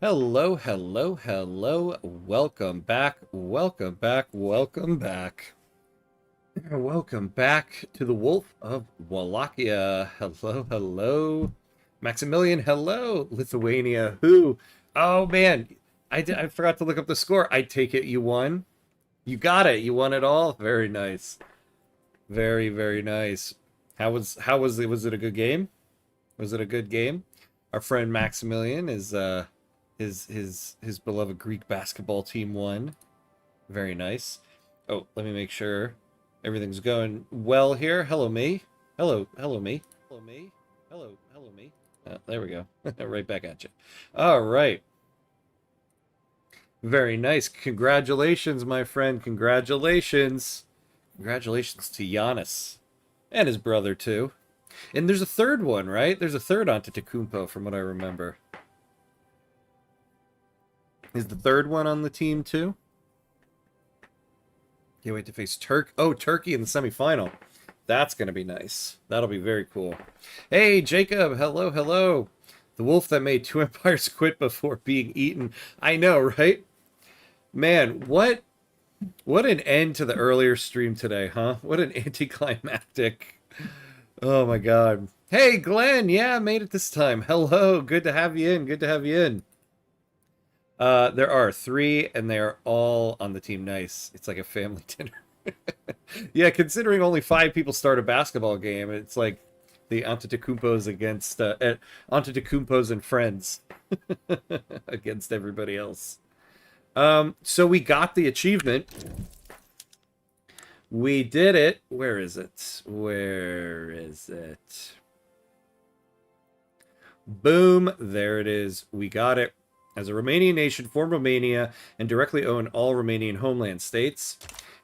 Hello, hello, hello. Welcome back. Welcome back. Welcome back. Welcome back to the Wolf of Wallachia. Hello, hello. Maximilian, hello. Lithuania, who? Oh, man. I forgot to look up the score. I take it you won. You got it. You won it all. Very nice. Very, very nice. How was it? Was it a good game? Was it a good game? Our friend Maximilian is his beloved Greek basketball team won. Very nice. Oh, let me make sure everything's going well here. Hello me. Hello me. Hello me. Hello me. There we go. Right back at you. All right. Very nice. Congratulations, my friend. Congratulations. Congratulations to Giannis and his brother too. And there's a third one, right? There's a third Antetokounmpo from what I remember. Is the third one on the team too? Can't wait to face Turkey in the semifinal. That's going to be nice. That'll be very cool. Hey, Jacob. Hello, hello. The wolf that made two empires quit before being eaten. I know, right? Man, what an end to the earlier stream today, huh? What an anticlimactic. Oh my god. Hey, Glenn. Yeah, made it this time. Hello. Good to have you in. Good to have you in. There are three, and they're all on the team. Nice. It's like a family dinner. Yeah, considering only 5 people start a basketball game, it's like the Antetokounmpos against Antetokounmpos and friends against everybody else. So we got the achievement. We did it. Where is it? Where is it? Boom. There it is. We got it. As a Romanian nation, formed Romania and directly own all Romanian homeland states.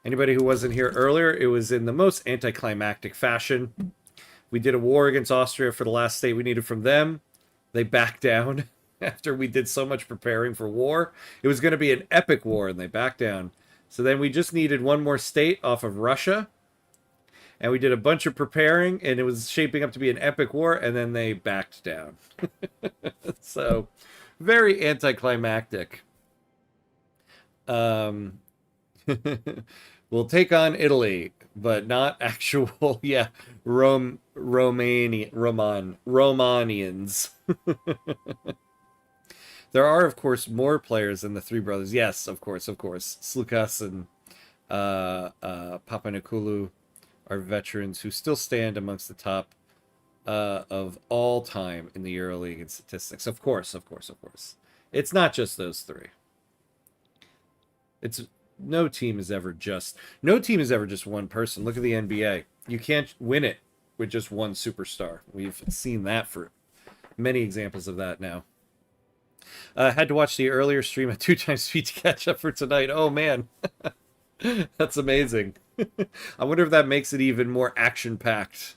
Anybody who wasn't here earlier, it was in the most anticlimactic fashion. We did a war against Austria for the last state we needed from them. They backed down after we did so much preparing for war. It was going to be an epic war, and they backed down. So then we just needed one more state off of Russia. And we did a bunch of preparing, and it was shaping up to be an epic war, and then they backed down. So, very anticlimactic. We'll take on Italy, but not actual, yeah, Romanians. There are, of course, more players than the three brothers. Yes, of course. Slukas and Papanikolu are veterans who still stand amongst the top of all time in the EuroLeague in statistics. Of course. It's not just those three. It's no team is ever just one person. Look at the NBA. You can't win it with just one superstar. We've seen that for many examples of that now. Had to watch the earlier stream at 2 times speed to catch up for tonight. Oh man, that's amazing. I wonder if that makes it even more action-packed.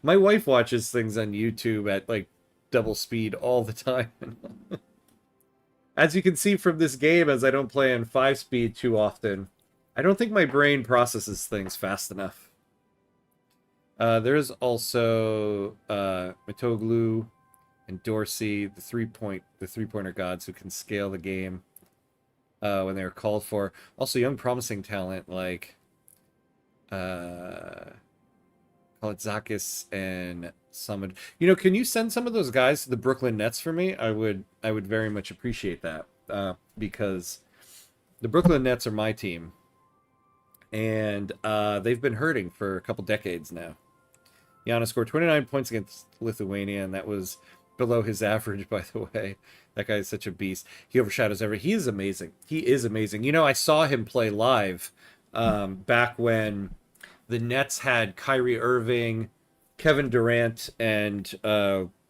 My wife watches things on YouTube at like double speed all the time. As you can see from this game, as I don't play on 5 speed too often, I don't think my brain processes things fast enough. There's also Mitoglu and Dorsey, the three-pointer gods who can scale the game when they are called for. Also, young promising talent like Kalitzakis and Summit. You know, can you send some of those guys to the Brooklyn Nets for me? I would very much appreciate that because the Brooklyn Nets are my team, and they've been hurting for a couple decades now. Giannis scored 29 points against Lithuania, and that was below his average, by the way. That guy is such a beast. He overshadows everything. He is amazing. You know, I saw him play live back when the Nets had Kyrie Irving, Kevin Durant, and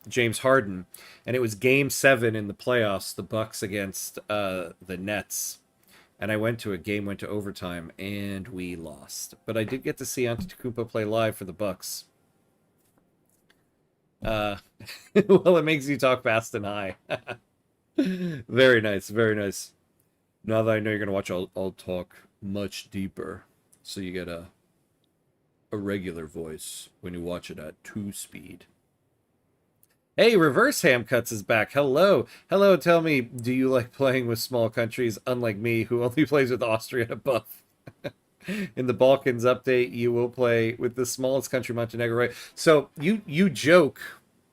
James Harden, and it was Game 7 in the playoffs, the Bucks against the Nets. And I went to overtime, and we lost. But I did get to see Antetokounmpo play live for the Bucks. Well, it makes you talk fast and high. Very nice. Now that I know you're gonna watch, I'll talk much deeper, so you get a regular voice when you watch it at 2 speed. Hey, Reverse Hamcuts is back. Hello. Hello, tell me, do you like playing with small countries, unlike me, who only plays with Austria above? In the Balkans update, you will play with the smallest country, Montenegro, right? So you joke,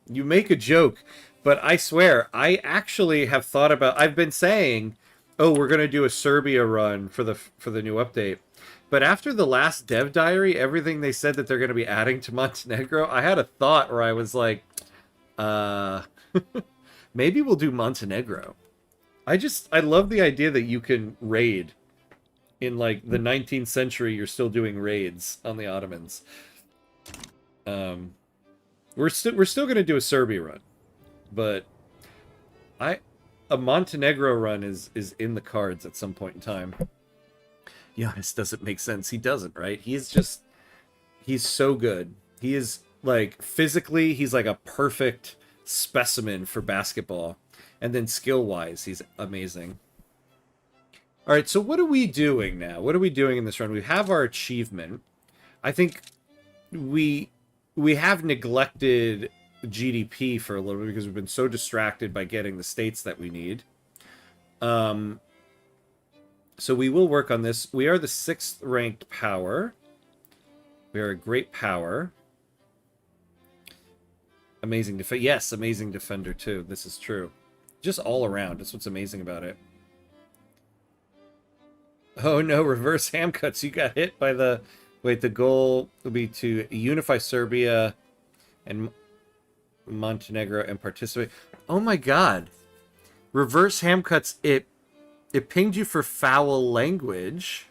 you make a joke, but I swear, I actually have thought about. I've been saying, oh, we're gonna do a Serbia run for the new update. But after the last dev diary, everything they said that they're going to be adding to Montenegro, I had a thought where I was like, uh, maybe we'll do Montenegro. I love the idea that you can raid in like the 19th century. You're still doing raids on the Ottomans. We're still gonna do a Serbia run, but a Montenegro run is in the cards at some point in time. Giannis doesn't make sense. He doesn't, right? He's so good. He is like physically, he's like a perfect specimen for basketball. And then skill-wise, he's amazing. All right, so what are we doing now? What are we doing in this run? We have our achievement. I think we have neglected GDP for a little bit because we've been so distracted by getting the states that we need. So we will work on this. We are the 6th ranked power. We are a great power. Amazing defender. Yes, amazing defender too. This is true. Just all around. That's what's amazing about it. Oh no, reverse hamcuts. You got hit by the... Wait, the goal will be to unify Serbia and Montenegro and participate. Oh my god. Reverse hamcuts, it pinged you for foul language.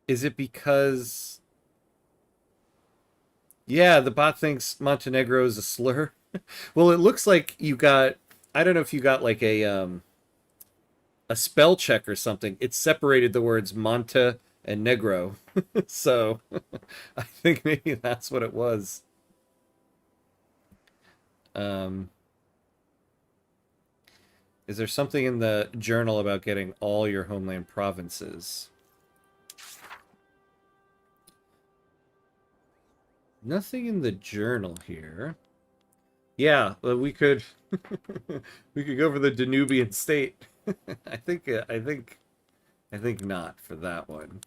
Is it because... Yeah, the bot thinks Montenegro is a slur. Well, it looks like you got... I don't know if you got like a spell check or something. It separated the words Monte and Negro. So, I think maybe that's what it was. Is there something in the journal about getting all your homeland provinces? Nothing in the journal here. Yeah, well, we could we could go for the Danubian state. I think not for that one.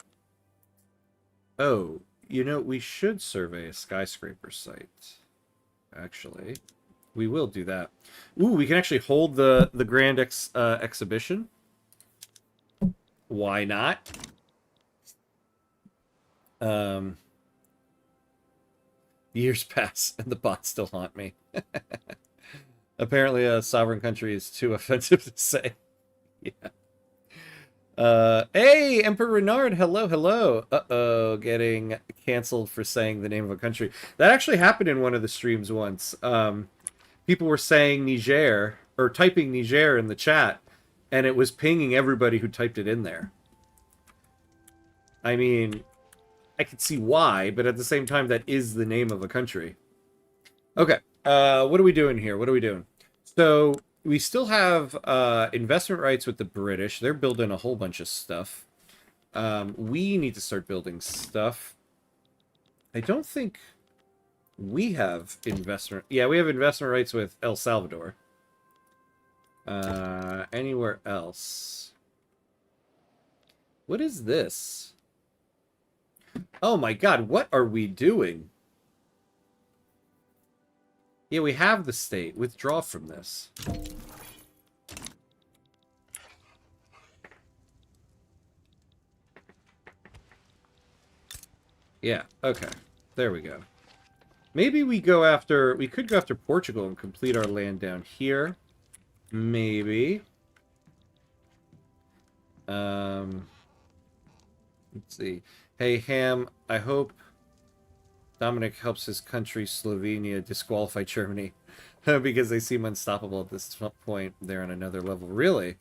Oh, you know, we should survey a skyscraper site. Actually, we will do that. Ooh, we can actually hold the grand exhibition. Why not? Years pass and the bots still haunt me. Apparently a sovereign country is too offensive to say. Yeah. Hey, Emperor Renard, hello, hello. Uh-oh, getting canceled for saying the name of a country. That actually happened in one of the streams once. People were saying Niger, or typing Niger in the chat, and it was pinging everybody who typed it in there. I mean, I could see why, but at the same time, that is the name of a country. Okay, what are we doing here? What are we doing? So, we still have investment rights with the British. They're building a whole bunch of stuff. We need to start building stuff. I don't think we have investment... Yeah, we have investment rights with El Salvador. Anywhere else? What is this? Oh my god, what are we doing? Yeah, we have the state. Withdraw from this. Yeah, okay. There we go. Maybe we go after... We could go after Portugal and complete our land down here. Maybe. Let's see. Hey, Ham, I hope Dominic helps his country, Slovenia, disqualify Germany. Because they seem unstoppable at this point. They're on another level. Really?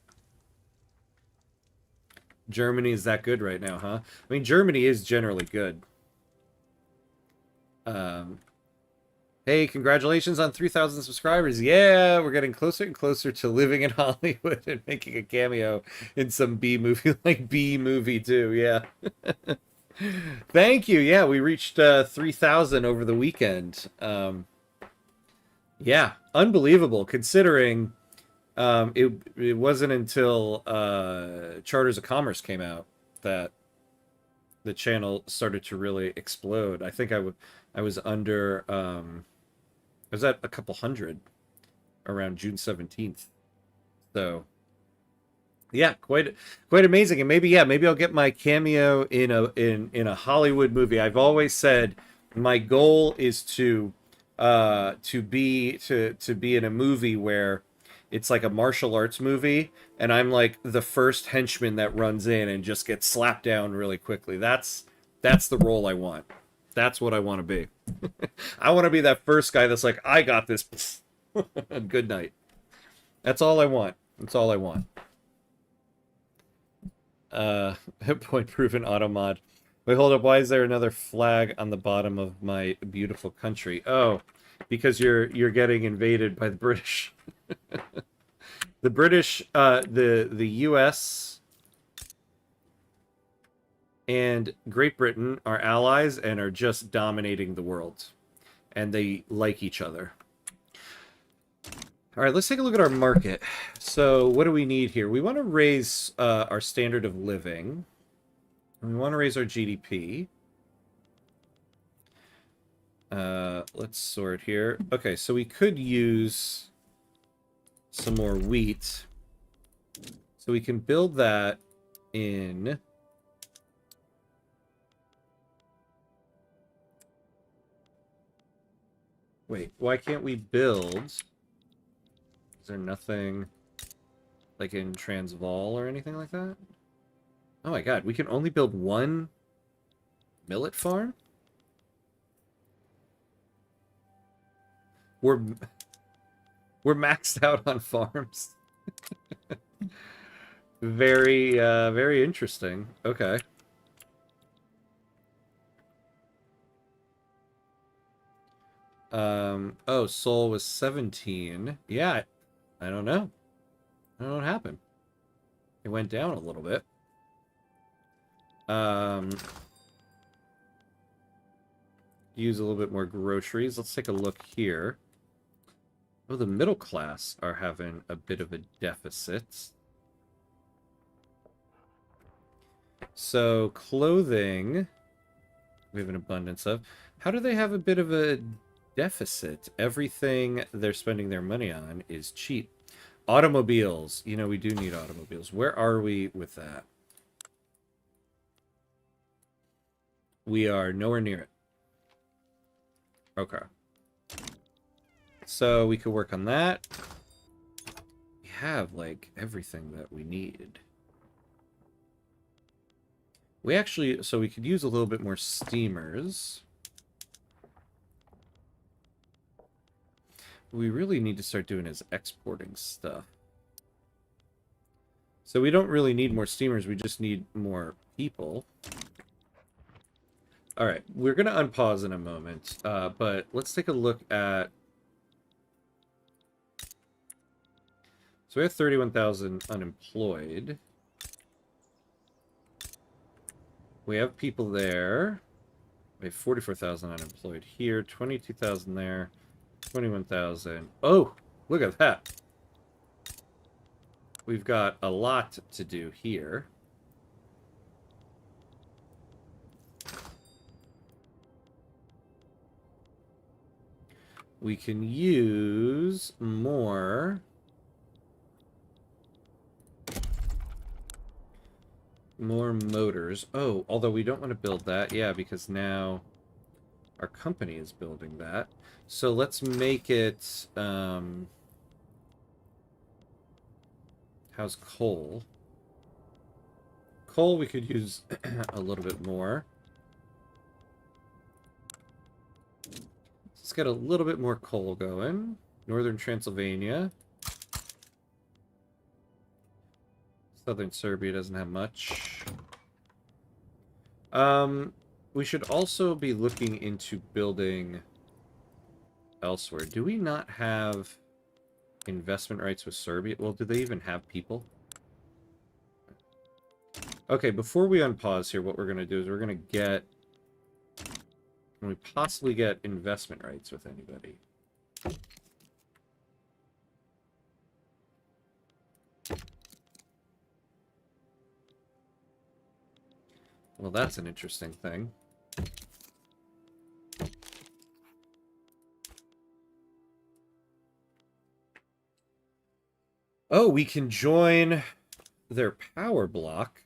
Germany is that good right now, huh? I mean, Germany is generally good. Hey, congratulations on 3,000 subscribers. Yeah, we're getting closer and closer to living in Hollywood and making a cameo in some B movie, like B movie too, yeah. Thank you. Yeah, we reached 3,000 over the weekend. Yeah, unbelievable considering it wasn't until Charters of Commerce came out that the channel started to really explode. I think I was under I was at a couple hundred around June 17th. So yeah, quite amazing. And maybe, yeah, maybe I'll get my cameo in a Hollywood movie. I've always said my goal is to be in a movie where it's like a martial arts movie and I'm like the first henchman that runs in and just gets slapped down really quickly. That's the role I want. That's what I want to be. I want to be that first guy that's like, I got this. Good night. That's all I want. That's all I want. Point proven auto mod. Wait, hold up. Why is there another flag on the bottom of my beautiful country? Oh, because you're getting invaded by the British. The British, the U.S. and Great Britain are allies and are just dominating the world, and they like each other. All right, let's take a look at our market. So what do we need here? We want to raise our standard of living. And we want to raise our GDP. Let's sort here. Okay, so we could use some more wheat. So we can build that in... Wait, why can't we build... Is there nothing like in Transvaal or anything like that? Oh my god, we can only build one millet farm? We're maxed out on farms. Very interesting. Okay. Oh, Seoul was 17. Yeah, I don't know. I don't know what happened. It went down a little bit. Use a little bit more groceries. Let's take a look here. Oh, the middle class are having a bit of a deficit. So, clothing, we have an abundance of. How do they have a bit of a deficit? Everything they're spending their money on is cheap. Automobiles. You know, we do need automobiles. Where are we with that? We are nowhere near it. Okay. So we could work on that. We have, like, everything that we need. We actually... So we could use a little bit more steamers. What we really need to start doing is exporting stuff. So we don't really need more steamers. We just need more people. All right, we're going to unpause in a moment, but let's take a look at... So we have 31,000 unemployed. We have people there. We have 44,000 unemployed here, 22,000 there, 21,000. Oh, look at that. We've got a lot to do here. We can use more motors. Oh, although we don't want to build that. Yeah, because now our company is building that. So let's make it... how's coal? Coal we could use a little bit more. Let's get a little bit more coal going. Northern Transylvania. Southern Serbia doesn't have much. We should also be looking into building elsewhere. Do we not have investment rights with Serbia? Well, do they even have people? Okay, before we unpause here, what we're going to do is we're going to get... Can we possibly get investment rights with anybody? Well, that's an interesting thing. Oh, we can join their power block.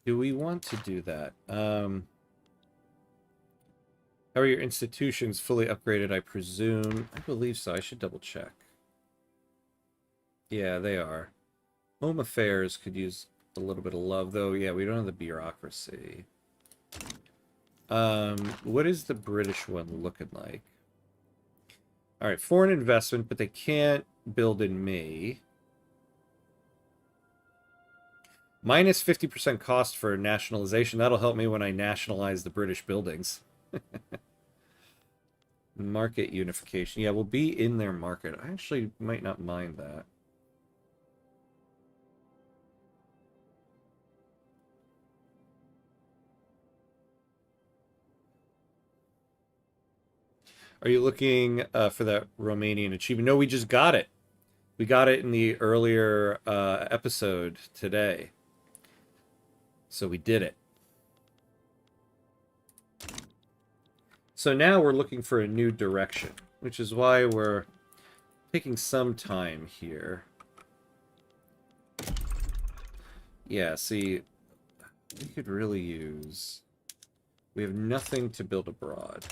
Do we want to do that? How are your institutions fully upgraded, I presume? I believe so. I should double check. Yeah, they are. Home affairs could use a little bit of love, though. Yeah, we don't have the bureaucracy. What is the British one looking like? All right, foreign investment, but they can't build in me. Minus 50% cost for nationalization. That'll help me when I nationalize the British buildings. Market unification. Yeah, we'll be in their market. I actually might not mind that. Are you looking for that Romanian achievement? No, we just got it. We got it in the earlier episode today. So we did it. So now we're looking for a new direction, which is why we're taking some time here. Yeah, see, we could really use... We have nothing to build abroad.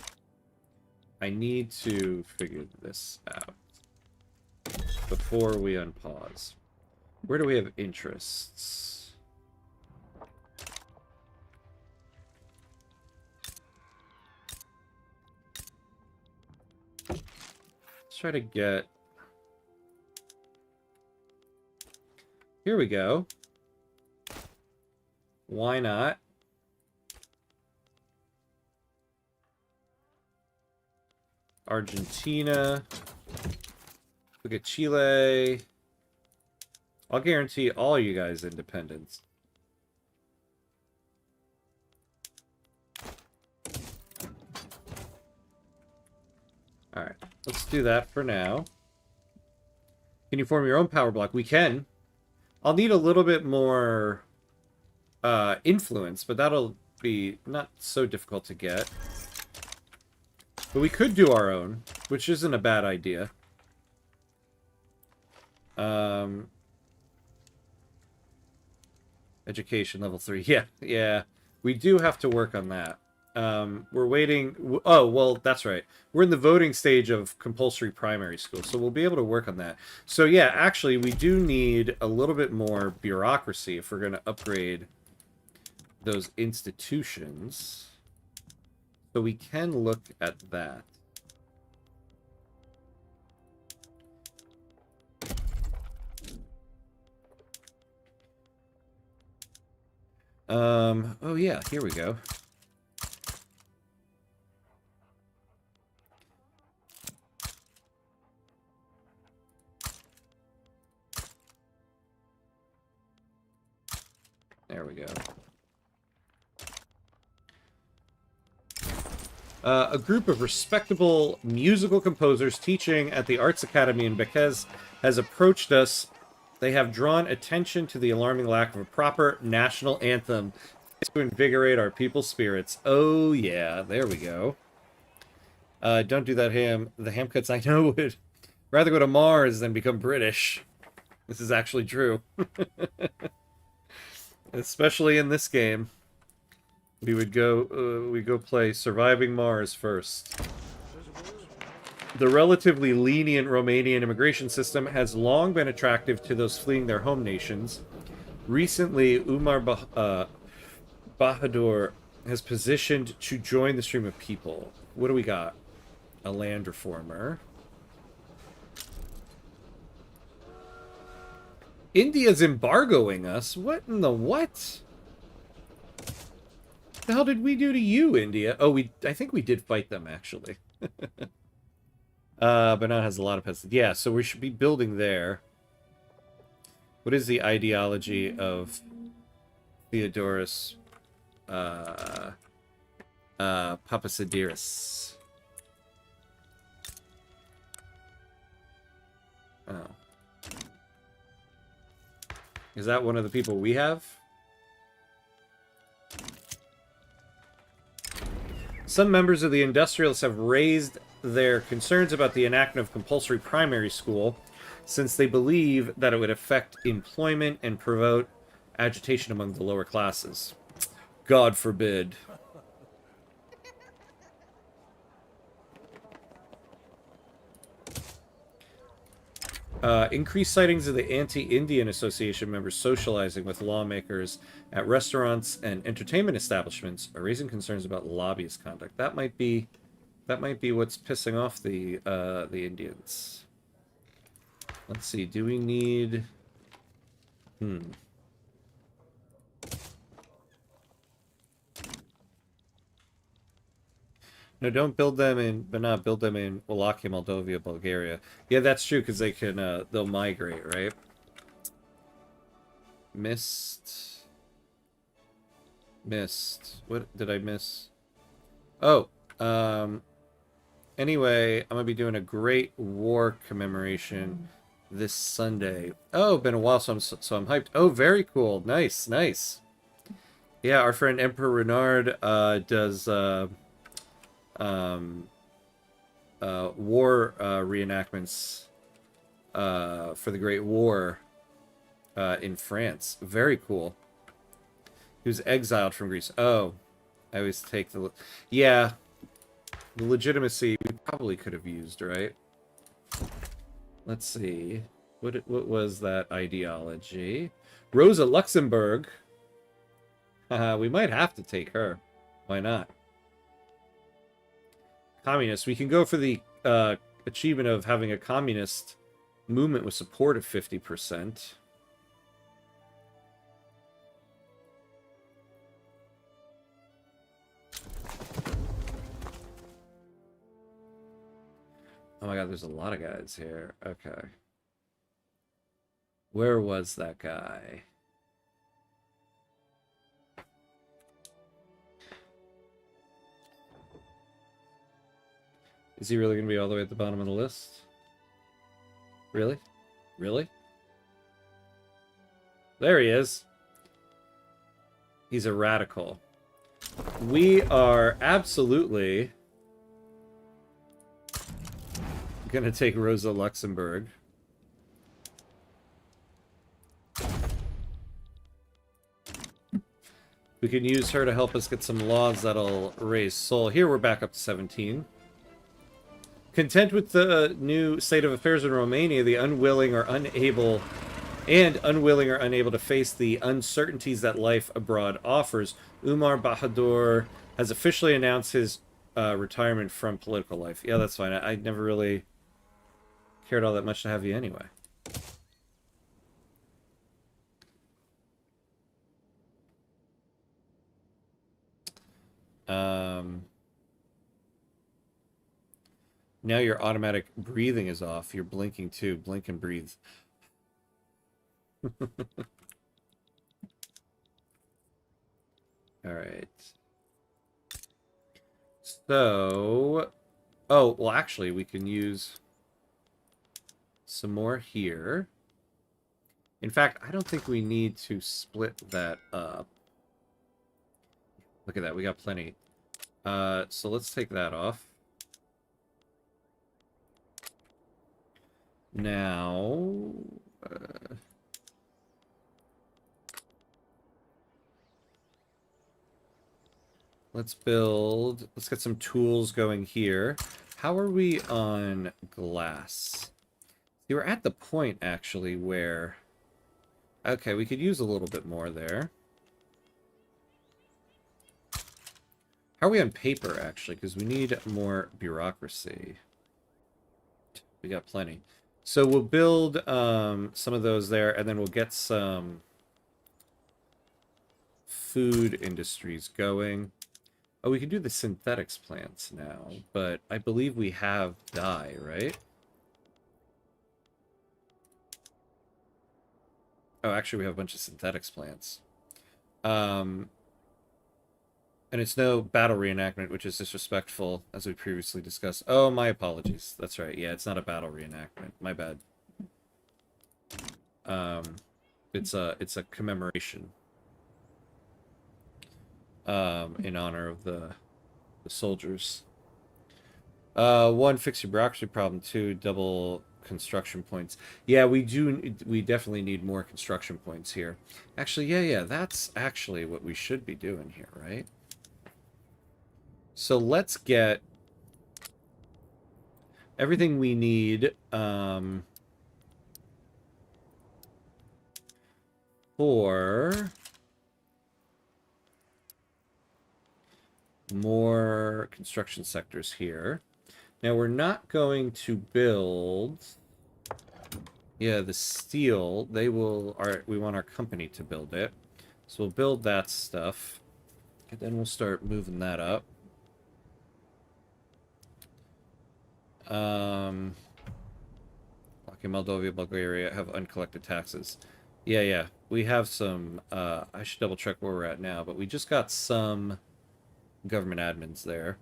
I need to figure this out before we unpause. Where do we have interests? Let's try to get... Here we go. Why not? Argentina. Look at Chile. I'll guarantee all you guys independence. Alright, let's do that for now. Can you form your own power block? We can. I'll need a little bit more influence, but that'll be not so difficult to get. But we could do our own, which isn't a bad idea. Education level 3. Yeah. We do have to work on that. We're waiting... Oh, well, that's right. We're in the voting stage of compulsory primary school, so we'll be able to work on that. So, yeah, actually, we do need a little bit more bureaucracy if we're going to upgrade those institutions. So we can look at that. Oh yeah, here we go. There we go. A group of respectable musical composers teaching at the Arts Academy in Békés has approached us. They have drawn attention to the alarming lack of a proper national anthem to invigorate our people's spirits. Oh, yeah. There we go. Don't do that, Ham. The ham cuts I know would rather go to Mars than become British. This is actually true. Especially in this game. We go play Surviving Mars first. The relatively lenient Romanian immigration system has long been attractive to those fleeing their home nations. Recently, Umar Bahadur has positioned to join the stream of people. What do we got? A land reformer. India's embargoing us? What in the what? The hell did we do to you, India? Oh, I think we did fight them, actually. But now it has a lot of pests. Yeah, so we should be building there. What is the ideology of Theodorus Papasidiris? Oh. Is that one of the people we have? Some members of the industrialists have raised their concerns about the enactment of compulsory primary school, since they believe that it would affect employment and promote agitation among the lower classes. God forbid. Increased sightings of the Anti-Indian Association members socializing with lawmakers at restaurants and entertainment establishments are raising concerns about lobbyist conduct. That might be what's pissing off the Indians. Let's see. Do we need? No, don't build them in, but not build them in Wallachia, Moldova, Bulgaria. Yeah, that's true, because they can, they'll migrate, right? Missed. What did I miss? Oh, anyway, I'm gonna be doing a Great War commemoration this Sunday. Oh, been a while, so I'm hyped. Oh, very cool. Nice, nice. Yeah, our friend Emperor Renard, does, war reenactments for the Great War in France. Very cool. He was exiled from Greece. Oh, I always take the... Yeah, the legitimacy we probably could have used, right? Let's see. What was that ideology? Rosa Luxemburg. We might have to take her. Why not? Communist. We can go for the achievement of having a communist movement with support of 50%. Oh my god, there's a lot of guys here. Okay. Where was that guy? Is he really going to be all the way at the bottom of the list? Really? Really? There he is. He's a radical. We are absolutely going to take Rosa Luxemburg. We can use her to help us get some laws that'll raise soul. Here we're back up to 17. Content with the new state of affairs in Romania, the unwilling or unable to face the uncertainties that life abroad offers, Umar Bahadur has officially announced his retirement from political life. Yeah, that's fine. I never really cared all that much to have you anyway. Now your automatic breathing is off. You're blinking too. Blink and breathe. All right. So, oh, well, actually, we can use some more here. In fact, I don't think we need to split that up. Look at that. We got plenty. So let's take that off. Now, let's get some tools going here. How are we on glass? You were at the point, actually, where... Okay, we could use a little bit more there. How are we on paper, actually? Because we need more bureaucracy. We got plenty. So we'll build some of those there, and then we'll get some food industries going. Oh, we can do the synthetics plants now, but I believe we have dye, right? Oh, actually, we have a bunch of synthetics plants. And it's no battle reenactment, which is disrespectful, as we previously discussed. Oh, my apologies. That's right. Yeah, it's not a battle reenactment. My bad. It's a commemoration. In honor of the the soldiers. One, fix your bureaucracy problem. Two, double construction points. Yeah, we definitely need more construction points here. Actually, yeah, that's actually what we should be doing here, right? So let's get everything we need for more construction sectors here. Now, we're not going to build... Yeah, the steel, they will... we want our company to build it. So we'll build that stuff. And then we'll start moving that up. Wallachia, Moldova, Bulgaria have uncollected taxes. Yeah. We have some... I should double check where we're at now, but we just got some government admins there.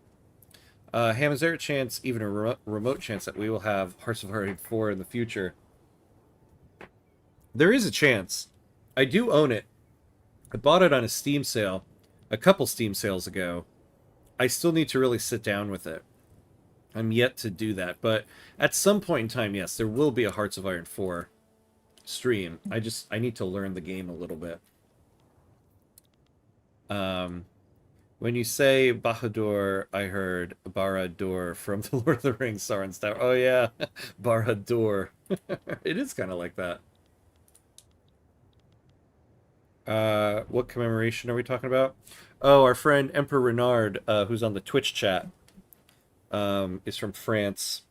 Ham, is there a chance, even a remote chance, that we will have Hearts of Iron 4 in the future? There is a chance. I do own it. I bought it on a Steam sale a couple Steam sales ago. I still need to really sit down with it. I'm yet to do that, but at some point in time, yes, there will be a Hearts of Iron 4 stream. I need to learn the game a little bit. When you say Bahadur, I heard Barad-dûr from the Lord of the Rings, Sauron's Tower. Oh yeah, Barad-dûr. It is kind of like that. What commemoration are we talking about? Oh, our friend Emperor Renard, who's on the Twitch chat, is from France.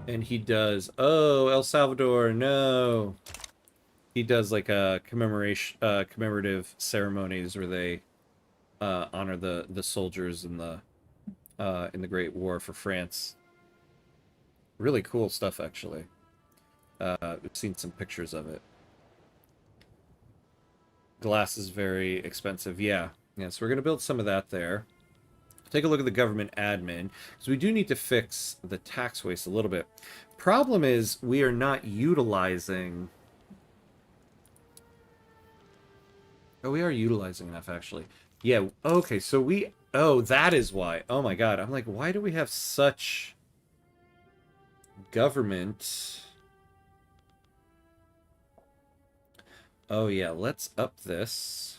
And he does... Oh, El Salvador, no! He does like a commemorative ceremonies where they honor the soldiers in the Great War for France. Really cool stuff, actually. We've seen some pictures of it. Glass is very expensive. Yeah, so we're going to build some of that there. Take a look at the government admin, because we do need to fix the tax waste a little bit. Problem is, we are not utilizing... Oh, we are utilizing enough, actually. Yeah, okay, so we... Oh, that is why. Oh my god, I'm like, why do we have such government... Oh yeah, let's up this.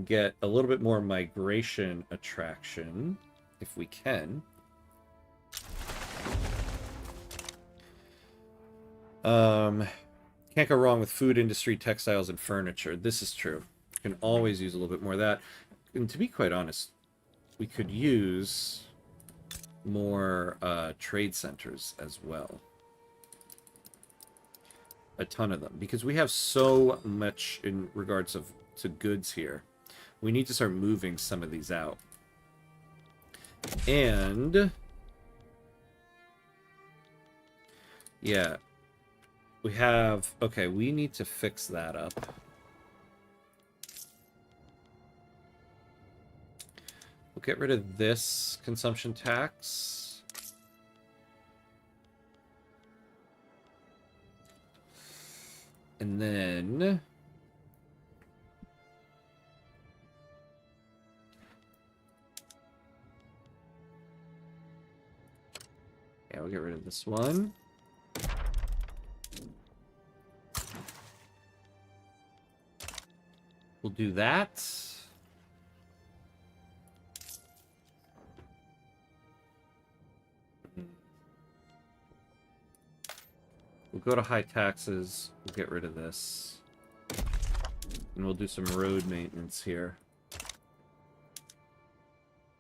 Get a little bit more migration attraction, if we can. Can't go wrong with food industry, textiles, and furniture. This is true. You can always use a little bit more of that. And to be quite honest, we could use more trade centers as well. A ton of them, because we have so much in regards to goods here. We need to start moving some of these out. And yeah, we have... Okay, we need to fix that up. We'll get rid of this consumption tax. And then... Yeah, we'll get rid of this one. We'll do that. We'll go to high taxes. We'll get rid of this. And we'll do some road maintenance here.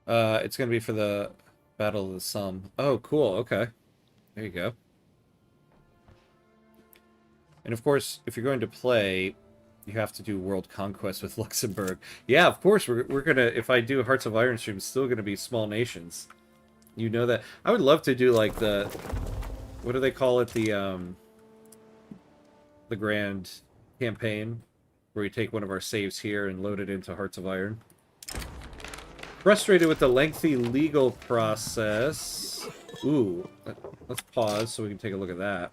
It's going to be for the Battle of the Somme. Oh, cool. Okay. There you go. And of course, if you're going to play, you have to do World Conquest with Luxembourg. Yeah, of course, we're going to... If I do Hearts of Iron stream, it's still going to be small nations. You know that. I would love to do, like, the... What do they call it? The grand campaign, where we take one of our saves here and load it into Hearts of Iron. Frustrated with the lengthy legal process. Ooh, let's pause so we can take a look at that.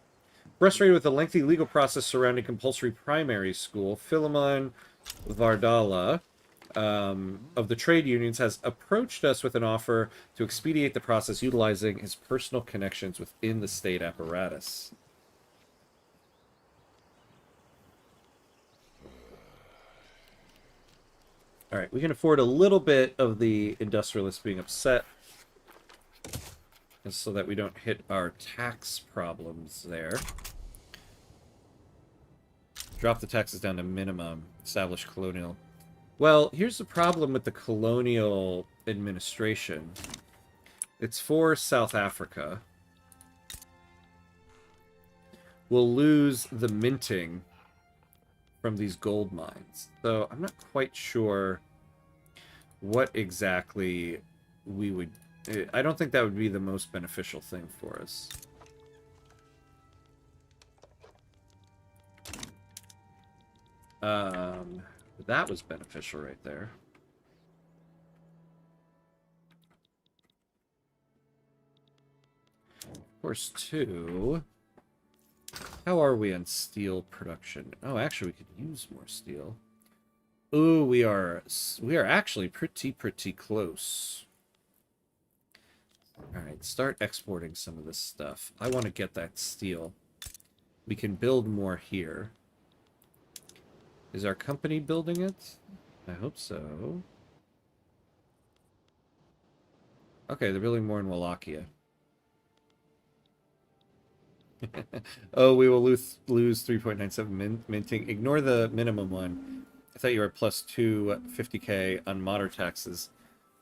Frustrated with the lengthy legal process surrounding compulsory primary school, Philemon Vardala of the trade unions has approached us with an offer to expedite the process utilizing his personal connections within the state apparatus. All right, we can afford a little bit of the industrialists being upset, and so that we don't hit our tax problems there. Drop the taxes down to minimum. Establish colonial. Well, here's the problem with the colonial administration. It's for South Africa. We'll lose the minting from these gold mines. So I'm not quite sure what exactly we would... I don't think that would be the most beneficial thing for us. That was beneficial right there. Of course, too... How are we on steel production? Oh, actually, we could use more steel. Ooh, we are actually pretty close. All right, start exporting some of this stuff. I want to get that steel. We can build more here. Is our company building it? I hope so. Okay, they're building more in Wallachia. Oh, we will lose 3.97 minting. Ignore the minimum one. I thought you were plus 250k on modern taxes,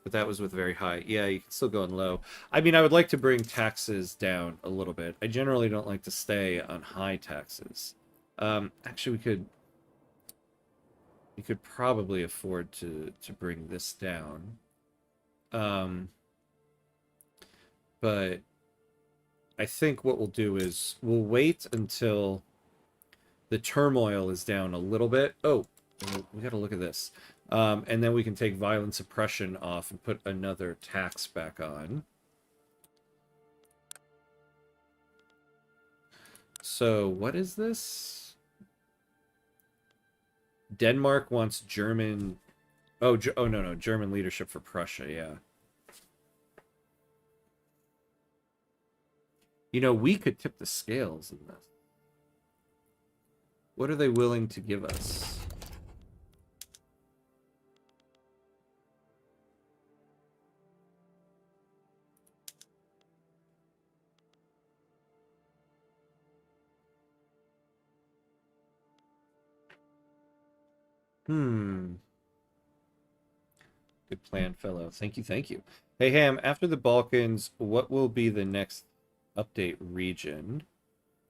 but that was with very high. Yeah, you can still go in low. I mean, I would like to bring taxes down a little bit. I generally don't like to stay on high taxes. Actually, we could probably afford to bring this down. But I think what we'll do is we'll wait until the turmoil is down a little bit. Oh, we got to look at this. And then we can take violent suppression off and put another tax back on. So what is this? Denmark wants German... Oh, no, German leadership for Prussia, yeah. You know, we could tip the scales in this. What are they willing to give us? Good plan, fellow. Thank you, thank you. Hey, Ham, after the Balkans, what will be the next update region?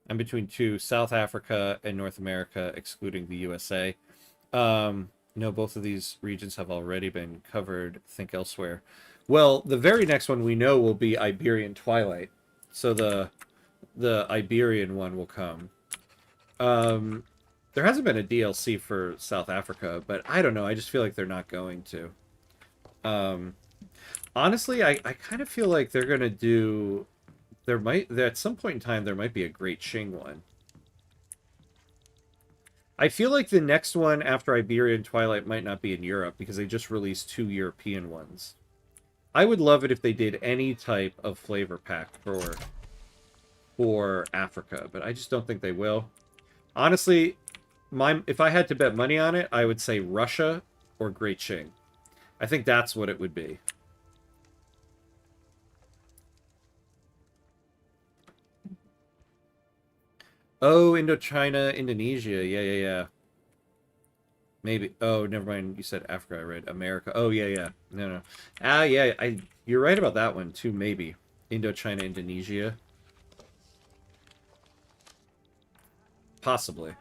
I'm between two, South Africa and North America, excluding the USA. No, both of these regions have already been covered. Think elsewhere. Well, the very next one we know will be Iberian Twilight. So the Iberian one will come. There hasn't been a DLC for South Africa, but I don't know. I just feel like they're not going to. Honestly, I kind of feel like they're going to do... at some point in time, there might be a Great Qing one. I feel like the next one after Iberian Twilight might not be in Europe, because they just released 2 European ones. I would love it if they did any type of flavor pack for Africa, but I just don't think they will. Honestly, if I had to bet money on it, I would say Russia or Great Qing. I think that's what it would be. Oh, Indochina, Indonesia. Yeah. Maybe. Oh, never mind. You said Africa. I read America. Oh, yeah. No. Yeah. You're right about that one, too, maybe. Indochina, Indonesia. Possibly.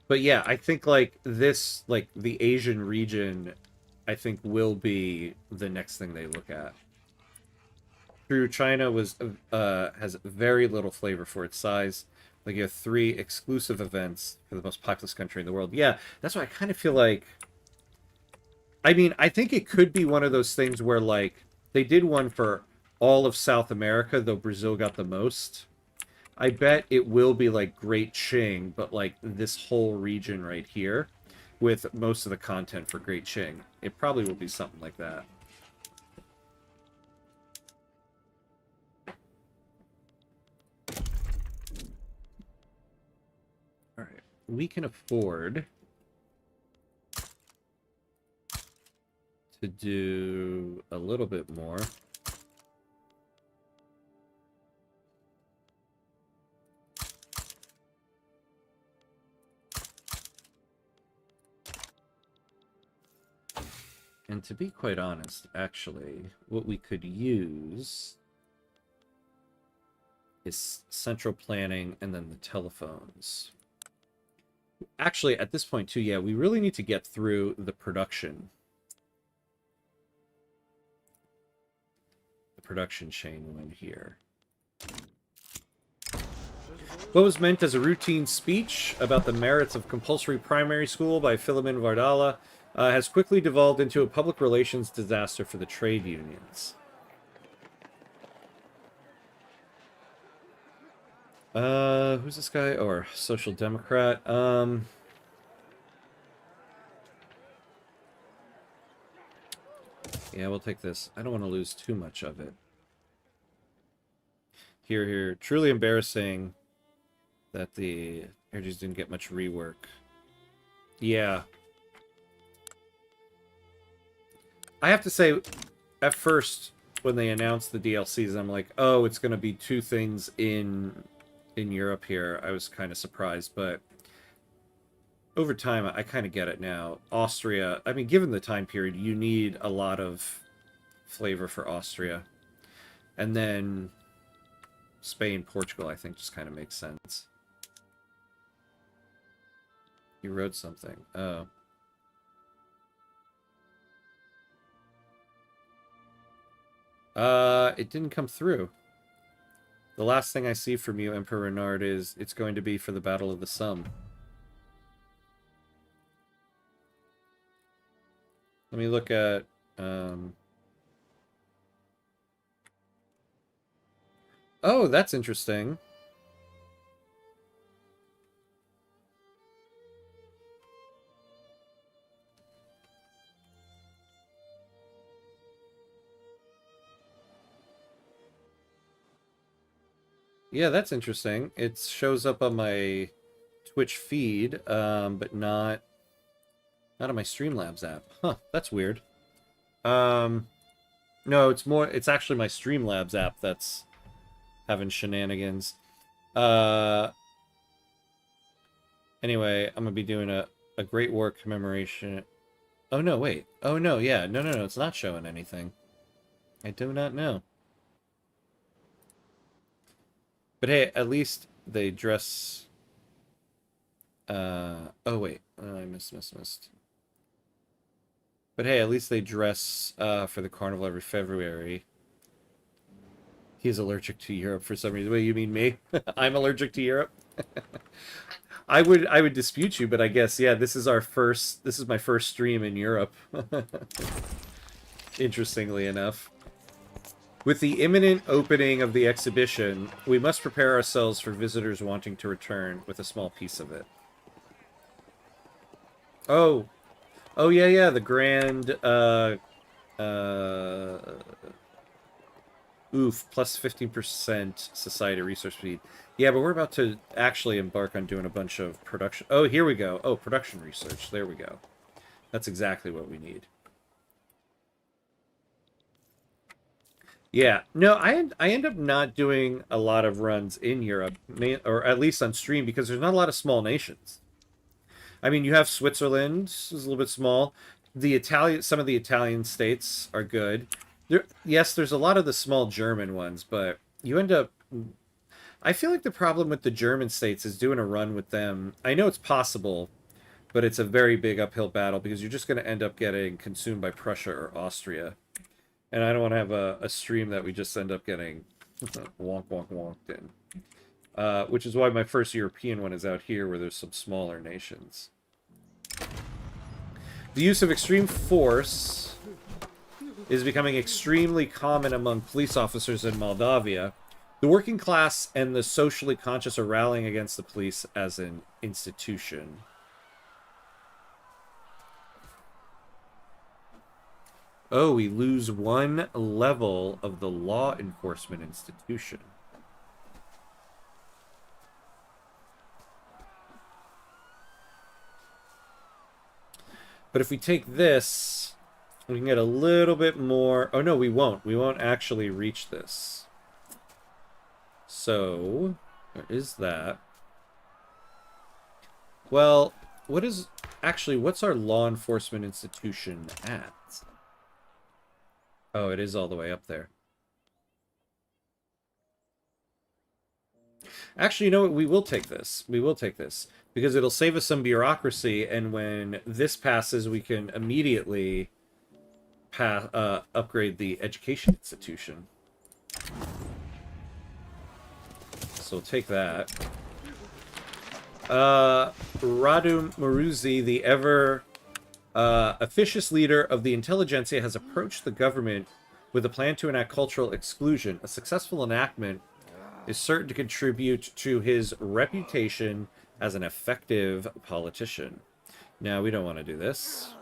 But yeah, I think, like, this, like, the Asian region, I think, will be the next thing they look at. True, China has very little flavor for its size. Like, you have 3 exclusive events for the most populous country in the world. Yeah, that's why I kind of feel like... I mean, I think it could be one of those things where, like, they did one for all of South America, though Brazil got the most. I bet it will be, like, Great Qing, but, like, this whole region right here. with most of the content for Great Qing. It probably will be something like that. All right, we can afford to do a little bit more. And to be quite honest, actually, what we could use is central planning and then the telephones. Actually, at this point, too, yeah, we really need to get through the production. The production chain one here. What was meant as a routine speech about the merits of compulsory primary school by Philomen Vardala has quickly devolved into a public relations disaster for the trade unions. Who's this guy? Or Social Democrat? Yeah, we'll take this. I don't want to lose too much of it. Here. Truly embarrassing that the energies didn't get much rework. Yeah. I have to say, at first, when they announced the DLCs, I'm like, oh, it's going to be two things in Europe here. I was kind of surprised, but over time, I kind of get it now. Austria, I mean, given the time period, you need a lot of flavor for Austria. And then Spain, Portugal, I think just kind of makes sense. You wrote something. Oh. It didn't come through. The last thing I see from you, Emperor Renard, is it's going to be for the Battle of the Somme. Let me look at, Oh, that's interesting. Yeah, that's interesting. It shows up on my Twitch feed, but not on my Streamlabs app. Huh, that's weird. No, it's actually my Streamlabs app that's having shenanigans. Anyway, I'm gonna be doing a Great War commemoration. Oh no, wait. Oh no, yeah. No, it's not showing anything. I do not know. But hey, at least they dress... oh, wait. Oh, I missed. But hey, at least they dress for the carnival every February. He's allergic to Europe for some reason. Wait, you mean me? I'm allergic to Europe? I would dispute you, but I guess, yeah, this is my first stream in Europe. Interestingly enough. With the imminent opening of the exhibition, we must prepare ourselves for visitors wanting to return with a small piece of it. Oh, yeah, the grand, plus 15% society resource speed. Yeah, but we're about to actually embark on doing a bunch of production. Oh, here we go. Oh, production research. There we go. That's exactly what we need. Yeah, no, I end up not doing a lot of runs in Europe, or at least on stream, because there's not a lot of small nations. I mean, you have Switzerland, is a little bit small. Some of the Italian states are good. Yes, there's a lot of the small German ones, but you end up... I feel like the problem with the German states is doing a run with them. I know it's possible, but it's a very big uphill battle, because you're just going to end up getting consumed by Prussia or Austria. And I don't want to have a stream that we just end up getting wonked in. Which is why my first European one is out here, where there's some smaller nations. The use of extreme force is becoming extremely common among police officers in Moldavia. The working class and the socially conscious are rallying against the police as an institution. Oh, we lose 1 level of the law enforcement institution. But if we take this, we can get a little bit more. Oh, no, we won't. We won't actually reach this. So, there is that. Well, what is... Actually, what's our law enforcement institution at? Oh, it is all the way up there. Actually, you know what? We will take this. We will take this. Because it'll save us some bureaucracy, and when this passes, we can immediately upgrade the education institution. So we'll take that. Radu Maruzi, the ever officious leader of the intelligentsia, has approached the government with a plan to enact cultural exclusion. A successful enactment is certain to contribute to his reputation as an effective politician. Now, we don't want to do this.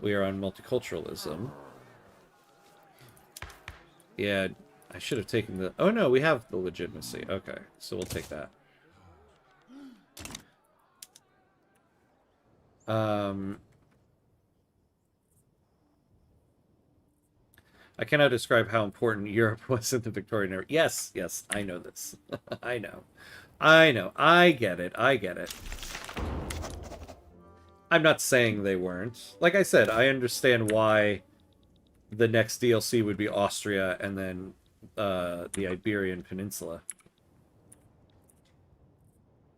We are on multiculturalism. Yeah, I should have taken the... Oh, no, we have the legitimacy. Okay, so we'll take that. I cannot describe how important Europe was in the Victorian era. Yes, yes, I know this. I know. I know. I get it. I get it. I'm not saying they weren't. Like I said, I understand why the next DLC would be Austria and then the Iberian Peninsula.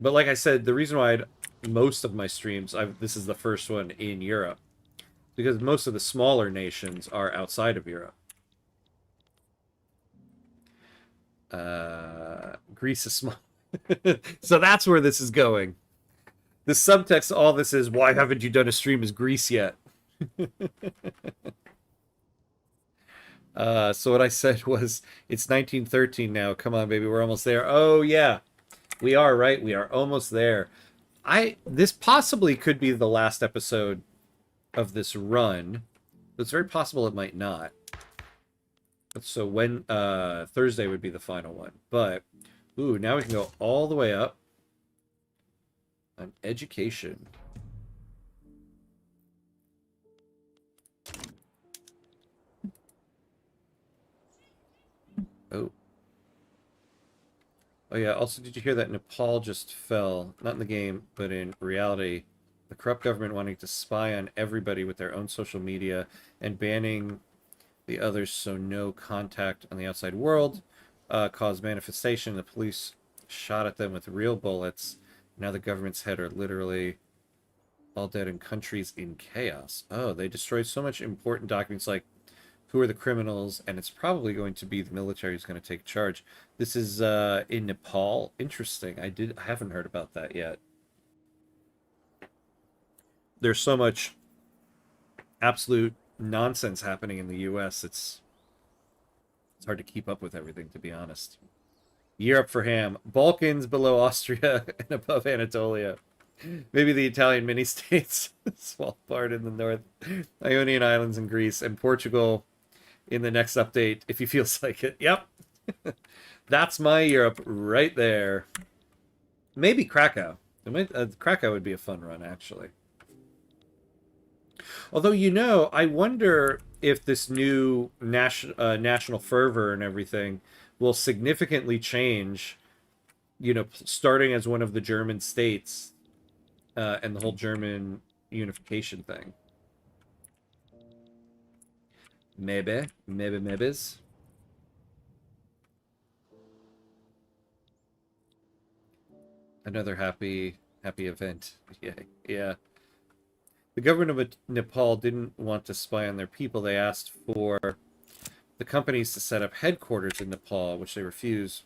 But like I said, the reason why most of my streams, this is the first one in Europe, because most of the smaller nations are outside of Europe. Greece is small. So that's where this is going. The subtext to all this is, why haven't you done a stream as Greece yet? So what I said was, it's 1913 now. Come on, baby, we're almost there. Oh, yeah. We are, right? We are almost there. This possibly could be the last episode of this run. But it's very possible it might not. So when Thursday would be the final one. But ooh, now we can go all the way up on education. Oh. Oh yeah, also did you hear that Nepal just fell, not in the game, but in reality, the corrupt government wanting to spy on everybody with their own social media and banning the others so no contact on the outside world caused manifestation. The police shot at them with real bullets. Now the government's head are literally all dead and countries in chaos. Oh, they destroyed so much important documents like who are the criminals, and it's probably going to be the military who's going to take charge. This is in Nepal. Interesting. I haven't heard about that yet. There's so much absolute nonsense happening in the US. It's hard to keep up with everything, to be honest. Europe for ham. Balkans below Austria and above Anatolia. Maybe the Italian mini-states. Small part in the north. Ionian Islands in Greece. And Portugal in the next update, if he feels like it. Yep. That's my Europe right there. Maybe Krakow. Krakow would be a fun run, actually. Although, you know, I wonder if this new national fervor and everything will significantly change, you know, starting as one of the German states and the whole German unification thing. Maybe. Maybes. Another happy event. Yeah. The government of Nepal didn't want to spy on their people. They asked for the companies to set up headquarters in Nepal, which they refused,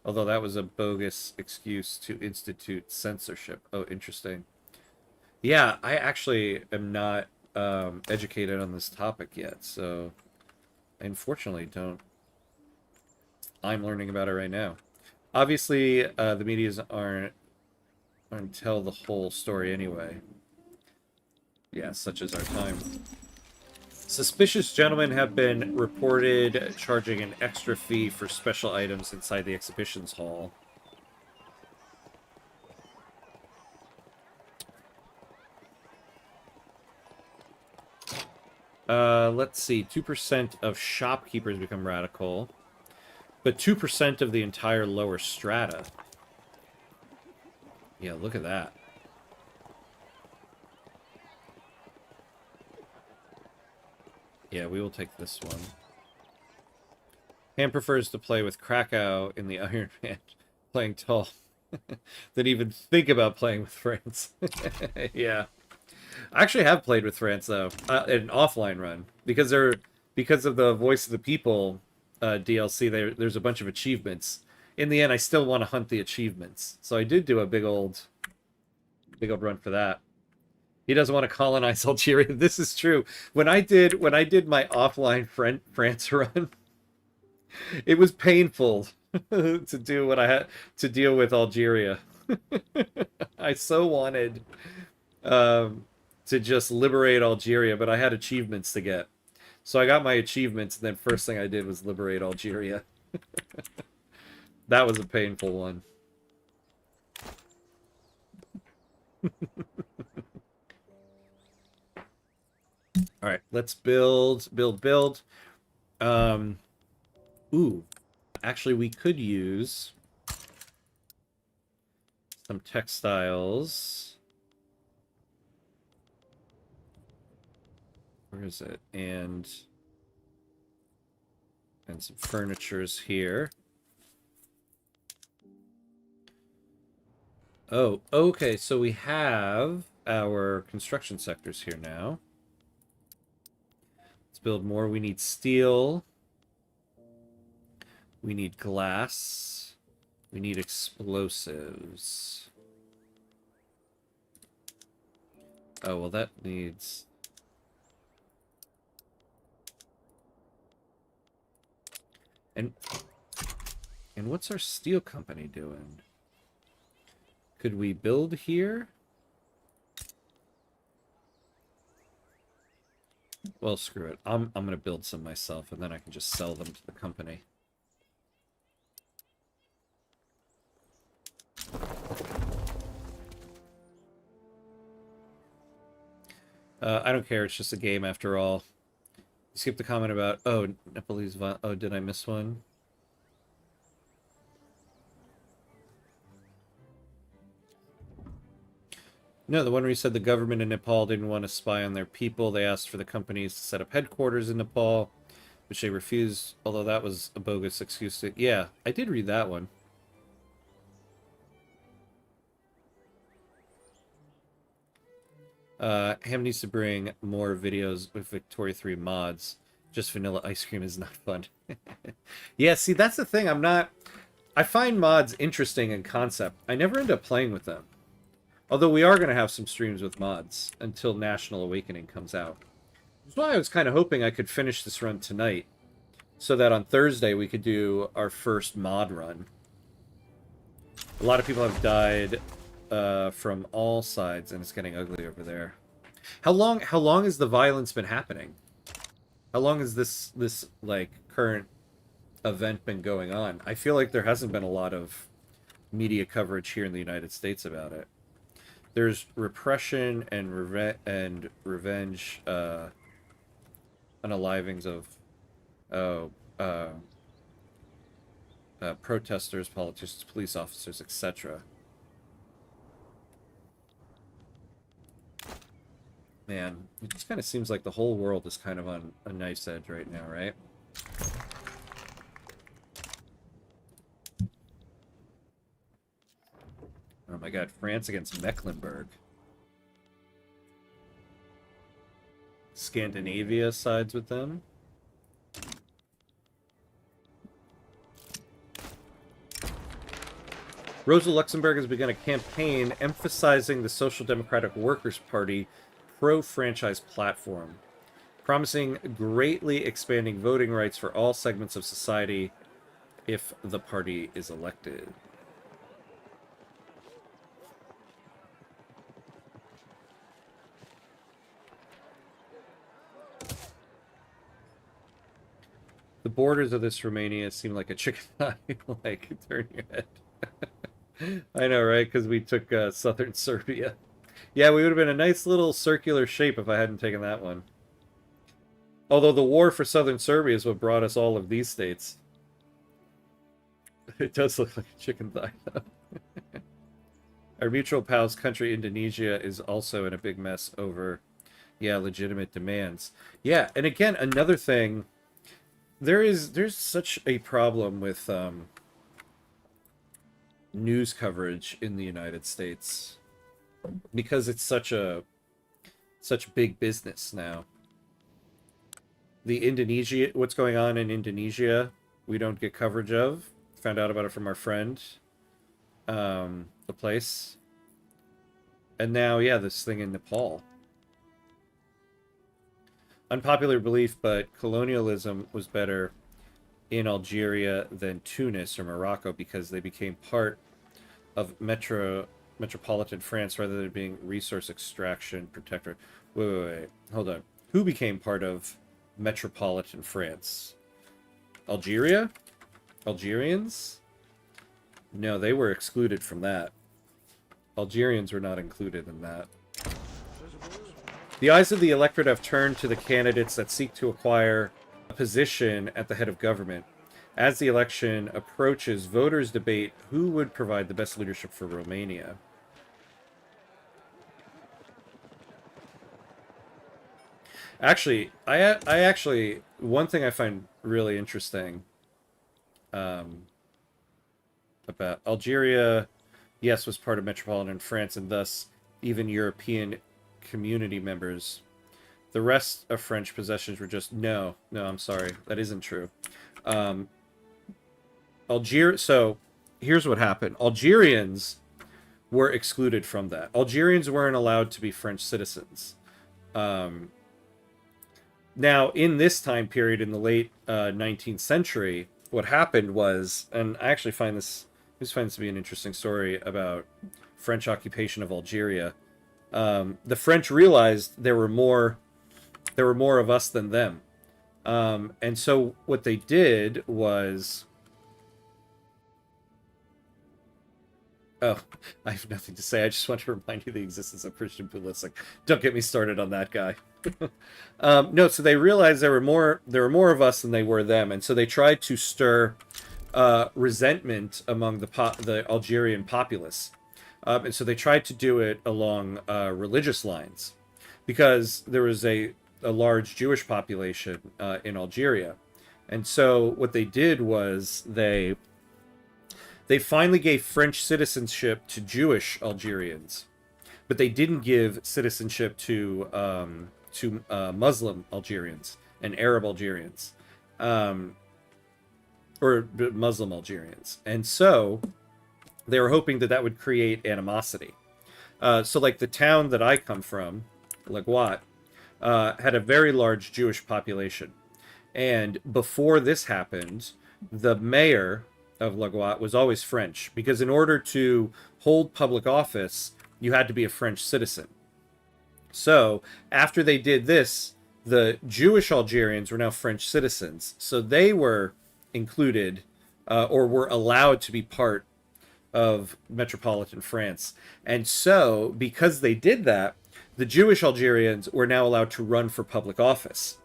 although that was a bogus excuse to institute censorship. Oh, interesting. Yeah, I actually am not educated on this topic yet, so I unfortunately don't. I'm learning about it right now. Obviously, the medias aren't tell the whole story anyway. Yeah, such is our time. Suspicious gentlemen have been reported charging an extra fee for special items inside the exhibitions hall. Let's see. 2% of shopkeepers become radical, but 2% of the entire lower strata. Yeah, look at that. Yeah, we will take this one. Ham prefers to play with Krakow in the Iron Man, playing tall. Than even think about playing with France. Yeah. I actually have played with France, though, an offline run. Because of the Voice of the People DLC, there's a bunch of achievements. In the end, I still want to hunt the achievements. So I did do a big old run for that. He doesn't want to colonize Algeria. This is true. When I did my offline France run, it was painful to do what I had to deal with Algeria. I so wanted to just liberate Algeria, but I had achievements to get. So I got my achievements, and then first thing I did was liberate Algeria. That was a painful one. All right, let's build. Ooh, actually, we could use some textiles. Where is it? And some furnitures here. Oh, okay, so we have our construction sectors here now. Let's build more. We need steel. We need glass. We need explosives. Oh, well, that needs... And what's our steel company doing? Could we build here? Well, screw it. I'm gonna build some myself, and then I can just sell them to the company. I don't care. It's just a game after all. Skip the comment about, oh, Nepalese violence. Oh, did I miss one? No, the one where you said the government in Nepal didn't want to spy on their people. They asked for the companies to set up headquarters in Nepal, which they refused, although that was a bogus excuse to... Yeah, I did read that one. Ham needs to bring more videos with Victoria 3 mods. Just vanilla ice cream is not fun. Yeah, see, that's the thing. I find mods interesting in concept. I never end up playing with them. Although we are going to have some streams with mods until National Awakening comes out. That's why I was kind of hoping I could finish this run tonight, so that on Thursday we could do our first mod run. A lot of people have died from all sides, and it's getting ugly over there. How long has the violence been happening? How long has this like current event been going on? I feel like there hasn't been a lot of media coverage here in the United States about it. There's repression and revenge, unalivings of protesters, politicians, police officers, etc. Man, it just kind of seems like the whole world is kind of on a knife's edge right now, right? Oh my god, France against Mecklenburg. Scandinavia sides with them. Rosa Luxemburg has begun a campaign emphasizing the Social Democratic Workers' Party pro-franchise platform, promising greatly expanding voting rights for all segments of society if the party is elected. The borders of this Romania seem like a chicken thigh. Like, turn your head. I know, right? Because we took southern Serbia. Yeah, we would have been a nice little circular shape if I hadn't taken that one. Although the war for southern Serbia is what brought us all of these states. It does look like a chicken thigh, though. Our mutual pal's country, Indonesia, is also in a big mess over, yeah, legitimate demands. Yeah, and again, another thing, there's such a problem with news coverage in the United States because it's such big business now. What's going on in Indonesia, we don't get coverage of. Found out about it from our friend, the place. And now, yeah, this thing in Nepal. Unpopular belief, but colonialism was better in Algeria than Tunis or Morocco because they became part of metropolitan France rather than being resource extraction protector. Wait, hold on. Who became part of metropolitan France? Algeria? Algerians? No, they were excluded from that. Algerians were not included in that. The eyes of the electorate have turned to the candidates that seek to acquire a position at the head of government. As the election approaches, voters debate who would provide the best leadership for Romania. Actually, I actually, one thing I find really interesting about Algeria, yes, was part of metropolitan France and thus even European community members. The rest of French possessions were just no, I'm sorry, that isn't true. So here's what happened. Algerians were excluded from that. Algerians weren't allowed to be French citizens. Now, in this time period, in the late 19th century, what happened was, and I actually find this to be an interesting story about French occupation of Algeria. The French realized there were more of us than them, and so what they did was, oh, I have nothing to say. I just want to remind you of the existence of Christian Pulisic. Don't get me started on that guy. No, so they realized there were more of us than they were them, and so they tried to stir resentment among the Algerian populace. And so they tried to do it along religious lines, because there was a large Jewish population in Algeria. And so what they did was they finally gave French citizenship to Jewish Algerians, but they didn't give citizenship to Muslim Algerians and Arab Algerians, or Muslim Algerians. And so they were hoping that would create animosity. So like the town that I come from, Laguat, had a very large Jewish population. And before this happened, the mayor of Laguat was always French, because in order to hold public office, you had to be a French citizen. So after they did this, the Jewish Algerians were now French citizens. So they were included, or were allowed to be part of metropolitan France. And so because they did that, the Jewish Algerians were now allowed to run for public office.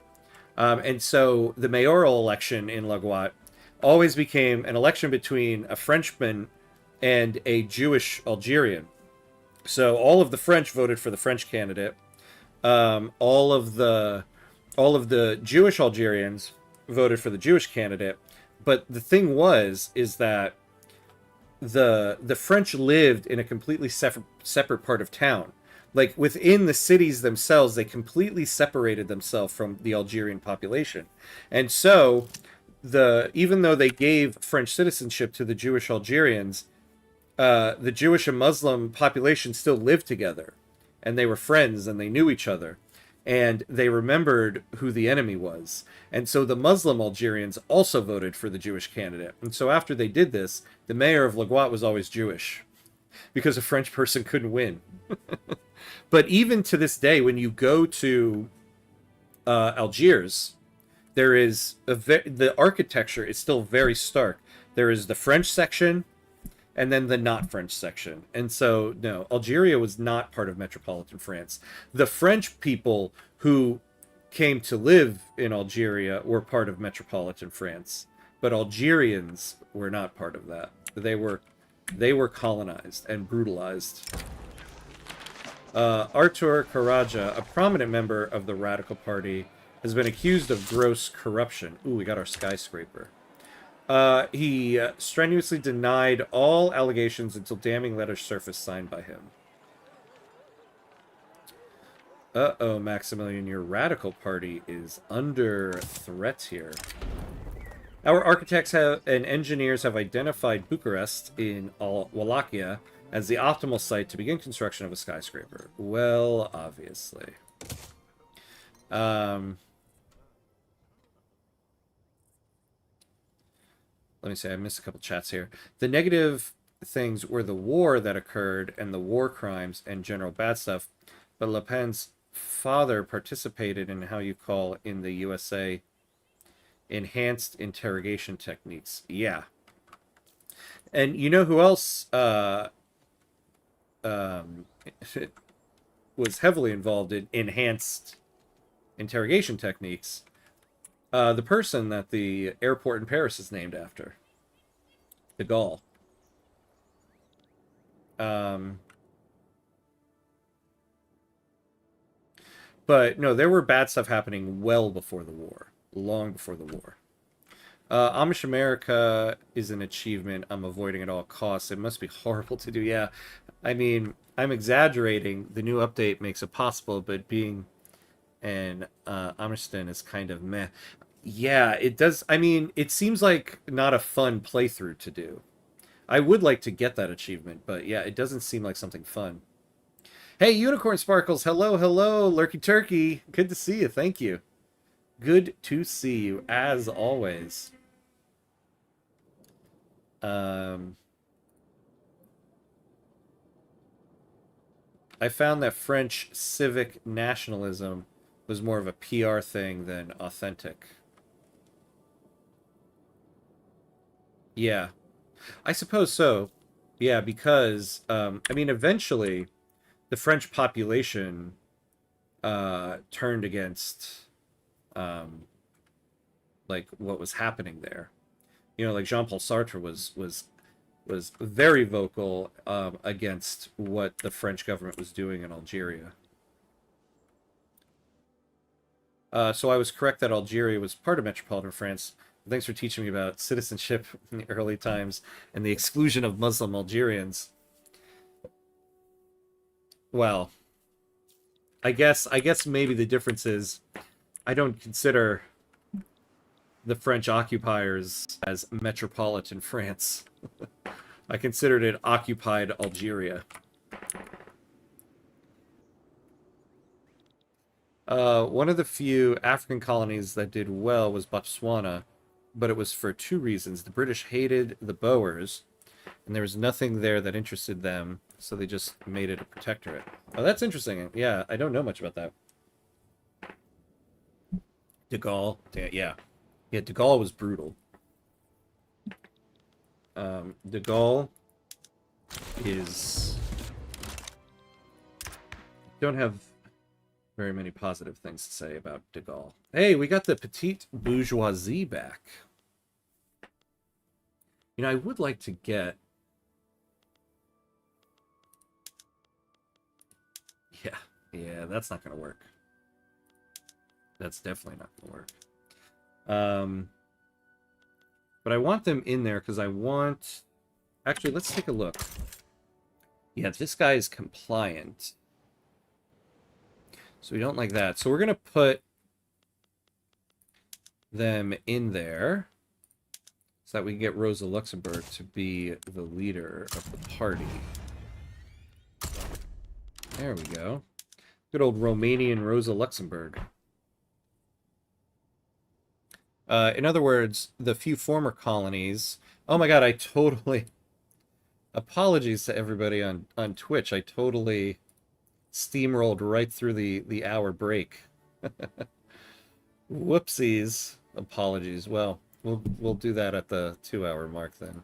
And so the mayoral election in Laguat always became an election between a Frenchman and a Jewish Algerian. So all of the French voted for the French candidate. All of the Jewish Algerians voted for the Jewish candidate. But the thing is that the French lived in a completely separate part of town. Like within the cities themselves, they completely separated themselves from the Algerian population. And so even though they gave French citizenship to the Jewish Algerians, the Jewish and Muslim population still lived together, and they were friends, and they knew each other, and they remembered who the enemy was. And so the Muslim Algerians also voted for the Jewish candidate. And so after they did this, the mayor of Laguat was always Jewish, because a French person couldn't win. But even to this day, when you go to Algiers, there is the architecture is still very stark. There is the French section, and then the not French section. And so, no, Algeria was not part of metropolitan France. The French people who came to live in Algeria were part of metropolitan France, but Algerians were not part of that. They were colonized and brutalized. Artur Karaja, a prominent member of the Radical Party, has been accused of gross corruption. Ooh, we got our skyscraper. He strenuously denied all allegations until damning letters surfaced signed by him. Uh-oh, Maximilian, your Radical Party is under threat here. Our architects and engineers have identified Bucharest in Wallachia as the optimal site to begin construction of a skyscraper. Well, obviously. Let me say, I missed a couple chats here. The negative things were the war that occurred and the war crimes and general bad stuff, but Le Pen's father participated in how you call in the USA enhanced interrogation techniques. Yeah. And you know who else was heavily involved in enhanced interrogation techniques? The person that the airport in Paris is named after. De Gaulle. But no, there were bad stuff happening well before the war. Long before the war. Amish America is an achievement I'm avoiding at all costs. It must be horrible to do. Yeah, I mean, I'm exaggerating. The new update makes it possible, but being an Amiston is kind of meh. Yeah, it does. I mean, it seems like not a fun playthrough to do. I would like to get that achievement, but yeah, it doesn't seem like something fun. Hey, Unicorn Sparkles. Hello, hello, Lurky Turkey. Good to see you. Thank you. Good to see you, as always. I found that French civic nationalism was more of a PR thing than authentic. Yeah, I suppose so. Yeah, because, I mean, eventually, the French population turned against, like, what was happening there. You know, like Jean-Paul Sartre was very vocal against what the French government was doing in Algeria. So I was correct that Algeria was part of metropolitan France. Thanks for teaching me about citizenship in the early times and the exclusion of Muslim Algerians. Well, I guess maybe the difference is I don't consider the French occupiers as metropolitan France. I considered it occupied Algeria. One of the few African colonies that did well was Botswana, but it was for two reasons. The British hated the Boers, and there was nothing there that interested them, so they just made it a protectorate. Oh, that's interesting. Yeah, I don't know much about that. De Gaulle, yeah. Yeah, de Gaulle was brutal. De Gaulle is... Don't have very many positive things to say about de Gaulle. Hey, we got the petite bourgeoisie back. You know, I would like to get... Yeah, that's not going to work. That's definitely not going to work. But I want them in there because I want... Actually, let's take a look. Yeah, this guy is compliant. So we don't like that. So we're going to put them in there so that we can get Rosa Luxemburg to be the leader of the party. There we go. Good old Romanian Rosa Luxemburg. In other words, the few former colonies... Oh my god, I totally... Apologies to everybody on Twitch. I totally steamrolled right through the hour break. Whoopsies. Apologies. Well, we'll do that at the 2-hour mark then.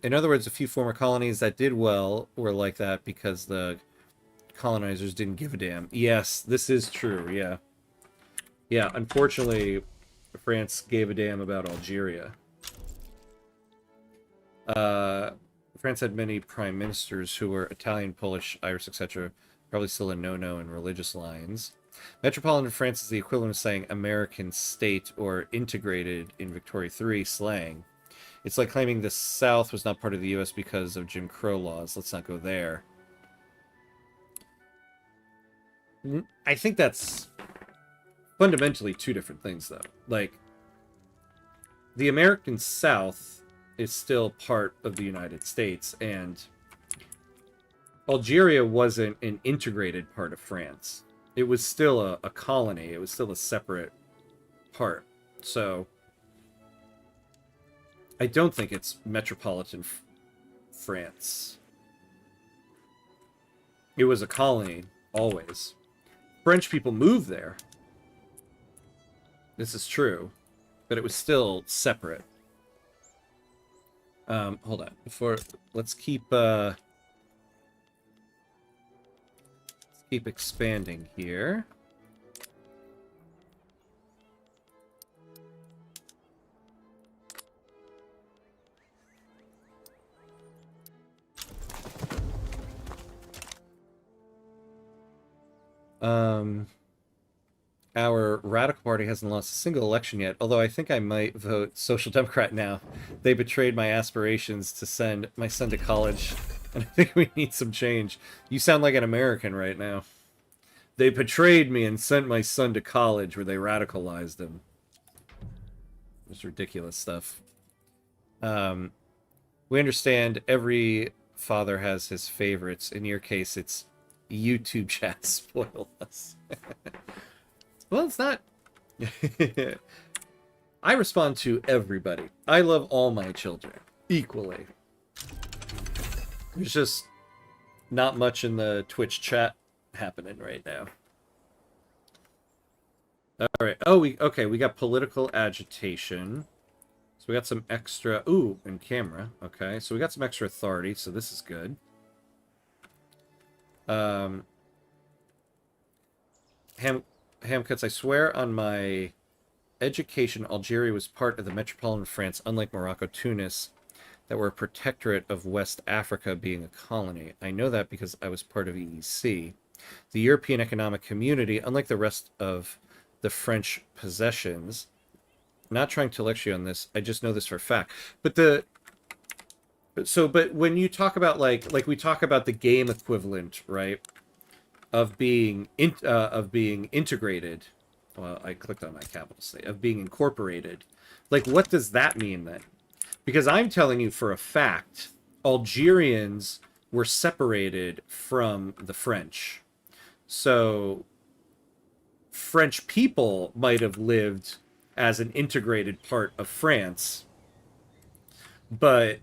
In other words, a few former colonies that did well were like that because the colonizers didn't give a damn. Yes, this is true. Yeah. Yeah, unfortunately, France gave a damn about Algeria. France had many prime ministers who were Italian, Polish, Irish, etc. Probably still a no-no in religious lines. Metropolitan France is the equivalent of saying American state or integrated in Victoria III slang. It's like claiming the South was not part of the U.S. because of Jim Crow laws. Let's not go there. I think that's fundamentally two different things, though. Like, the American South is still part of the United States, and Algeria wasn't an integrated part of France. It was still a colony. It was still a separate part. So I don't think it's metropolitan France. It was a colony, always. French people moved there. This is true. But it was still separate. Hold on. Let's keep expanding here. Our Radical Party hasn't lost a single election yet, although I think I might vote Social Democrat now. They betrayed my aspirations to send my son to college, and I think we need some change. You sound like an American right now. They betrayed me and sent my son to college where they radicalized him. It's ridiculous stuff. We understand every father has his favorites. In your case, it's YouTube chat spoil us. Well, it's not. I respond to everybody. I love all my children equally. There's just not much in the Twitch chat happening right now. All right. Oh, we got political agitation. So we got some extra. Ooh, and camera. Okay, so we got some extra authority. So this is good. Hamcuts, I swear on my education, Algeria was part of the metropolitan France, unlike Morocco, Tunis, that were a protectorate of West Africa being a colony. I know that because I was part of EEC. The European Economic Community, unlike the rest of the French possessions, not trying to lecture you on this, I just know this for a fact. But when you talk about like we talk about the game equivalent, right? Of being integrated. Well, I clicked on my capital state. Of being incorporated. Like, what does that mean then? Because I'm telling you for a fact, Algerians were separated from the French. So, French people might have lived as an integrated part of France. But,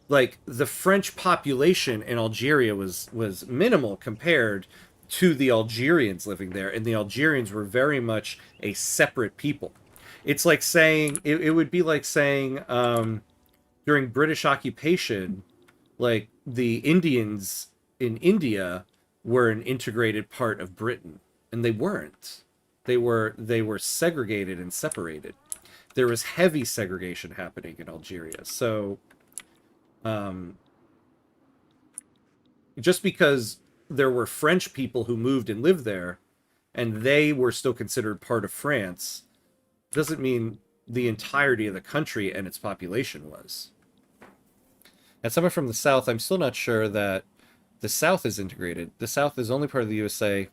like, the French population in Algeria was minimal compared to the Algerians living there, and the Algerians were very much a separate people. It's like saying, it would be like saying, during British occupation, like, the Indians in India were an integrated part of Britain, and they weren't. They were segregated and separated. There was heavy segregation happening in Algeria. So, just because there were French people who moved and lived there, and they were still considered part of France, doesn't mean the entirety of the country and its population was. As someone from the South, I'm still not sure that the South is integrated. The South is only part of the USA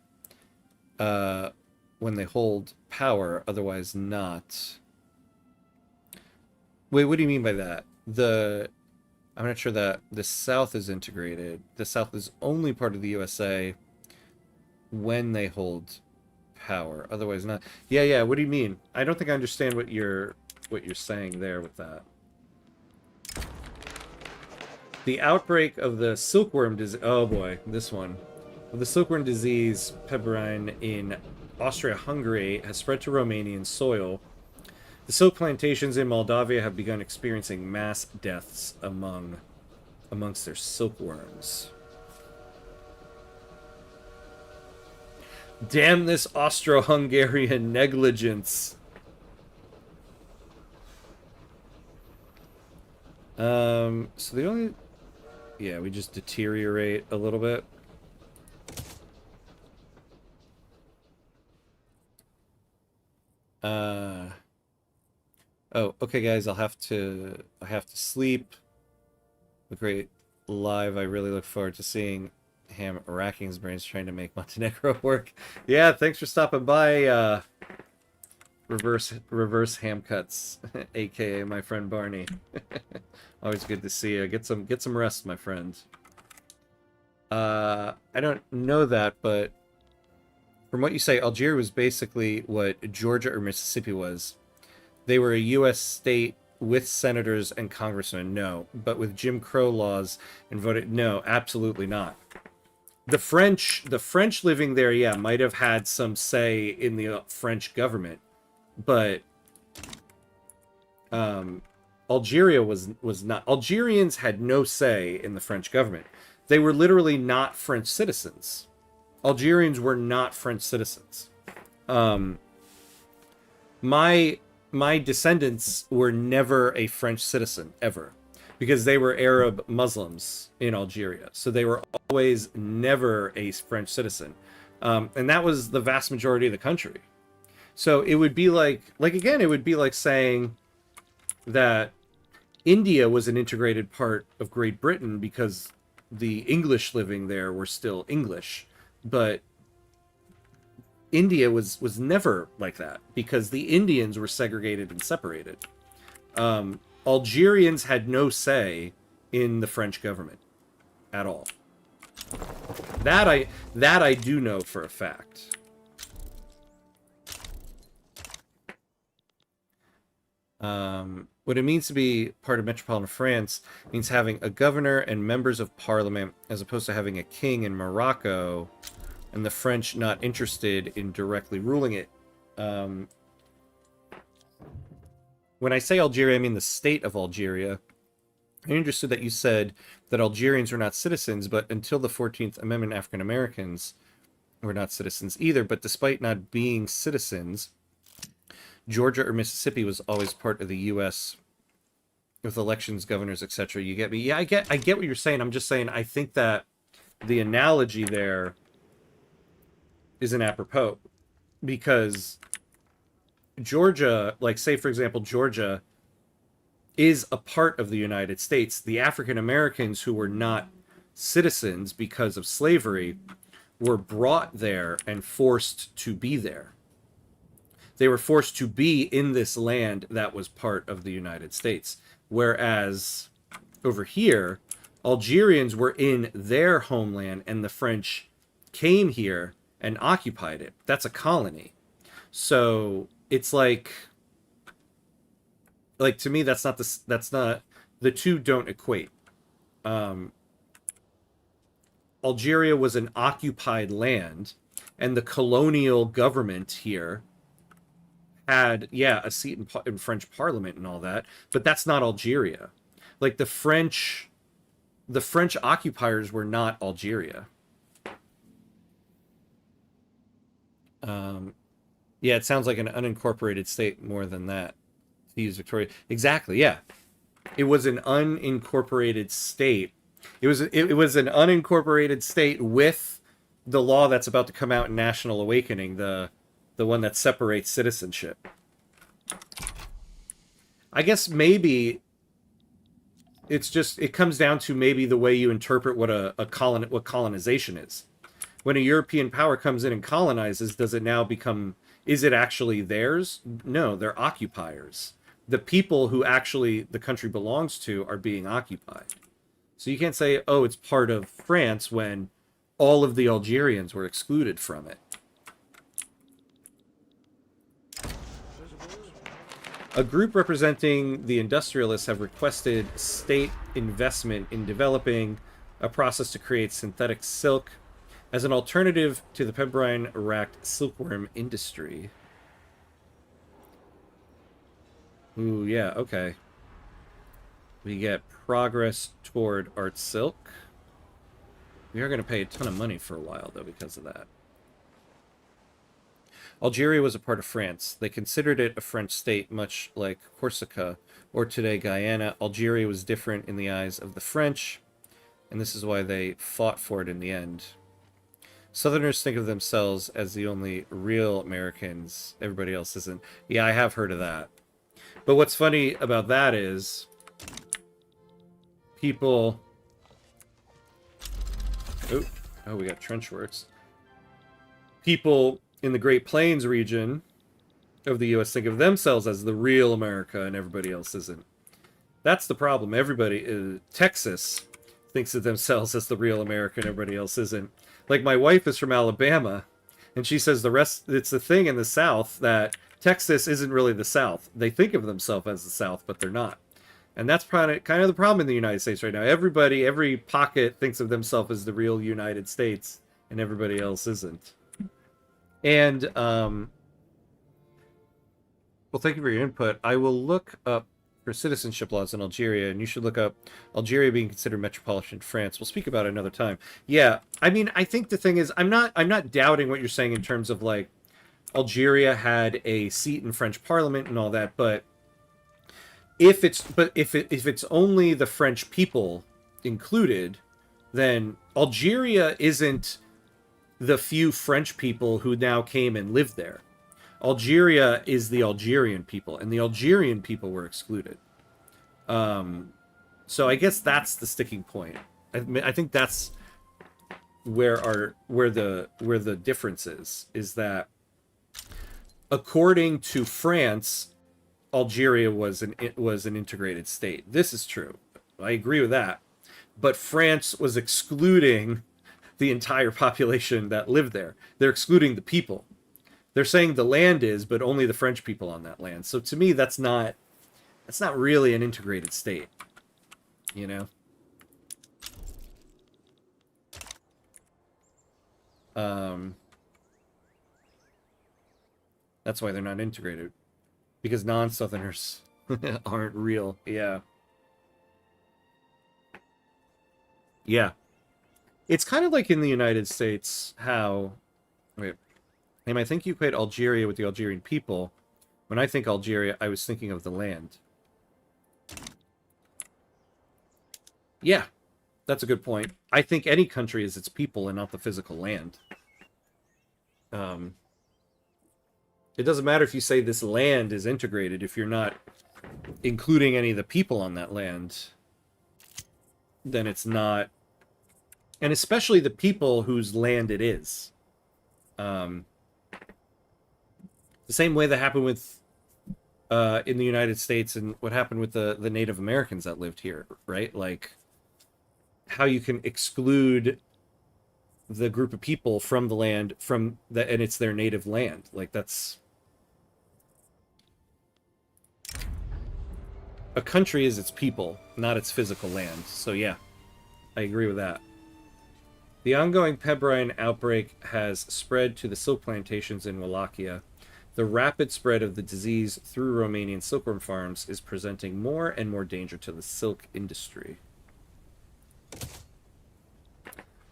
when they hold power, otherwise not. Wait, what do you mean by that? I'm not sure that the South is integrated. The South is only part of the USA when they hold power, otherwise not. Yeah. What do you mean? I don't think I understand what you're saying there with that. The outbreak of the silkworm disease. Oh boy, this one. Of the silkworm disease, pebrine in Austria-Hungary has spread to Romanian soil. The silk plantations in Moldavia have begun experiencing mass deaths amongst their silkworms. Damn this Austro-Hungarian negligence. So the only... Yeah, we just deteriorate a little bit. Oh, okay, guys, I have to sleep. A great live. I really look forward to seeing Ham racking his brains trying to make Montenegro work. Yeah, thanks for stopping by, reverse ham cuts, aka my friend Barney. Always good to see you. Get some rest, my friend. I don't know that, but from what you say, Algeria was basically what Georgia or Mississippi was. They were a U.S. state with senators and congressmen. No, but with Jim Crow laws and voted. No, absolutely not. The French living there, yeah, might have had some say in the French government, but Algeria was not. Algerians had no say in the French government. They were literally not French citizens. Algerians were not French citizens. My descendants were never a French citizen, ever. Because they were Arab Muslims in Algeria. So they were always never a French citizen. And that was the vast majority of the country. So it would be like again, it would be like saying that India was an integrated part of Great Britain because the English living there were still English. But India was never like that because the Indians were segregated and separated. Algerians had no say in the French government at all. That I do know for a fact. What it means to be part of metropolitan France means having a governor and members of parliament as opposed to having a king in Morocco and the French not interested in directly ruling it. When I say Algeria, I mean the state of Algeria. I'm interested that you said that Algerians were not citizens, but until the 14th Amendment, African Americans were not citizens either. But despite not being citizens, Georgia or Mississippi was always part of the U.S. with elections, governors, etc. You get me? Yeah, I get what you're saying. I'm just saying I think that the analogy there isn't apropos because Georgia, like say for example, Georgia is a part of the United States. The African Americans who were not citizens because of slavery were brought there and forced to be there. They were forced to be in this land that was part of the United States. Whereas over here, Algerians were in their homeland and the French came here and occupied it. That's a colony. So it's like to me, that's not the two don't equate. Algeria was an occupied land and the colonial government here had, yeah, a seat in French Parliament and all that, but that's not Algeria. Like the French occupiers were not Algeria. Yeah, it sounds like an unincorporated state more than that. To use Victoria, exactly. Yeah, it was an unincorporated state. It was an unincorporated state with the law that's about to come out in National Awakening, the one that separates citizenship. I guess maybe it comes down to maybe the way you interpret what colonization is. When a European power comes in and colonizes, is it actually theirs? No, they're occupiers. The people who actually the country belongs to are being occupied. So you can't say, oh, it's part of France when all of the Algerians were excluded from it. A group representing the industrialists have requested state investment in developing a process to create synthetic silk As an alternative to the pembrine-racked silkworm industry. Ooh, yeah, okay. We get progress toward art silk. We are going to pay a ton of money for a while, though, because of that. Algeria was a part of France. They considered it a French state, much like Corsica, or today Guyana. Algeria was different in the eyes of the French, and this is why they fought for it in the end. Southerners think of themselves as the only real Americans. Everybody else isn't. Yeah, I have heard of that. But what's funny about that is people... Oh, we got trench works. People in the Great Plains region of the U.S. think of themselves as the real America, and everybody else isn't. That's the problem. Everybody... Texas thinks of themselves as the real America, and everybody else isn't. Like, my wife is from Alabama, and she says it's the thing in the South that Texas isn't really the South. They think of themselves as the South, but they're not. And that's kind of the problem in the United States right now. Every pocket thinks of themselves as the real United States, and everybody else isn't. And, well, thank you for your input. I will look up for citizenship laws in Algeria, and you should look up Algeria being considered metropolitan France. We'll speak about it another time. Yeah, I mean, I think the thing is, I'm not doubting what you're saying in terms of, like, Algeria had a seat in French Parliament and all that, but if it's only the French people included, then Algeria isn't the few French people who now came and lived there. Algeria is the Algerian people, and the Algerian people were excluded. So I guess that's the sticking point. I think that's where the difference is that according to France, Algeria was an integrated state. This is true. I agree with that. But France was excluding the entire population that lived there. They're excluding the people. They're saying the land is, but only the French people on that land. So to me, that's not really an integrated state, you know? That's why they're not integrated. Because non-Southerners aren't real. Yeah. Yeah. It's kind of like in the United States how... Wait. I think you equate Algeria with the Algerian people. When I think Algeria, I was thinking of the land. Yeah, that's a good point. I think any country is its people and not the physical land. It doesn't matter if you say this land is integrated if you're not including any of the people on that land. Then it's not... And especially the people whose land it is. The same way that happened with in the United States and what happened with the Native Americans that lived here, right? Like, how you can exclude the group of people from the land, and it's their native land. Like, that's... A country is its people, not its physical land. So yeah, I agree with that. The ongoing pembrine outbreak has spread to the silk plantations in Wallachia. The rapid spread of the disease through Romanian silkworm farms is presenting more and more danger to the silk industry.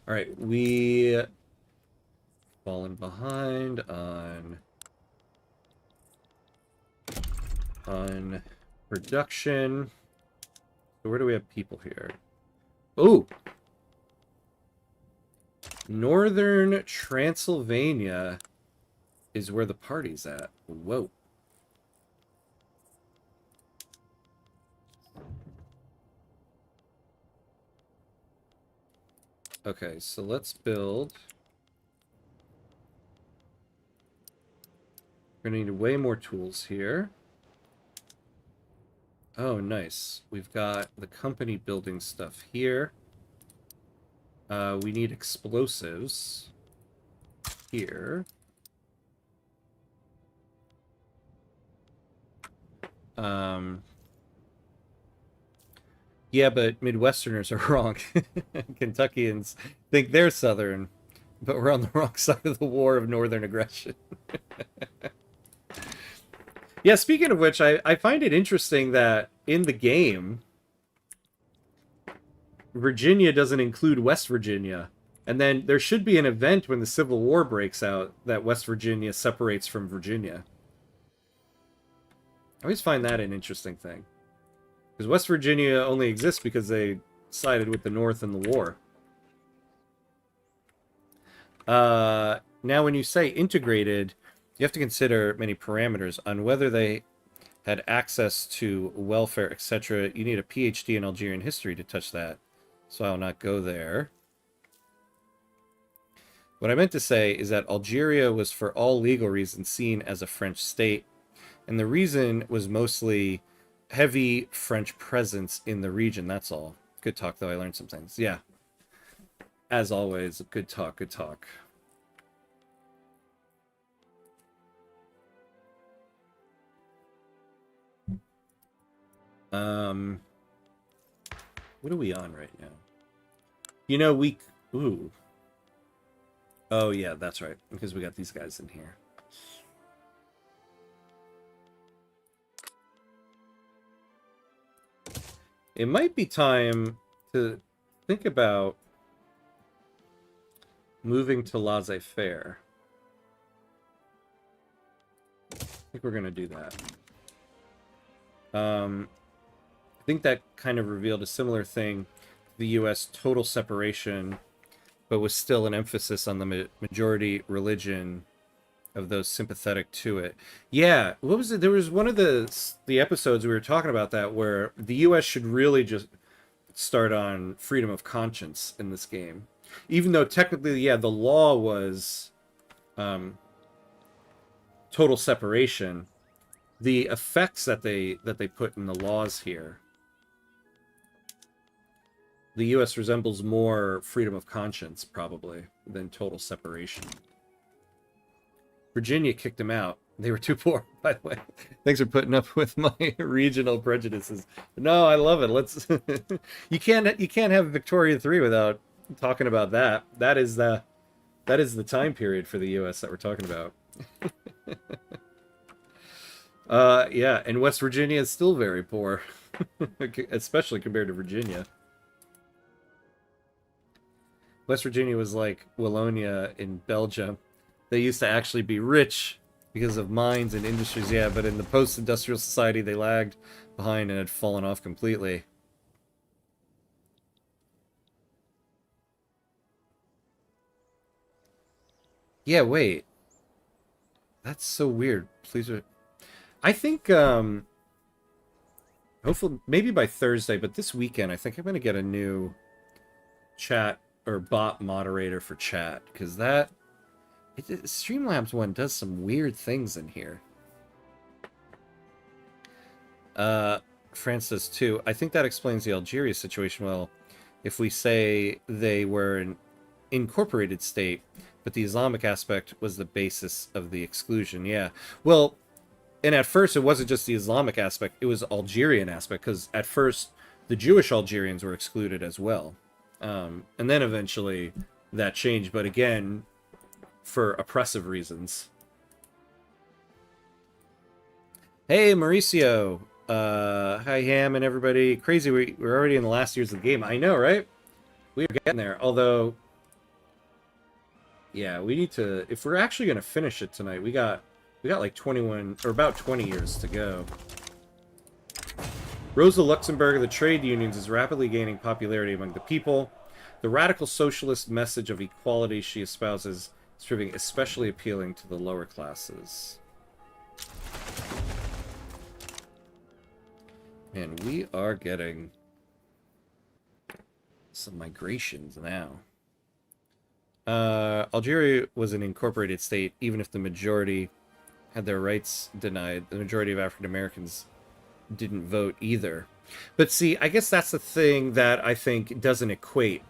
All right, we fallen behind on production. So where do we have people here? Ooh! Northern Transylvania is where the party's at. Whoa. Okay, so let's build. We're gonna need way more tools here. Oh, nice. We've got the company building stuff here. We need explosives here. Yeah, but Midwesterners are wrong. Kentuckians think they're Southern. but we're on the wrong side of the war of northern aggression. Yeah, speaking of which, I find it interesting that in the game, Virginia doesn't include West Virginia. And then there should be an event when the Civil War breaks out that West Virginia separates from Virginia. I always find that an interesting thing. Because West Virginia only exists because they sided with the North in the war. Now, when you say integrated, you have to consider many parameters on whether they had access to welfare, etc. You need a PhD in Algerian history to touch that, so I will not go there. What I meant to say is that Algeria was for all legal reasons seen as a French state, and the reason was mostly heavy French presence in the region, that's all. Good talk, though. I learned some things. Yeah. As always, good talk, good talk. What are we on right now? You know, ooh. Oh, yeah, that's right. Because we got these guys in here. It might be time to think about moving to laissez-faire. I think we're going to do that. I think that kind of revealed a similar thing to the U.S. total separation, but with still an emphasis on the majority religion of those sympathetic to it. Yeah, what was it? There was one of the episodes we were talking about that where the U.S. should really just start on freedom of conscience in this game. Even though technically, yeah, the law was total separation, the effects that they put in the laws here, the U.S. resembles more freedom of conscience, probably, than total separation. Virginia kicked them out. They were too poor, by the way. Thanks for putting up with my regional prejudices. No, I love it. Let's. You can't have Victoria 3 without talking about that. That is the time period for the U.S. that we're talking about. Yeah, and West Virginia is still very poor, especially compared to Virginia. West Virginia was like Wallachia in Belgium. They used to actually be rich because of mines and industries, yeah, but in the post-industrial society, they lagged behind and had fallen off completely. Yeah, wait. That's so weird. Please. I think, hopefully, maybe by Thursday, but this weekend, I think I'm going to get a new chat or bot moderator for chat, because that Streamlabs one does some weird things in here. Francis too. I think that explains the Algeria situation well. If we say they were an incorporated state, but the Islamic aspect was the basis of the exclusion. Yeah. Well, and at first it wasn't just the Islamic aspect, it was Algerian aspect, because at first the Jewish Algerians were excluded as well. And then eventually that changed, but again, for oppressive reasons. Hey, Mauricio. Hi, Ham and everybody. Crazy, we're already in the last years of the game. I know, right? We're getting there. Although, yeah, we need to... If we're actually going to finish it tonight, we got like 21, or about 20 years to go. Rosa Luxemburg of the trade unions is rapidly gaining popularity among the people. The radical socialist message of equality she espouses is proving especially appealing to the lower classes. And we are getting some migrations now. Algeria was an incorporated state, even if the majority had their rights denied. The majority of African Americans didn't vote either. But see, I guess that's the thing that I think doesn't equate.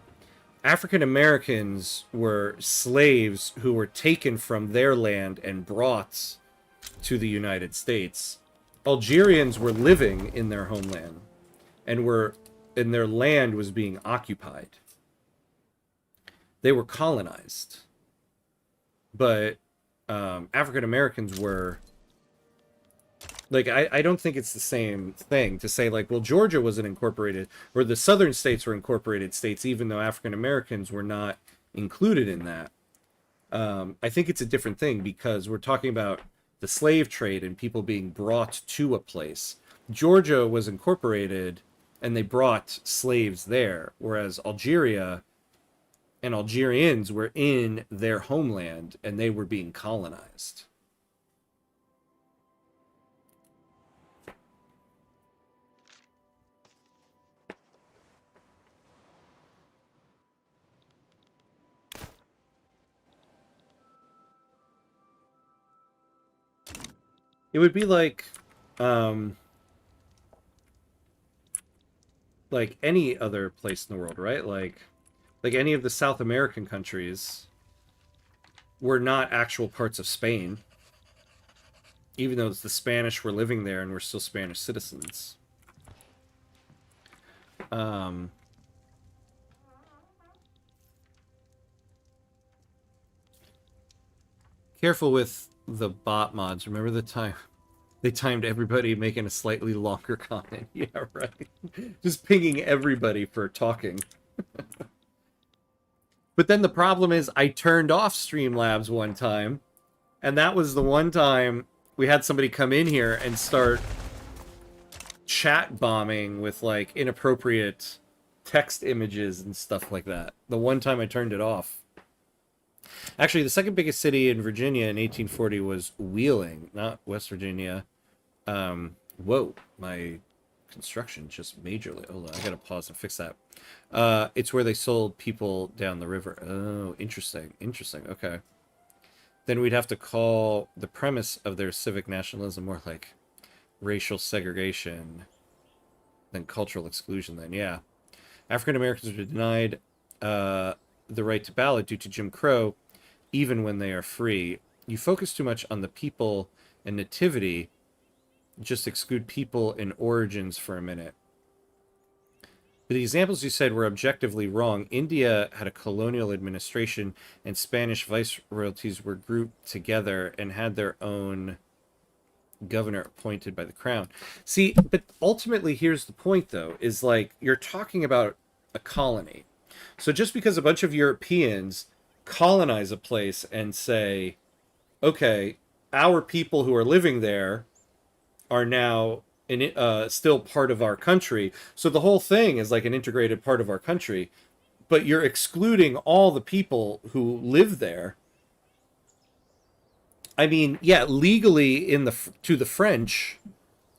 African Americans were slaves who were taken from their land and brought to the United States. Algerians were living in their homeland and their land was being occupied. They were colonized. but African Americans were like, I don't think it's the same thing to say like, well, Georgia wasn't incorporated, or the southern states were incorporated states, even though African Americans were not included in that. I think it's a different thing because we're talking about the slave trade and people being brought to a place. Georgia was incorporated and they brought slaves there, whereas Algeria and Algerians were in their homeland and they were being colonized. It would be like any other place in the world, right? Like any of the South American countries were not actual parts of Spain, even though the Spanish were living there and were still Spanish citizens. Careful with the bot mods. Remember the time they timed everybody making a slightly longer comment? Yeah, right. Just pinging everybody for talking. But then the problem is I turned off Streamlabs one time, and that was the one time we had somebody come in here and start chat bombing with like inappropriate text images and stuff like that. The one time I turned it off. Actually, the second biggest city in Virginia in 1840 was Wheeling, not West Virginia. Whoa, my construction just majorly. Hold on, I gotta pause and fix that. It's where they sold people down the river. Oh, interesting, interesting. Okay. Then we'd have to call the premise of their civic nationalism more like racial segregation than cultural exclusion. Then, yeah, African Americans are denied the right to ballot due to Jim Crow, even when they are free. You focus too much on the people and nativity. Just exclude people and origins for a minute. But the examples you said were objectively wrong. India had a colonial administration, and Spanish viceroyalties were grouped together and had their own governor appointed by the crown. See, but ultimately, here's the point, though, is like you're talking about a colony. So just because a bunch of Europeans colonize a place and say, okay, our people who are living there are now still part of our country. So the whole thing is like an integrated part of our country, but you're excluding all the people who live there. I mean, yeah, legally to the French,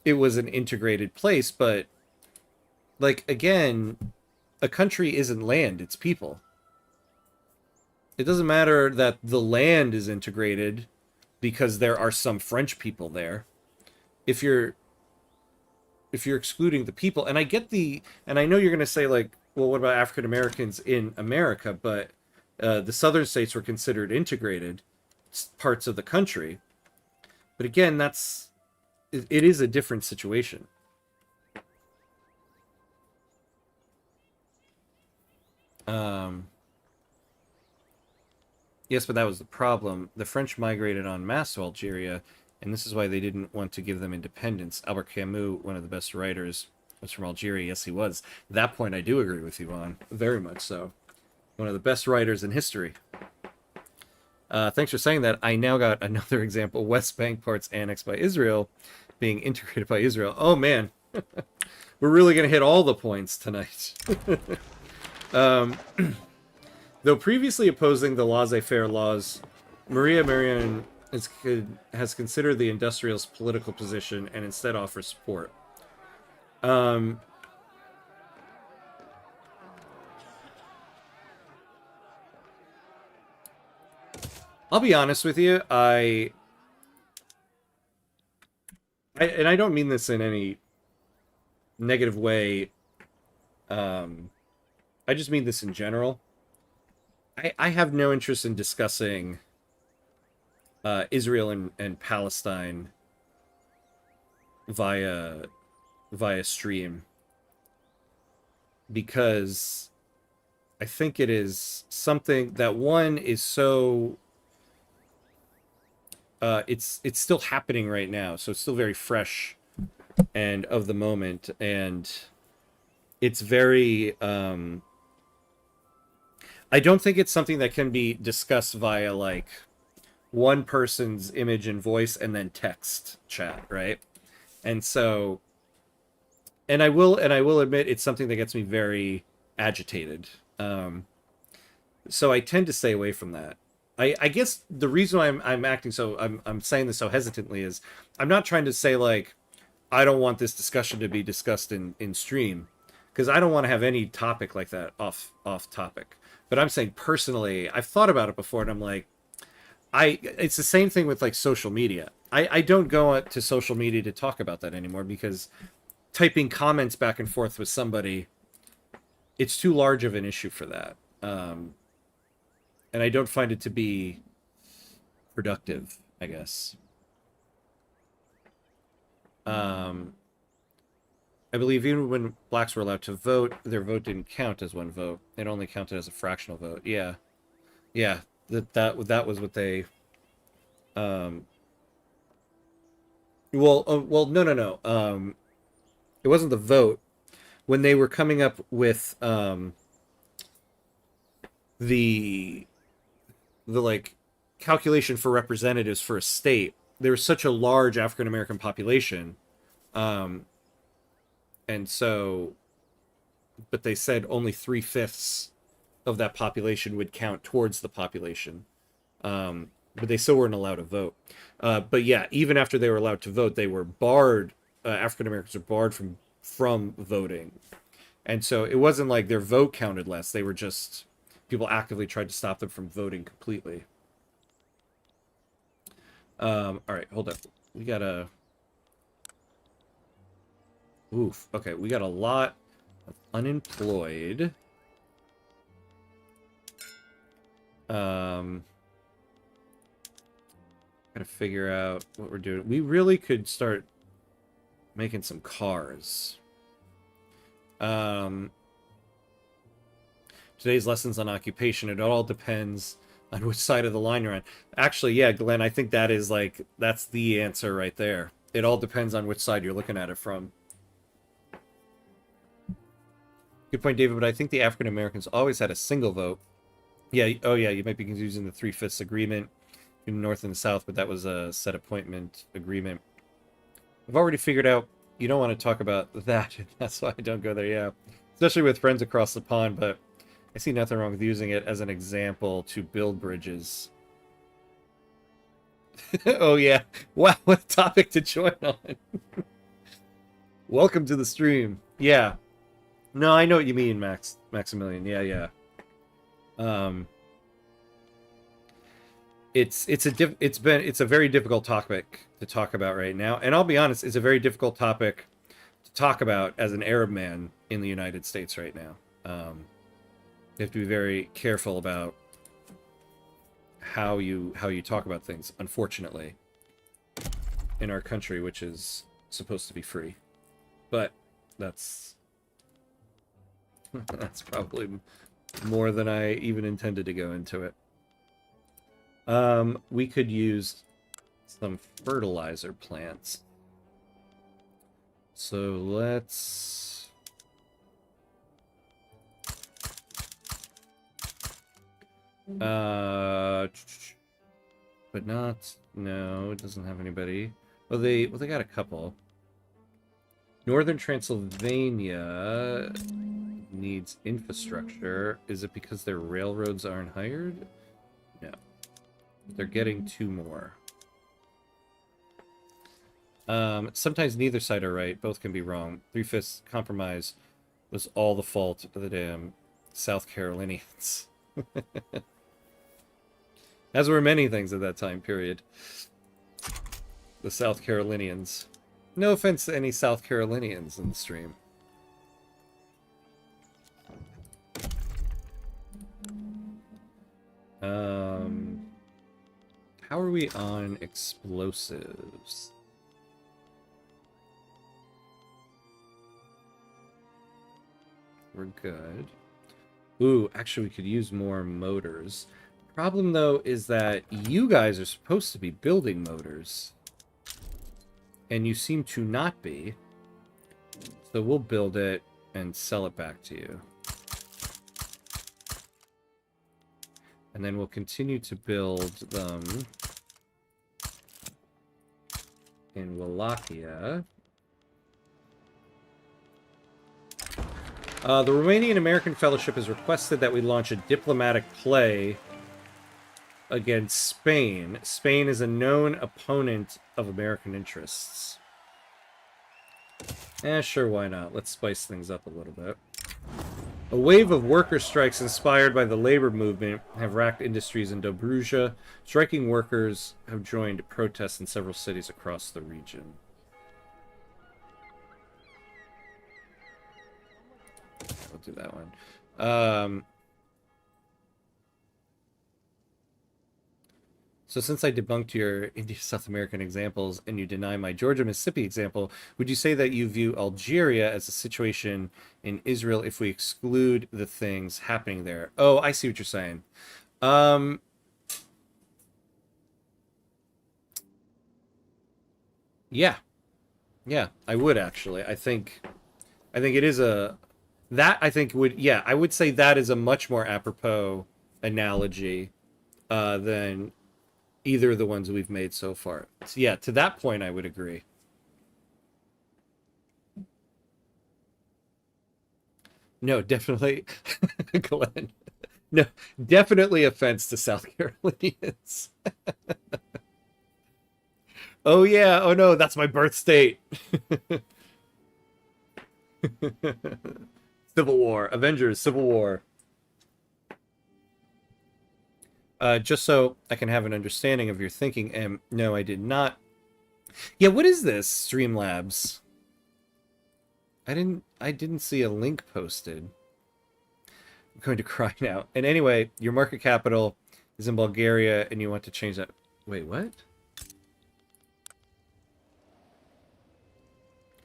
it was an integrated place, but like again, a country isn't land, it's people. It doesn't matter that the land is integrated because there are some French people there. If you're excluding the people, and I know you're going to say like, well, what about African Americans in America? But the southern states were considered integrated parts of the country. But again, it is a different situation. Yes, but that was the problem. The French migrated en masse to Algeria, and this is why they didn't want to give them independence. Albert Camus, one of the best writers, was from Algeria. Yes, he was. That point I do agree with you on. Very much so. One of the best writers in history. Thanks for saying that. I now got another example. West Bank parts annexed by Israel being integrated by Israel. Oh, man. We're really going to hit all the points tonight. Though previously opposing the laissez-faire laws, Maria Marian has considered the industrials' political position and instead offers support. I'll be honest with you, and I don't mean this in any negative way. I just mean this in general. I have no interest in discussing Israel and Palestine via stream, because I think it is something that one is so it's still happening right now, so it's still very fresh and of the moment, and it's very I don't think it's something that can be discussed via like one person's image and voice and then text chat, right? And so, and I will admit it's something that gets me very agitated. So I tend to stay away from that. I guess the reason why I'm acting so I'm saying this so hesitantly is I'm not trying to say like I don't want this discussion to be discussed in stream, because I don't want to have any topic like that off topic. But I'm saying personally, I've thought about it before, and I'm like, it's the same thing with like social media. I don't go to social media to talk about that anymore, because typing comments back and forth with somebody, it's too large of an issue for that. And I don't find it to be productive, I guess. I believe even when blacks were allowed to vote, their vote didn't count as one vote. It only counted as a fractional vote. Yeah, yeah. That was what they. Um, well, no. It wasn't the vote when they were coming up with the like calculation for representatives for a state. There was such a large African American population, um, and so, but they said only 3/5 of that population would count towards the population. But they still weren't allowed to vote. But yeah, even after they were allowed to vote, they were barred. African Americans were barred from voting, and so it wasn't like their vote counted less. They were just people actively tried to stop them from voting completely. All right, hold up. We got a. Oof. Okay, we got a lot of unemployed. Gotta figure out what we're doing. We really could start making some cars. Today's lessons on occupation. It all depends on which side of the line you're on. Actually, yeah, Glenn, I think that is like, that's the answer right there. It all depends on which side you're looking at it from. Good point, David, but I think the African Americans always had a single vote. Yeah, oh yeah, you might be confusing the 3/5 agreement in the North and the South, but that was a set appointment agreement. I've already figured out you don't want to talk about that. That's why I don't go there, yeah. Especially with friends across the pond, but I see nothing wrong with using it as an example to build bridges. Oh yeah. Wow, what a topic to join on. Welcome to the stream. Yeah. No, I know what you mean, Maximilian. Yeah, yeah. It's a very difficult topic to talk about right now, and I'll be honest, it's a very difficult topic to talk about as an Arab man in the United States right now. You have to be very careful about how you talk about things, unfortunately, in our country, which is supposed to be free. But that's that's probably more than I even intended to go into it. We could use some fertilizer plants. So let's... but not... No, it doesn't have anybody. Well, they got a couple. Northern Transylvania needs infrastructure. Is it because their railroads aren't hired? No. They're getting 2 more. Sometimes neither side are right. Both can be wrong. 3/5 compromise was all the fault of the damn South Carolinians. As were many things at that time period. The South Carolinians. No offense to any South Carolinians in the stream. How are we on explosives? We're good. Ooh, actually we could use more motors. Problem, though, is that you guys are supposed to be building motors. And you seem to not be. So we'll build it and sell it back to you. And then we'll continue to build them in Wallachia. The Romanian American Fellowship has requested that we launch a diplomatic play against Spain. Spain is a known opponent of American interests. Sure, why not? Let's spice things up a little bit. A wave of worker strikes inspired by the labor movement have racked industries in Dobruja. Striking workers have joined protests in several cities across the region. We'll do that one. So since I debunked your India-South American examples and you deny my Georgia-Mississippi example, would you say that you view Algeria as a situation in Israel if we exclude the things happening there? Oh, I see what you're saying. Yeah. Yeah, I would actually. I think it is a... That, I think, would... Yeah, I would say that is a much more apropos analogy than either of the ones we've made so far. So yeah, to that point, I would agree. No, definitely, Glenn. No, definitely offense to South Carolinians. Oh yeah, oh no, that's my birth state. Civil War, Avengers, Civil War. Just so I can have an understanding of your thinking, and no, I did not. Yeah, what is this, Streamlabs? I didn't see a link posted. I'm going to cry now. And anyway, your market capital is in Bulgaria, and you want to change that. Wait, what?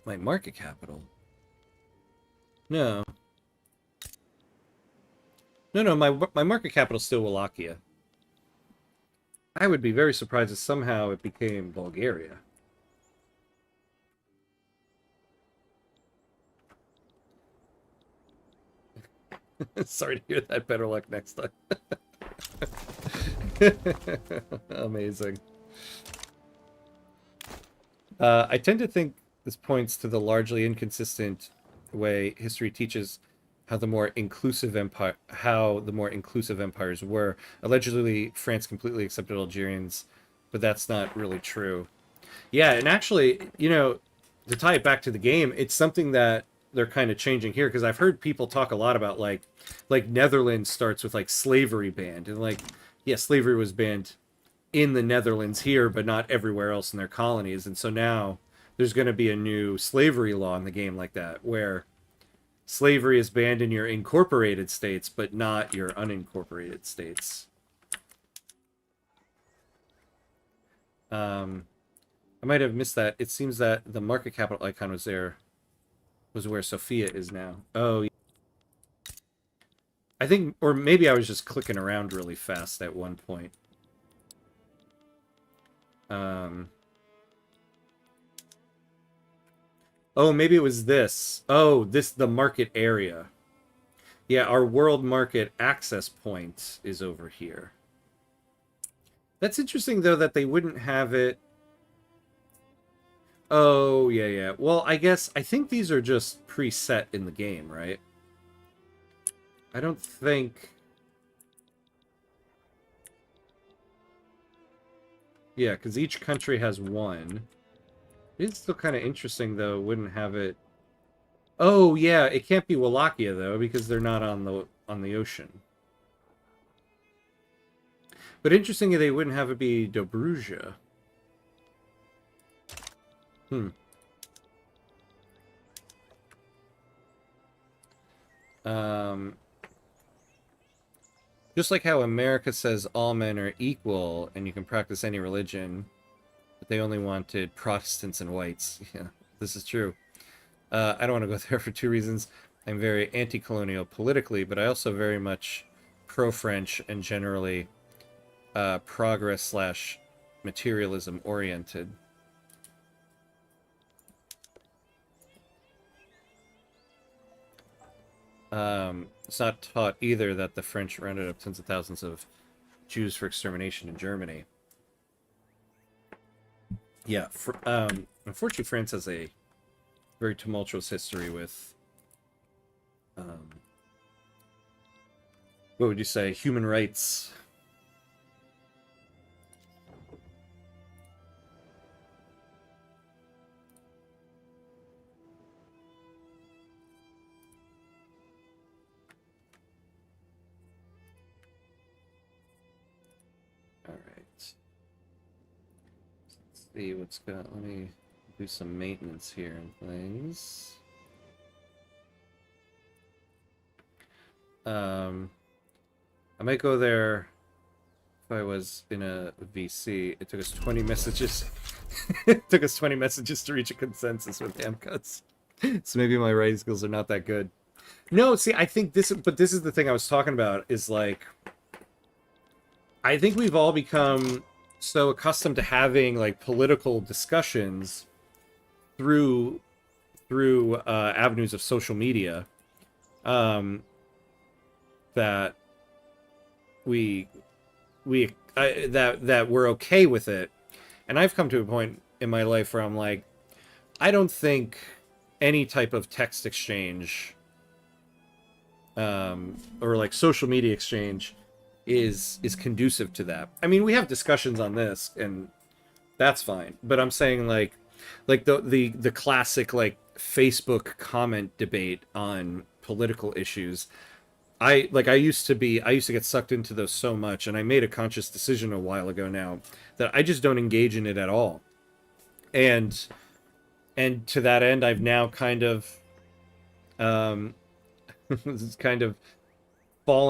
My market capital? No. No, my market capital is still Wallachia. I would be very surprised if somehow it became Bulgaria. Sorry to hear that. Better luck next time. Amazing. I tend to think this points to the largely inconsistent way history teaches how the more inclusive empires were. Allegedly, France completely accepted Algerians, but that's not really true. Yeah, and actually, you know, to tie it back to the game, it's something that they're kind of changing here, because I've heard people talk a lot about like Netherlands starts with like slavery banned, and like, yeah, slavery was banned in the Netherlands here, but not everywhere else in their colonies. And so now there's going to be a new slavery law in the game like that, where slavery is banned in your incorporated states, but not your unincorporated states. I might have missed that. It seems that the market capital icon was there, was where Sofia is now. Oh, I think, or maybe I was just clicking around really fast at one point. Oh, maybe it was this. Oh, the market area. Yeah, our world market access point is over here. That's interesting, though, that they wouldn't have it. Oh, yeah. Well, I think these are just preset in the game, right? I don't think... Yeah, because each country has one. It's still kind of interesting, though. Wouldn't have it. Oh yeah, it can't be Wallachia though, because they're not on the ocean. But interestingly, they wouldn't have it be Dobruja. Just like how America says all men are equal and you can practice any religion, but they only wanted Protestants and whites. Yeah, this is true. I don't want to go there for two reasons. I'm very anti-colonial politically, but I also very much pro-French and generally progress slash materialism oriented. It's not taught either that the French rounded up tens of thousands of Jews for extermination in Germany. Yeah, unfortunately, France has a very tumultuous history with, what would you say, human rights. All right. Let's see what's got. Let me do some maintenance here and things. I might go there if I was in a VC. It took us 20 messages. It took us 20 messages to reach a consensus with ham cuts. So maybe my writing skills are not that good. No, see, I think this is the thing I was talking about, is like, I think we've all become so accustomed to having like political discussions through avenues of social media, that that we're okay with it. And I've come to a point in my life where I'm like, I don't think any type of text exchange, or like social media exchange is conducive to that. I mean, we have discussions on this and that's fine, but I'm saying like the classic like Facebook comment debate on political issues. I used to get sucked into those so much, and I made a conscious decision a while ago now that I just don't engage in it at all. And to that end, I've now kind of fallen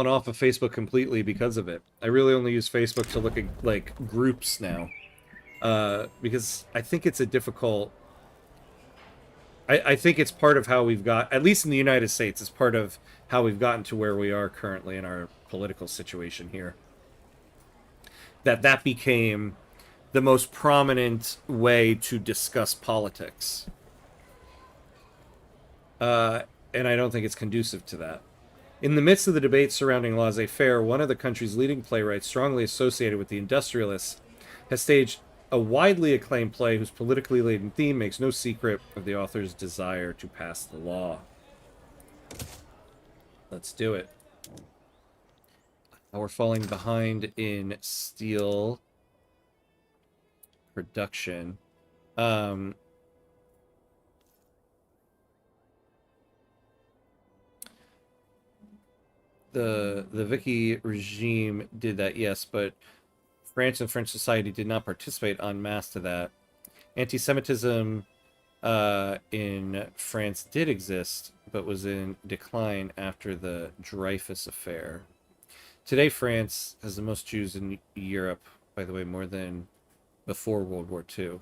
off of Facebook completely because of it. I really only use Facebook to look at like groups now, because I think it's a difficult. I think it's part of how we've got, at least in the United States, it's part of how we've gotten to where we are currently in our political situation here. That became the most prominent way to discuss politics. And I don't think it's conducive to that. In the midst of the debate surrounding laissez-faire, one of the country's leading playwrights, strongly associated with the industrialists, has staged a widely acclaimed play whose politically laden theme makes no secret of the author's desire to pass the law. Let's do it. We're falling behind in steel production. The Vichy regime did that, yes, but France and French society did not participate en masse to that. Anti-Semitism in France did exist, but was in decline after the Dreyfus affair. Today, France has the most Jews in Europe, by the way, more than before World War II.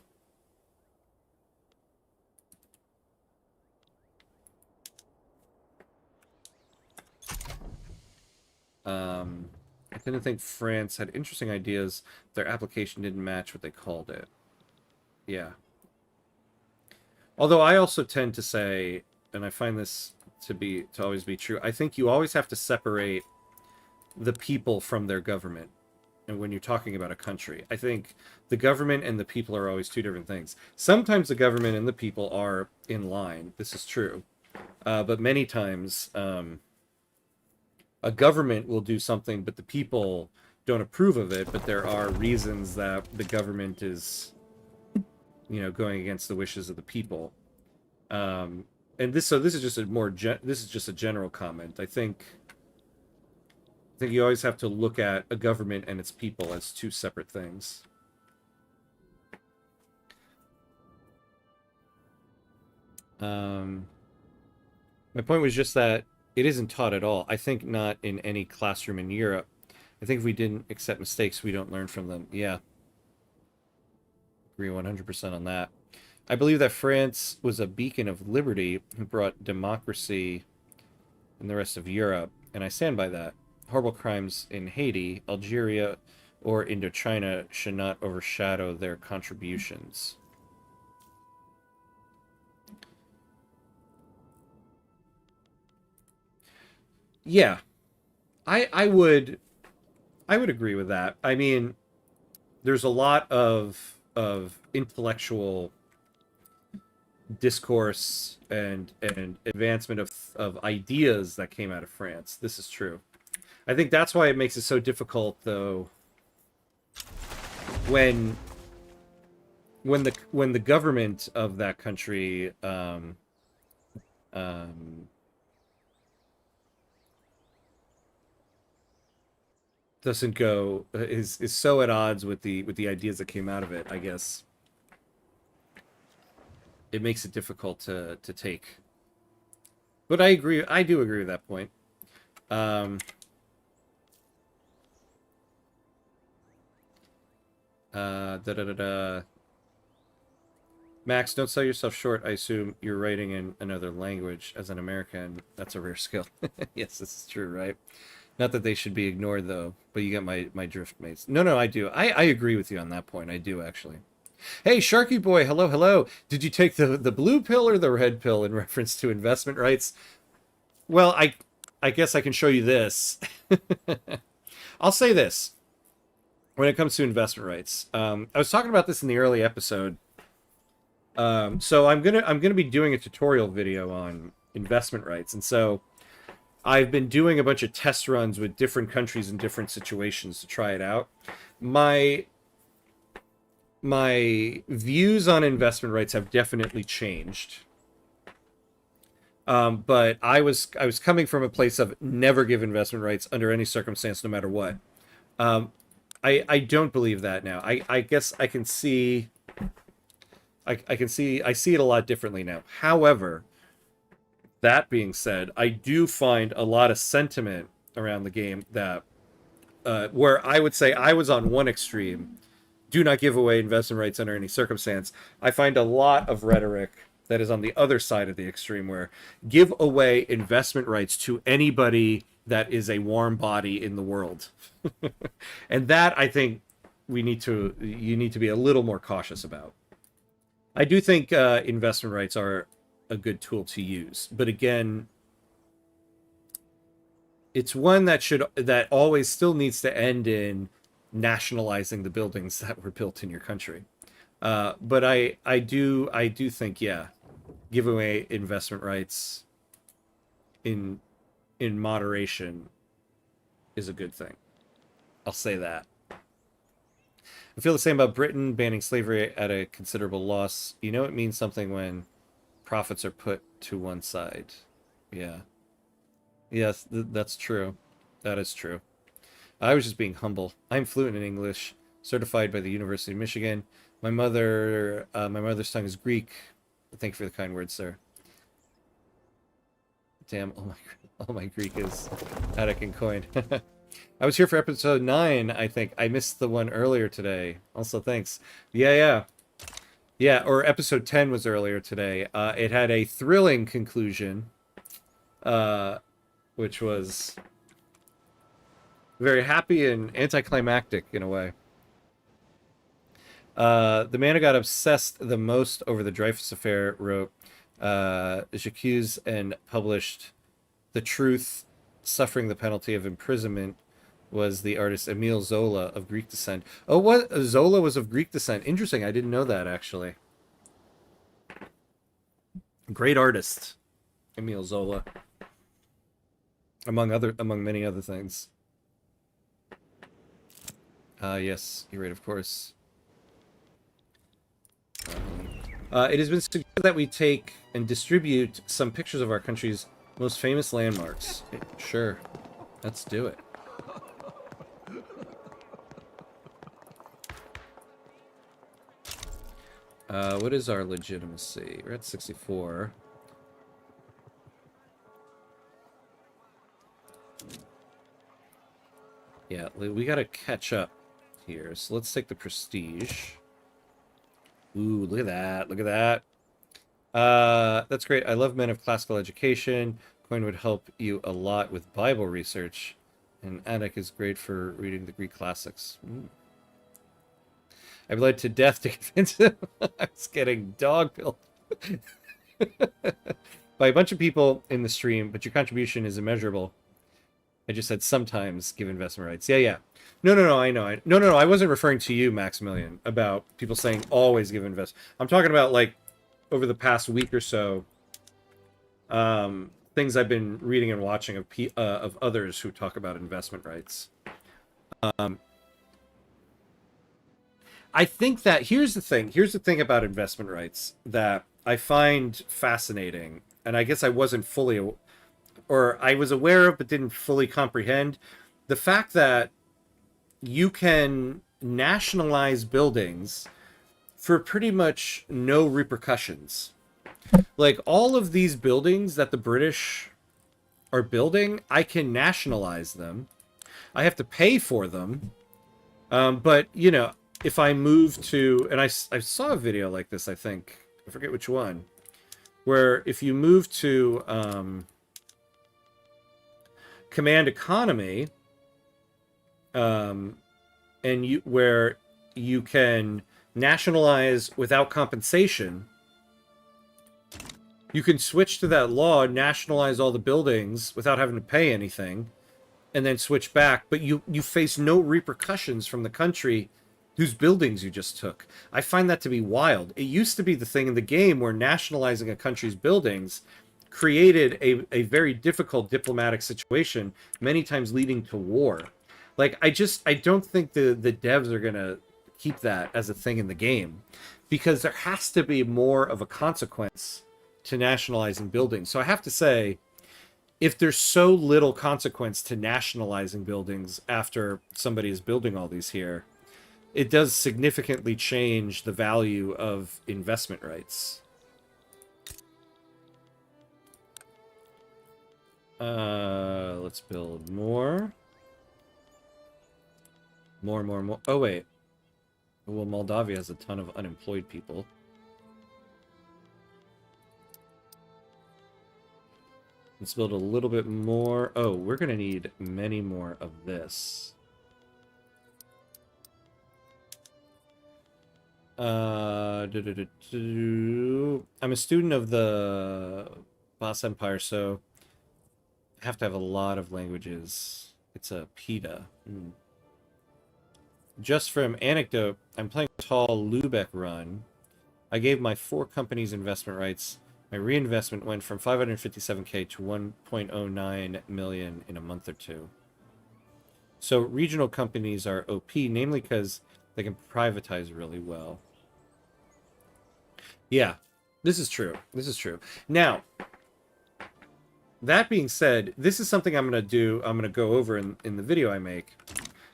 I didn't think France had interesting ideas. Their application didn't match what they called it. Yeah. Although I also tend to say, and I find this to always be true, I think you always have to separate the people from their government. And when you're talking about a country, I think the government and the people are always two different things. Sometimes the government and the people are in line. This is true. But many times, a government will do something, but the people don't approve of it. But there are reasons that the government is, going against the wishes of the people. And this is just a general comment. I think you always have to look at a government and its people as two separate things. My point was just that it isn't taught at all. I think not in any classroom in Europe. I think if we didn't accept mistakes, we don't learn from them. Yeah. Agree 100% on that. I believe that France was a beacon of liberty who brought democracy in the rest of Europe, and I stand by that. Horrible crimes in Haiti, Algeria, or Indochina should not overshadow their contributions. Yeah, I would agree with that. I mean, there's a lot of intellectual discourse and advancement of ideas that came out of France. This is true. I think that's why it makes it so difficult, though, when the government of that country doesn't go is so at odds with the ideas that came out of it. I guess it makes it difficult to take. But I agree. I do agree with that point. Max, don't sell yourself short. I assume you're writing in another language. As an American, that's a rare skill. Yes, this is true, right? Not that they should be ignored, though, but you get my drift, mates. No, I do. I agree with you on that point. I do, actually. Hey, Sharky Boy, hello, hello. Did you take the blue pill or the red pill in reference to investment rights? Well, I guess I can show you this. I'll say this. When it comes to investment rights, I was talking about this in the early episode. So I'm gonna be doing a tutorial video on investment rights, and so I've been doing a bunch of test runs with different countries in different situations to try it out. My views on investment rights have definitely changed. But I was coming from a place of never give investment rights under any circumstance, no matter what. I don't believe that now. I guess I can see I see it a lot differently now. However, that being said, I do find a lot of sentiment around the game that where I would say I was on one extreme, do not give away investment rights under any circumstance. I find a lot of rhetoric that is on the other side of the extreme, where give away investment rights to anybody that is a warm body in the world. And that, I think, you need to be a little more cautious about. I do think investment rights are a good tool to use, but again, it's one that always still needs to end in nationalizing the buildings that were built in your country. But I do think, yeah, give away investment rights in moderation is a good thing. I'll say that. I feel the same about Britain banning slavery at a considerable loss. You know, it means something when profits are put to one side. Yeah. Yes, that's true. That is true. I was just being humble. I'm fluent in English, certified by the University of Michigan. My mother's tongue is Greek. Thank you for the kind words, sir. Damn, all my Greek is Attic and coin. I was here for episode 9, I think. I missed the one earlier today. Also, thanks. Yeah, or episode 10 was earlier today. It had a thrilling conclusion, which was very happy and anticlimactic in a way. The man who got obsessed the most over the Dreyfus affair wrote J'accuse and published The Truth, Suffering the Penalty of Imprisonment, was the artist Emile Zola of Greek descent. Oh, what? Zola was of Greek descent. Interesting. I didn't know that, actually. Great artist, Emile Zola. Among many other things. Yes, you're right, of course. It has been suggested that we take and distribute some pictures of our country's most famous landmarks. Sure. Let's do it. What is our legitimacy? We're at 64. Yeah, we gotta catch up here. So let's take the prestige. Ooh, look at that. Look at that. That's great. I love men of classical education. Coin would help you a lot with Bible research. And attic is great for reading the Greek classics. I bled to death to convince him I was getting dog pilled by a bunch of people in the stream, but your contribution is immeasurable. I just said sometimes give investment rights. Yeah. No, I know. No, I wasn't referring to you, Maximilian, about people saying always give invest. I'm talking about, like, over the past week or so, things I've been reading and watching of others who talk about investment rights. I think that here's the thing about investment rights that I find fascinating, and I guess I wasn't fully, or I was aware of but didn't fully comprehend, the fact that you can nationalize buildings for pretty much no repercussions. Like, all of these buildings that the British are building, I can nationalize them. I have to pay for them. But, you know, if I move to... And I saw a video like this, I think. I forget which one. Where if you move to Command Economy, and where you can nationalize without compensation, you can switch to that law, nationalize all the buildings without having to pay anything, and then switch back, but you face no repercussions from the country whose buildings you just took. I find that to be wild. It used to be the thing in the game where nationalizing a country's buildings created a very difficult diplomatic situation, many times leading to war. Like, I don't think the devs are going to keep that as a thing in the game, because there has to be more of a consequence to nationalizing buildings. So I have to say, if there's so little consequence to nationalizing buildings after somebody is building all these here, it does significantly change the value of investment rights. Let's build more. More. Oh, wait. Well, Moldavia has a ton of unemployed people. Let's build a little bit more. Oh, we're going to need many more of this. I'm a student of the Boss Empire, so I have to have a lot of languages. It's a PETA. Just from anecdote, I'm playing a tall Lubeck run. I gave my 4 companies investment rights. My reinvestment went from 557K to 1.09 million in a month or two. So regional companies are OP, namely because they can privatize really well. Yeah, this is true. Now, that being said, this is something I'm going to go over in the video I make.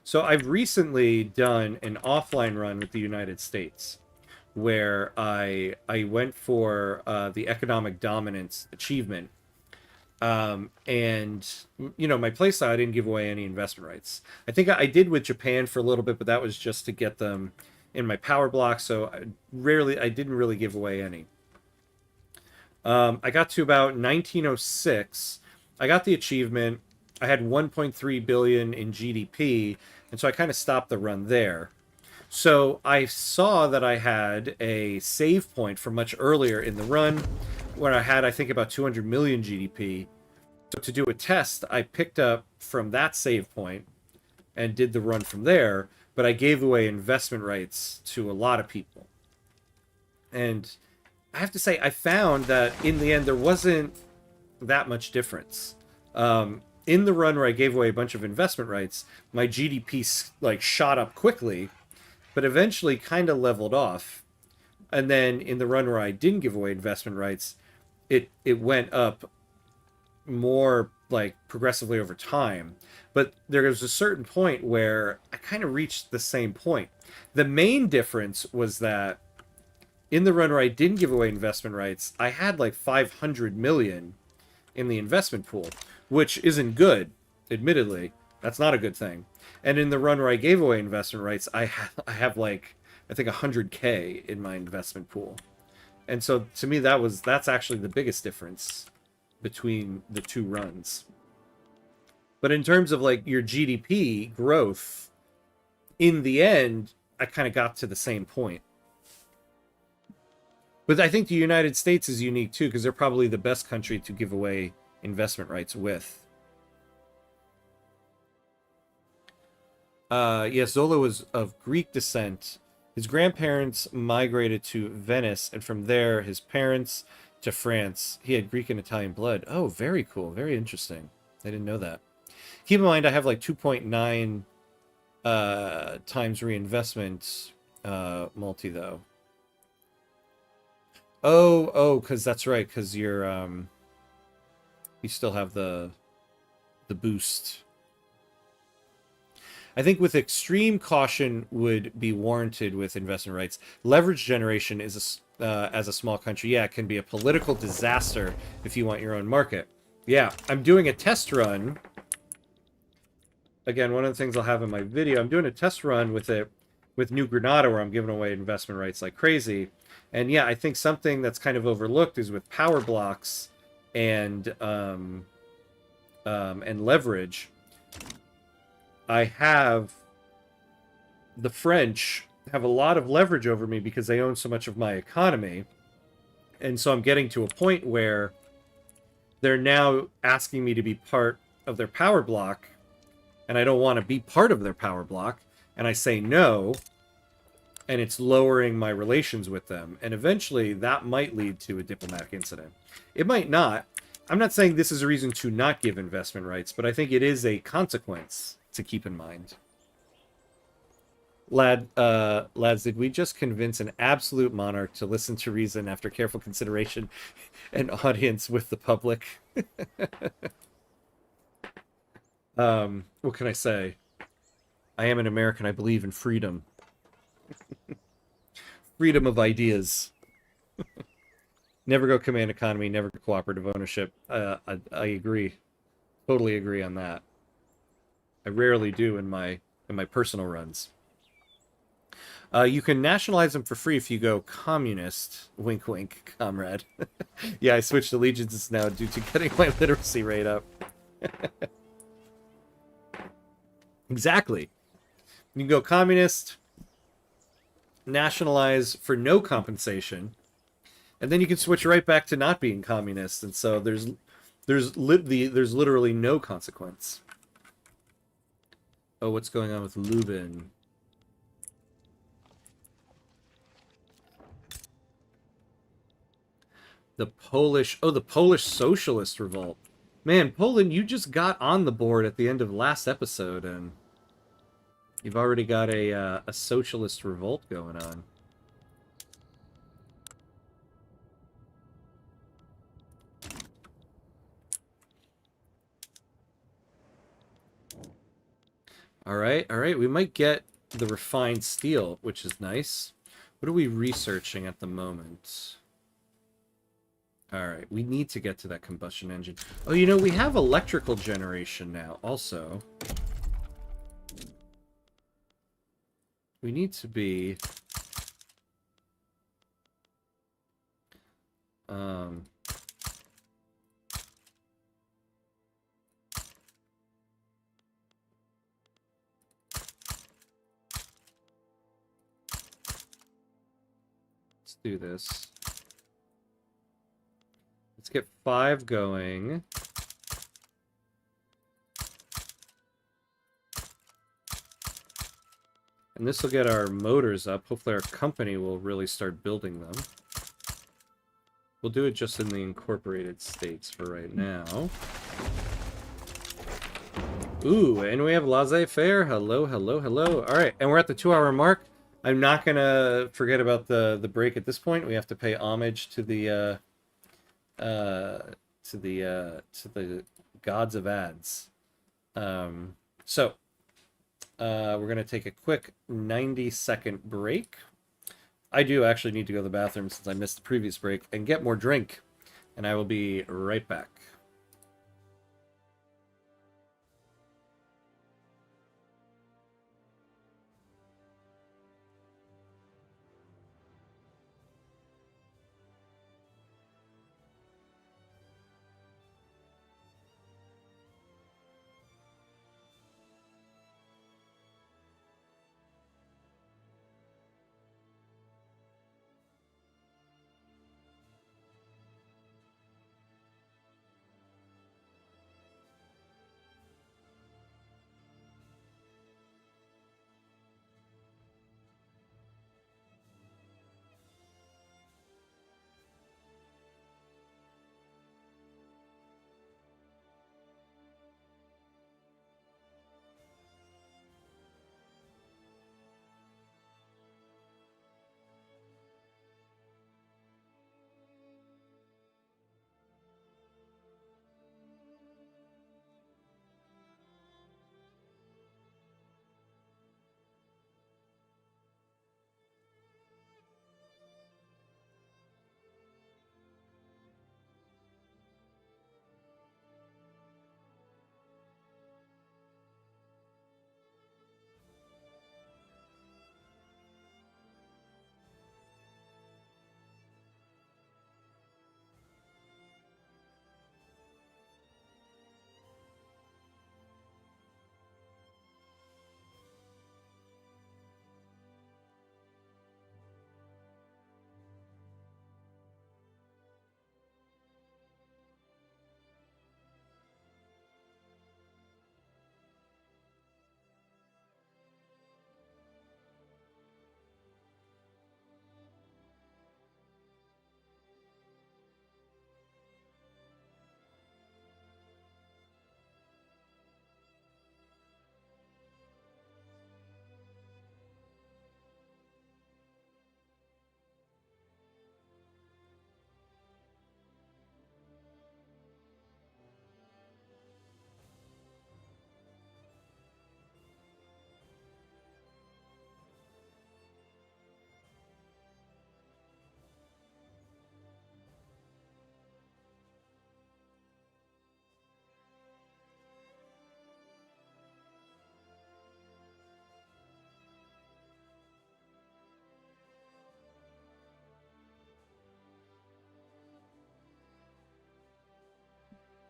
So I've recently done an offline run with the United States, where I went for the economic dominance achievement. And, you know, my playstyle, I didn't give away any investment rights. I think I did with Japan for a little bit, but that was just to get them in my power block, so I didn't really give away any. I got to about 1906. I got the achievement. I had 1.3 billion in GDP, and so I kind of stopped the run there. So I saw that I had a save point from much earlier in the run, where I had, I think, about 200 million GDP. So to do a test, I picked up from that save point and did the run from there, but I gave away investment rights to a lot of people. And I have to say, I found that in the end, there wasn't that much difference. In the run where I gave away a bunch of investment rights, my GDP like shot up quickly, but eventually kind of leveled off. And then in the run where I didn't give away investment rights, it went up more like progressively over time. But there was a certain point where I kind of reached the same point. The main difference was that in the run where I didn't give away investment rights, I had like 500 million in the investment pool, which isn't good, admittedly. That's not a good thing. And in the run where I gave away investment rights, I have like, I think 100K in my investment pool. And so to me, that's actually the biggest difference between the two runs. But in terms of like your GDP growth, in the end, I kind of got to the same point. But I think the United States is unique too, because they're probably the best country to give away investment rights with. Yes, Zola was of Greek descent. His grandparents migrated to Venice, and from there, his parents to France. He had Greek and Italian blood. Oh, very cool. Very interesting. I didn't know that. Keep in mind, I have like 2.9 times reinvestment multi, though. Oh, because that's right, because you're, you still have the boost. I think with extreme caution would be warranted with investment rights. Leverage generation is as a small country, yeah, it can be a political disaster if you want your own market. Yeah, I'm doing a test run. Again, one of the things I'll have in my video, I'm doing a test run with it with New Granada where I'm giving away investment rights like crazy. And yeah, I think something that's kind of overlooked is with power blocks and leverage. I have the French have a lot of leverage over me because they own so much of my economy. And so I'm getting to a point where they're now asking me to be part of their power block, and I don't want to be part of their power block, and I say no, and it's lowering my relations with them. And eventually that might lead to a diplomatic incident. It might not. I'm not saying this is a reason to not give investment rights, but I think it is a consequence to keep in mind. Lads, did we just convince an absolute monarch to listen to reason after careful consideration and audience with the public? What can I say? I am an American. I believe in freedom. Freedom of ideas. Never go command economy, never go cooperative ownership. I agree. Totally agree on that. I rarely do in my personal runs. You can nationalize them for free if you go communist. Wink, wink, comrade. Yeah, I switched allegiances now due to getting my literacy rate up. Exactly. You can go communist, nationalize for no compensation, and then you can switch right back to not being communist. And so there's literally no consequence. Oh, what's going on with Lubin? The Polish Socialist Revolt. Man, Poland, you just got on the board at the end of last episode, and you've already got a socialist revolt going on. All right. We might get the refined steel, which is nice. What are we researching at the moment? All right, we need to get to that combustion engine. Oh, you know, we have electrical generation now also. We need to be... Let's do this. Let's get 5 going. And this will get our motors up. Hopefully our company will really start building them. We'll do it just in the incorporated states for right now. Ooh, and we have laissez-faire. Hello. All right, and we're at the 2-hour mark. I'm not gonna forget about the break at this point. We have to pay homage to the gods of ads. So we're gonna take a quick 90-second break. I do actually need to go to the bathroom since I missed the previous break and get more drink, and I will be right back.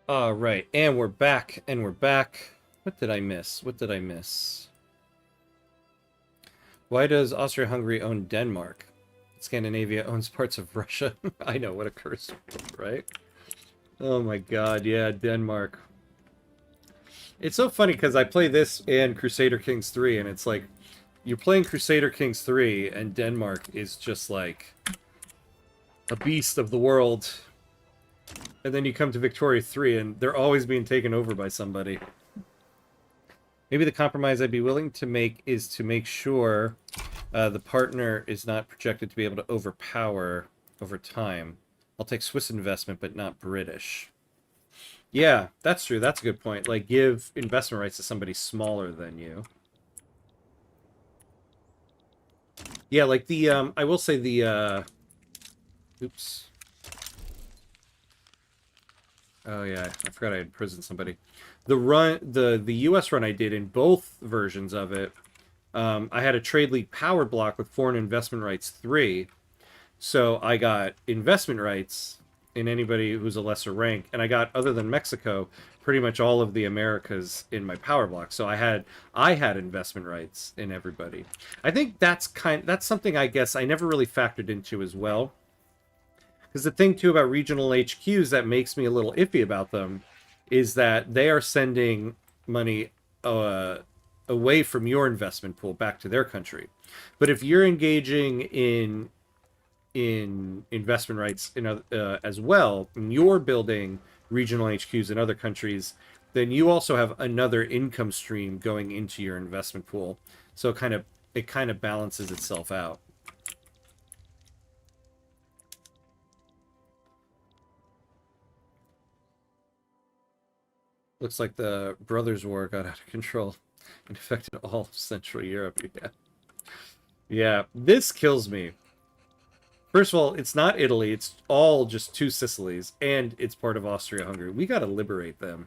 All right, and we're back, and we're back. What did I miss? What did I miss? Why does Austria-Hungary own Denmark? Scandinavia owns parts of Russia. I know, what a curse, right? Oh my god, yeah, Denmark. It's so funny because I play this and Crusader Kings 3, and it's like, you're playing Crusader Kings 3, and Denmark is just like a beast of the world. And then you come to Victoria 3, and they're always being taken over by somebody. Maybe the compromise I'd be willing to make is to make sure the partner is not projected to be able to overpower over time. I'll take Swiss investment, but not British. Yeah, that's true. That's a good point. Like, give investment rights to somebody smaller than you. Yeah, like the, I will say the, oops. Oh yeah, I forgot I had imprisoned somebody. The U.S. run I did in both versions of it, I had a trade league power block with foreign investment rights 3, so I got investment rights in anybody who's a lesser rank, and I got, other than Mexico, pretty much all of the Americas in my power block. So I had investment rights in everybody. I think that's something I guess I never really factored into as well. Because the thing, too, about regional HQs that makes me a little iffy about them is that they are sending money away from your investment pool back to their country. But if you're engaging in investment rights as well, and you're building regional HQs in other countries, then you also have another income stream going into your investment pool. So it kind of balances itself out. Looks like the Brothers' War got out of control and affected all of Central Europe. Yeah. Yeah, this kills me. First of all, it's not Italy. It's all just 2 Sicilies, and it's part of Austria-Hungary. We gotta liberate them.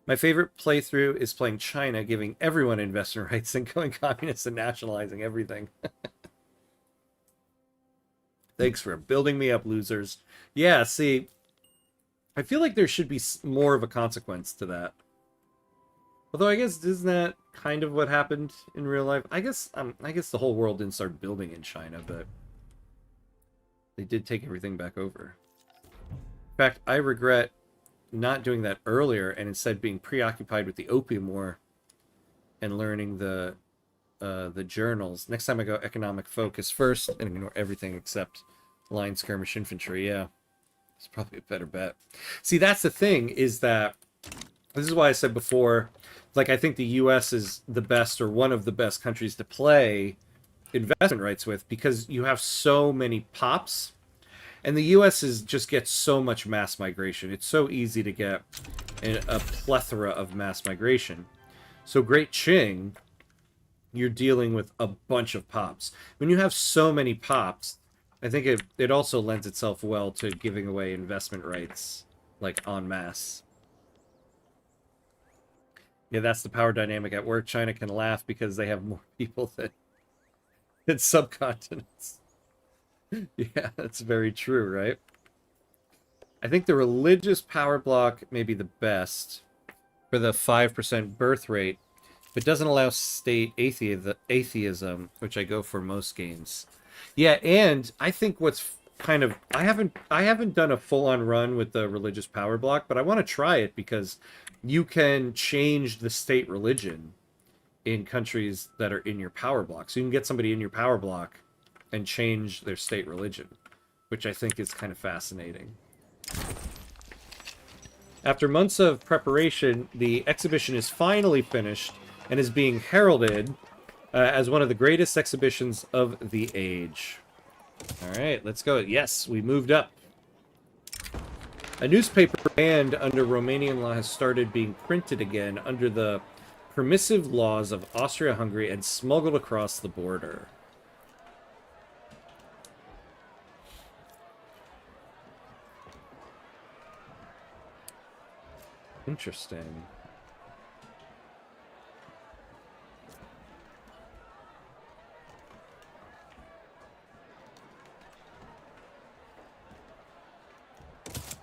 My favorite playthrough is playing China, giving everyone investment rights and going communist and nationalizing everything. Thanks for building me up, losers. Yeah, see, I feel like there should be more of a consequence to that. Although I guess isn't that kind of what happened in real life? I guess the whole world didn't start building in China, but they did take everything back over. In fact, I regret not doing that earlier and instead being preoccupied with the Opium War and learning the journals. Next time I go economic focus first and ignore everything except line skirmish infantry. Yeah, it's probably a better bet. See, that's the thing, is that this is why I said before, like, I think the U.S. is the best, or one of the best countries to play investment rights with, because you have so many pops, and the U.S. just gets so much mass migration. It's so easy to get a plethora of mass migration. So Great Qing, you're dealing with a bunch of pops. When you have so many pops, I think it also lends itself well to giving away investment rights, like, en masse. Yeah, that's the power dynamic at work. China can laugh because they have more people than subcontinents. Yeah, that's very true, right? I think the religious power block may be the best for the 5% birth rate, but doesn't allow state atheism, which I go for most games. Yeah, and I think what's kind of, I haven't done a full-on run with the religious power block, but I want to try it because you can change the state religion in countries that are in your power block. So you can get somebody in your power block and change their state religion, which I think is kind of fascinating. After months of preparation, the exhibition is finally finished and is being heralded as one of the greatest exhibitions of the age. All right, let's go. Yes, we moved up. A newspaper banned under Romanian law has started being printed again under the permissive laws of Austria-Hungary and smuggled across the border. Interesting.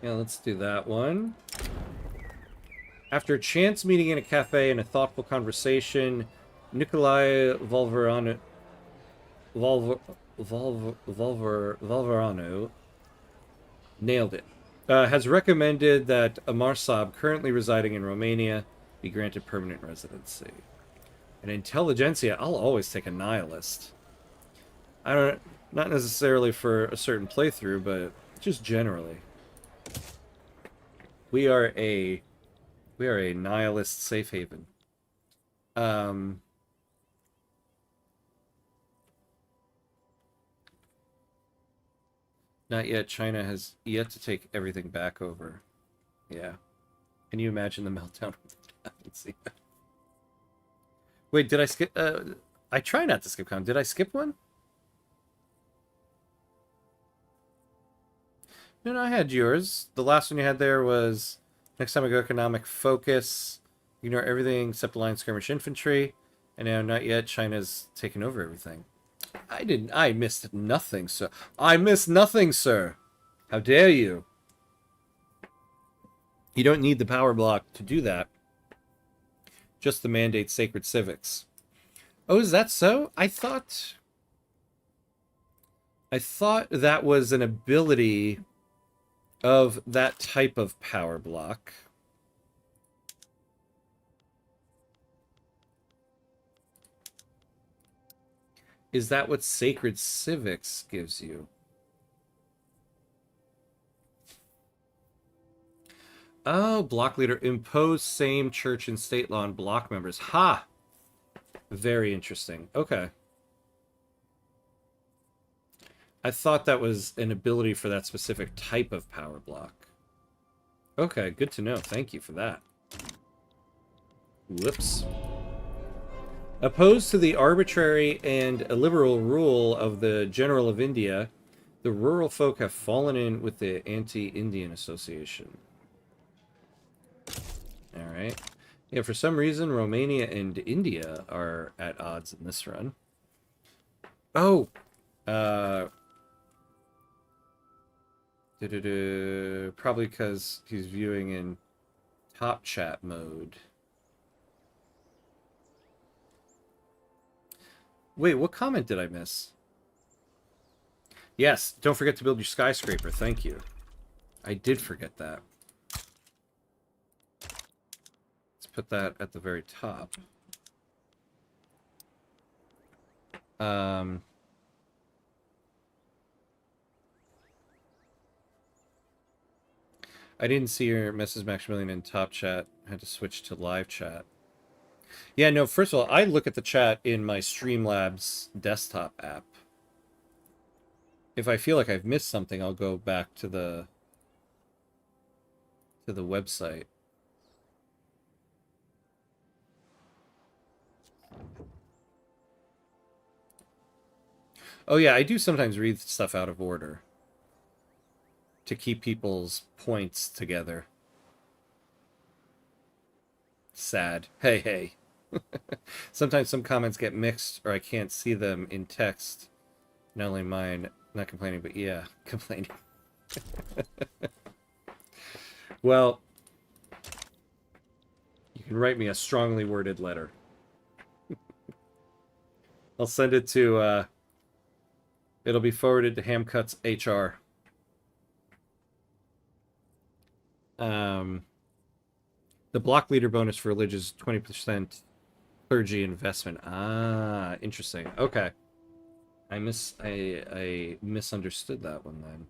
Yeah, let's do that one. After a chance meeting in a cafe and a thoughtful conversation, Nikolai Volverano nailed it. Has recommended that Amarsab, currently residing in Romania, be granted permanent residency. An intelligentsia, I'll always take a nihilist. I don't, not necessarily for a certain playthrough, but just generally. We are a nihilist safe haven. Not yet. China has yet to take everything back over. Yeah. Can you imagine the meltdown? Wait, did I skip? I try not to skip count. Did I skip one? No, I had yours. The last one you had there was next time I go economic focus. Ignore everything except line skirmish infantry. And now, not yet. China's taken over everything. I didn't. I missed nothing, sir. I missed nothing, sir. How dare you? You don't need the power block to do that. Just the mandate sacred civics. Oh, is that so? I thought that was an ability of that type of power block. Is that what sacred civics gives you? Oh, block leader. Impose same church and state law on block members. Ha! Very interesting. Okay. I thought that was an ability for that specific type of power block. Okay, good to know. Thank you for that. Whoops. Opposed to the arbitrary and illiberal rule of the General of India, the rural folk have fallen in with the Anti-Indian Association. Alright. Yeah, for some reason, Romania and India are at odds in this run. Oh! Probably because he's viewing in top chat mode. Wait, what comment did I miss? Yes, don't forget to build your skyscraper. Thank you. I did forget that. Let's put that at the very top. I didn't see your Mrs. Maximilian in top chat. I had to switch to live chat. Yeah, no, first of all, I look at the chat in my Streamlabs desktop app. If I feel like I've missed something, I'll go back to the website. Oh yeah, I do sometimes read stuff out of order to keep people's points together. Sad. Hey, hey. Sometimes some comments get mixed or I can't see them in text. Not only mine, not complaining, but yeah, complaining. Well, you can write me a strongly worded letter. I'll send it to, it'll be forwarded to Hamcuts HR. The block leader bonus for religious 20% clergy investment. Ah, interesting. Okay. I misunderstood that one then.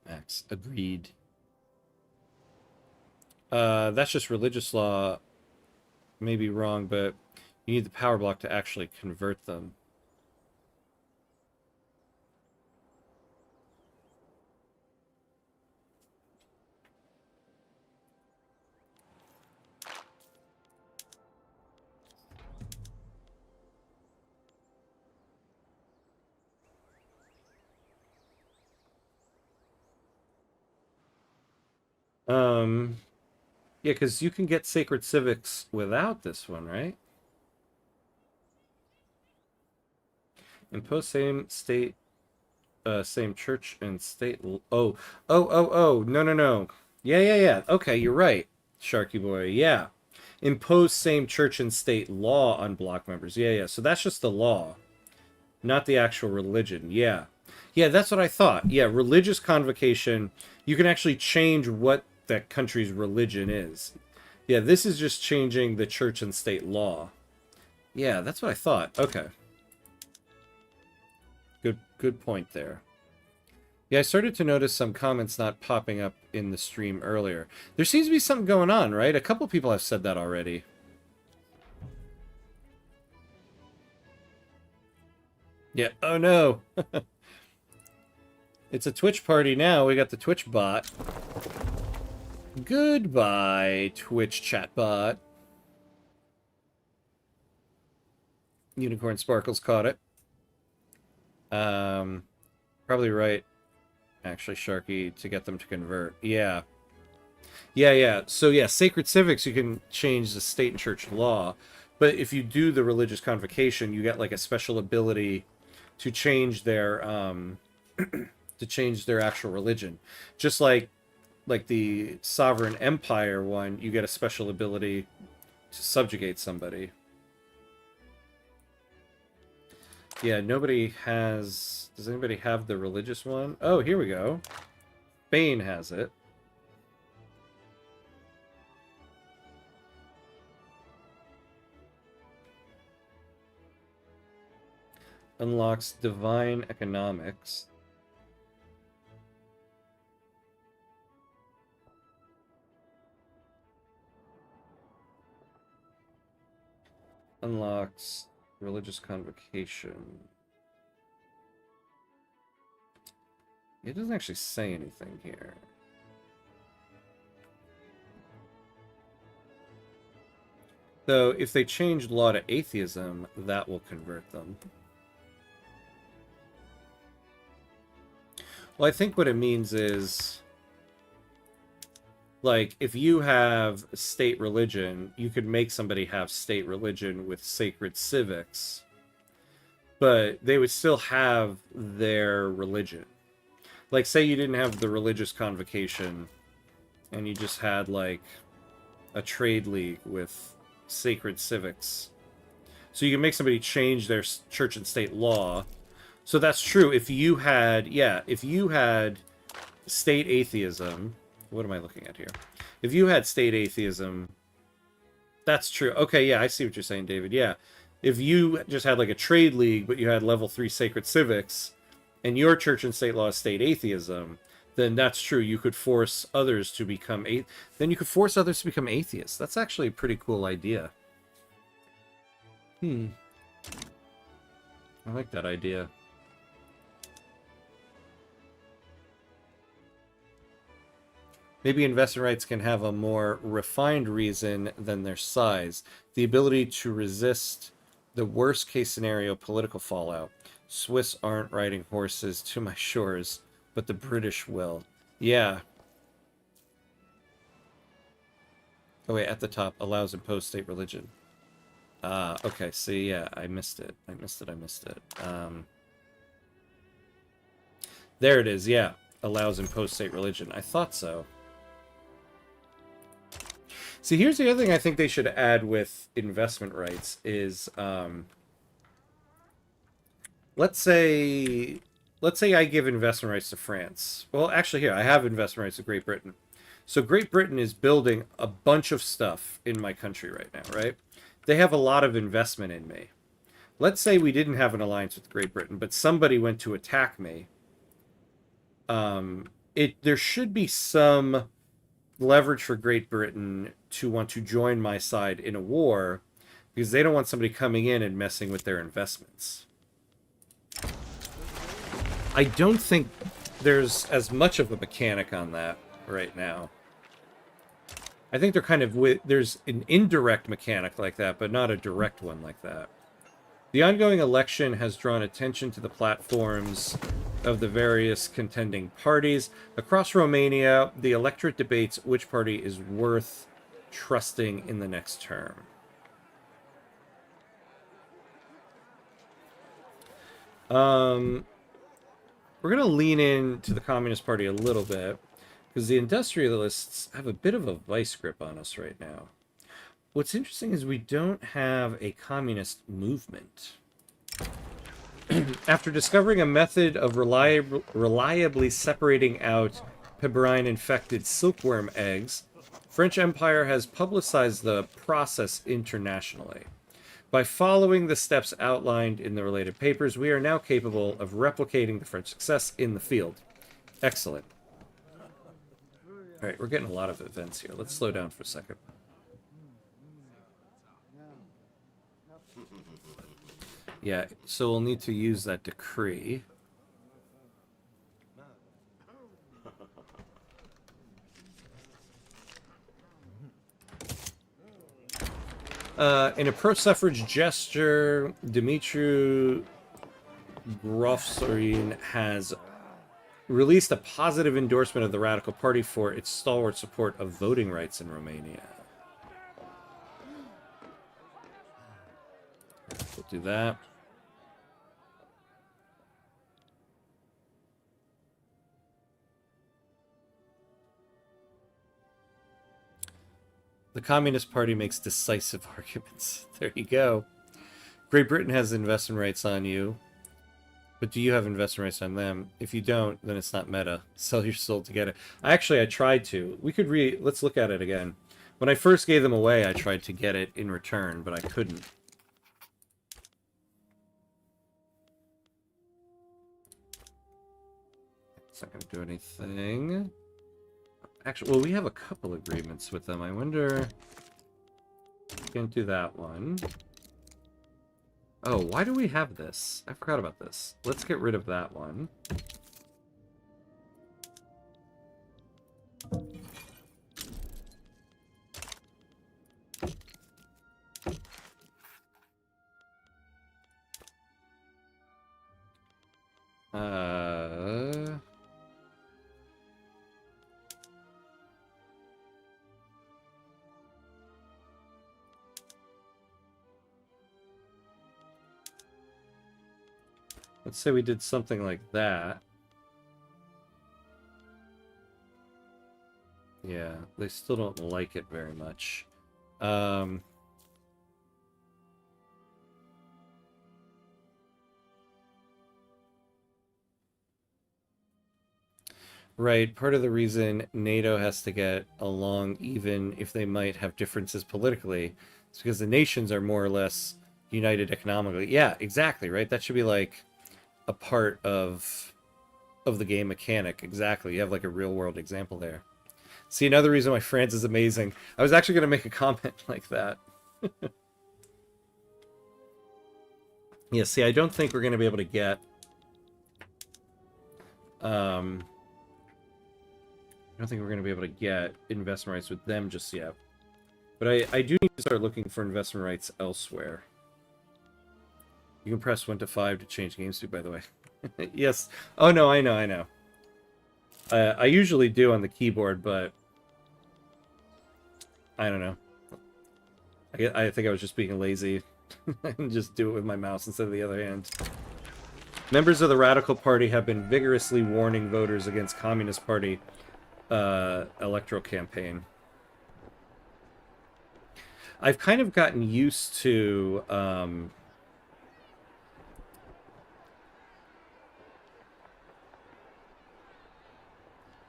Max, agreed. That's just religious law. Maybe wrong, but you need the power block to actually convert them. Yeah, because you can get Sacred Civics without this one, right? Impose same state same church and state. Oh, no. Yeah. Okay, you're right, Sharky boy. Yeah, impose same church and state law on block members. Yeah. So that's just the law, not the actual religion. Yeah, that's what I thought. Yeah, religious convocation. You can actually change what that country's religion is. Yeah, this is just changing the church and state law. Yeah, that's what I thought. Okay. Good point there. Yeah, I started to notice some comments not popping up in the stream earlier. There seems to be something going on, right? A couple people have said that already. Yeah, oh no. It's a Twitch party now. We got the Twitch bot. Goodbye, Twitch chat bot. Unicorn Sparkles caught it. Probably right, actually, Sharky, to get them to convert. Yeah. So yeah, sacred civics, you can change the state and church law, but if you do the religious convocation, you get like a special ability to change their to change their actual religion. Just like the sovereign empire one, you get a special ability to subjugate somebody. Yeah, nobody has... Does anybody have the religious one? Oh, here we go. Spain has it. Unlocks divine economics. Unlocks religious convocation. It doesn't actually say anything here. So if they change law to atheism, that will convert them. Well, I think what it means is, like, if you have state religion, you could make somebody have state religion with sacred civics, but they would still have their religion. Like, say you didn't have the religious convocation, and you just had, like, a trade league with sacred civics. So you can make somebody change their church and state law. So that's true. If you had, if you had state atheism... What am I looking at here? If you had state atheism, that's true. Okay, yeah, I see what you're saying, David. Yeah. If you just had like a trade league, but you had level 3 sacred civics, and your church and state law is state atheism, then that's true. You could force others to become then you could force others to become atheists. That's actually a pretty cool idea. I like that idea. Maybe investment rights can have a more refined reason than their size. The ability to resist the worst case scenario political fallout. Swiss aren't riding horses to my shores, but the British will. Yeah. Oh wait, at the top, allows imposed state religion. Okay, see, yeah, I missed it. I missed it. There it is, yeah. Allows imposed state religion. I thought so. See, here's the other thing I think they should add with investment rights is, let's say I give investment rights to France. Well, actually, here, I have investment rights to Great Britain. So Great Britain is building a bunch of stuff in my country right now, right? They have a lot of investment in me. Let's say we didn't have an alliance with Great Britain, but somebody went to attack me. There should be some leverage for Great Britain to want to join my side in a war, because they don't want somebody coming in and messing with their investments. I don't think there's as much of a mechanic on that right now. I think they're kind of there's an indirect mechanic like that, but not a direct one like that. The ongoing election has drawn attention to the platforms of the various contending parties. Across Romania, the electorate debates which party is worth trusting in the next term. we're going to lean into the Communist Party a little bit, because the industrialists have a bit of a vice grip on us right now. What's interesting is we don't have a communist movement. After discovering a method of reliably separating out pebrine-infected silkworm eggs, French Empire has publicized the process internationally. By following the steps outlined in the related papers, we are now capable of replicating the French success in the field. Excellent. All right, we're getting a lot of events here. Let's slow down for a second. Yeah, so we'll need to use that decree. In a pro-suffrage gesture, Dumitru Grofsorin has released a positive endorsement of the Radical Party for its stalwart support of voting rights in Romania. We'll do that. The Communist Party makes decisive arguments. There you go. Great Britain has investment rights on you, but do you have investment rights on them? If you don't, then it's not meta. Sell your soul to get it. I tried to. We could let's look at it again. When I first gave them away, I tried to get it in return, but I couldn't. It's not going to do anything. Actually, well, we have a couple agreements with them. I wonder... Can't do that one. Oh, why do we have this? I forgot about this. Let's get rid of that one. Let's say we did something like that. Yeah, they still don't like it very much. Right, part of the reason NATO has to get along, even if they might have differences politically, is because the nations are more or less united economically. Yeah, exactly, right? That should be like a part of the game mechanic. Exactly. You have like a real world example there. See, another reason why France is amazing. I was actually going to make a comment like that. Yeah, see, I don't think we're going to be able to get... I don't think we're going to be able to get investment rights with them just yet. But I do need to start looking for investment rights elsewhere. You can press 1 to 5 to change game speed, by the way. Yes. Oh, no, I know. I usually do on the keyboard, but... I don't know. I think I was just being lazy. And just do it with my mouse instead of the other hand. Members of the Radical Party have been vigorously warning voters against Communist Party electoral campaign. I've kind of gotten used to...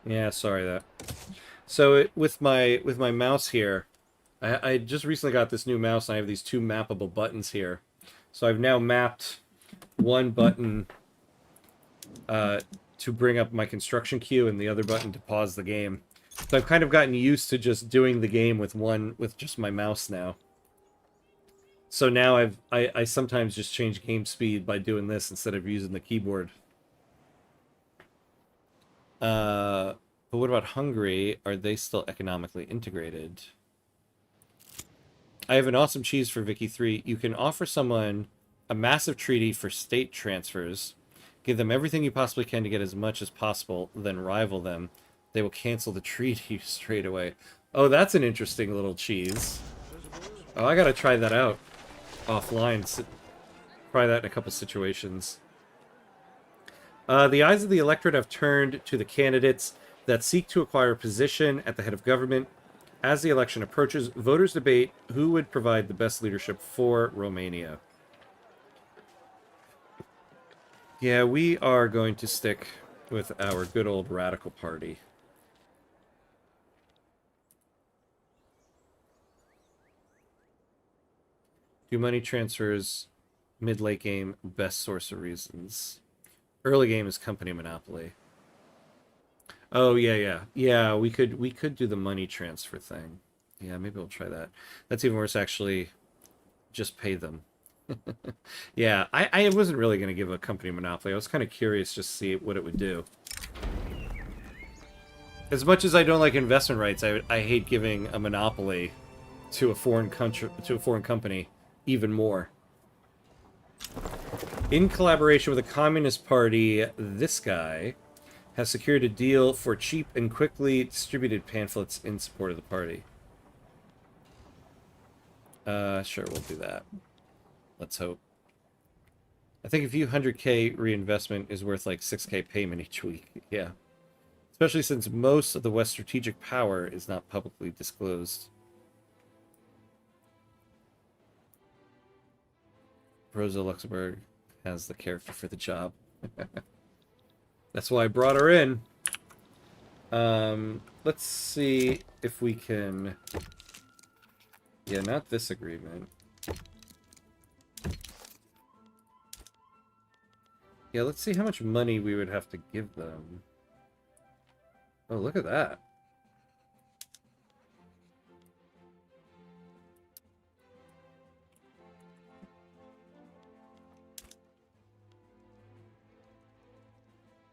Yeah, sorry that. So with my mouse here, I just recently got this new mouse, and I have these two mappable buttons here. So I've now mapped one button to bring up my construction queue, and the other button to pause the game. So I've kind of gotten used to just doing the game with just my mouse now. So now I sometimes just change game speed by doing this instead of using the keyboard. But what about Hungary? Are they still economically integrated? I have an awesome cheese for Vicky 3. You can offer someone a massive treaty for state transfers. Give them everything you possibly can to get as much as possible, then rival them. They will cancel the treaty straight away. Oh, that's an interesting little cheese. Oh, I gotta try that out offline. Try that in a couple situations. The eyes of the electorate have turned to the candidates that seek to acquire a position at the head of government. As the election approaches, voters debate who would provide the best leadership for Romania. Yeah, we are going to stick with our good old radical party. Do money transfers, mid-late game, best source of reasons. Early game is company monopoly. Oh, yeah. Yeah, we could do the money transfer thing. Yeah, maybe we'll try that. That's even worse, actually. Just pay them. Yeah, I wasn't really going to give a company monopoly. I was kind of curious just to see what it would do. As much as I don't like investment rights, I hate giving a monopoly to a foreign country, to a foreign company even more. In collaboration with the Communist Party, this guy has secured a deal for cheap and quickly distributed pamphlets in support of the party. Sure, we'll do that. Let's hope. I think a few 100K reinvestment is worth like 6K payment each week. Yeah. Especially since most of the West's strategic power is not publicly disclosed. Rosa Luxemburg has the character for the job. That's why I brought her in. Let's see if we can... Yeah, not this agreement. Yeah, let's see how much money we would have to give them. Oh, look at that.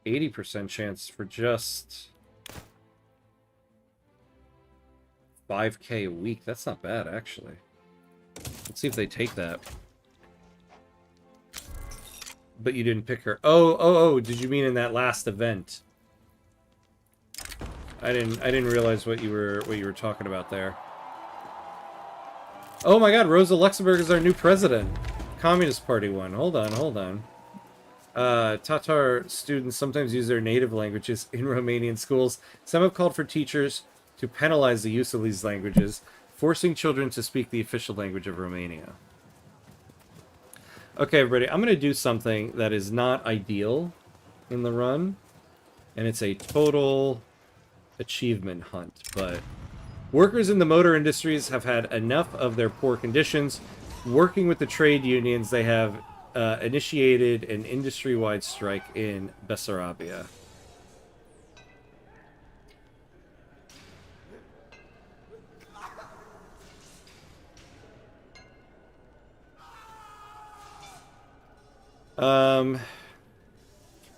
%80 chance for just 5K a week. That's not bad, actually. Let's see if they take that. But you didn't pick her. Oh, did you mean in that last event? I didn't realize what you were talking about there. Oh my god, Rosa Luxemburg is our new president. Communist Party one. Hold on. Tatar students sometimes use their native languages in Romanian schools. Some have called for teachers to penalize the use of these languages, forcing children to speak the official language of Romania. Okay, everybody, I'm going to do something that is not ideal in the run, and it's a total achievement hunt, but workers in the motor industries have had enough of their poor conditions. Working with the trade unions, they have initiated an industry-wide strike in Bessarabia.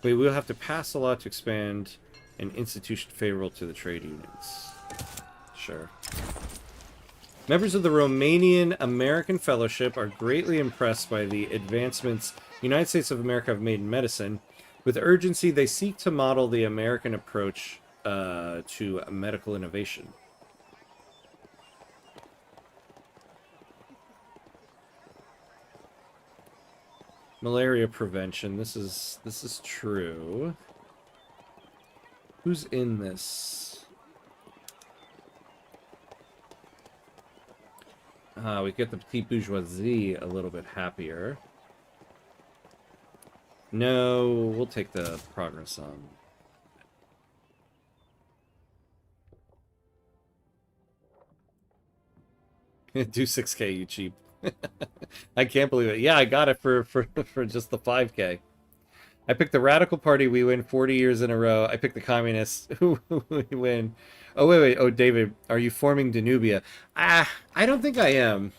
Wait, we'll have to pass a law to expand an institution favorable to the trade unions. Sure. Members of the Romanian American Fellowship are greatly impressed by the advancements the United States of America have made in medicine. With urgency, they seek to model the American approach to medical innovation. Malaria prevention. This is true. Who's in this? We get the petite bourgeoisie a little bit happier. No, we'll take the progress on. Do 6K, you cheap. I can't believe it. Yeah, I got it for just the 5K. I picked the Radical Party. We win 40 years in a row. I picked the Communists. Who we win? Oh, wait. Oh, David, are you forming Danubia? I don't think I am.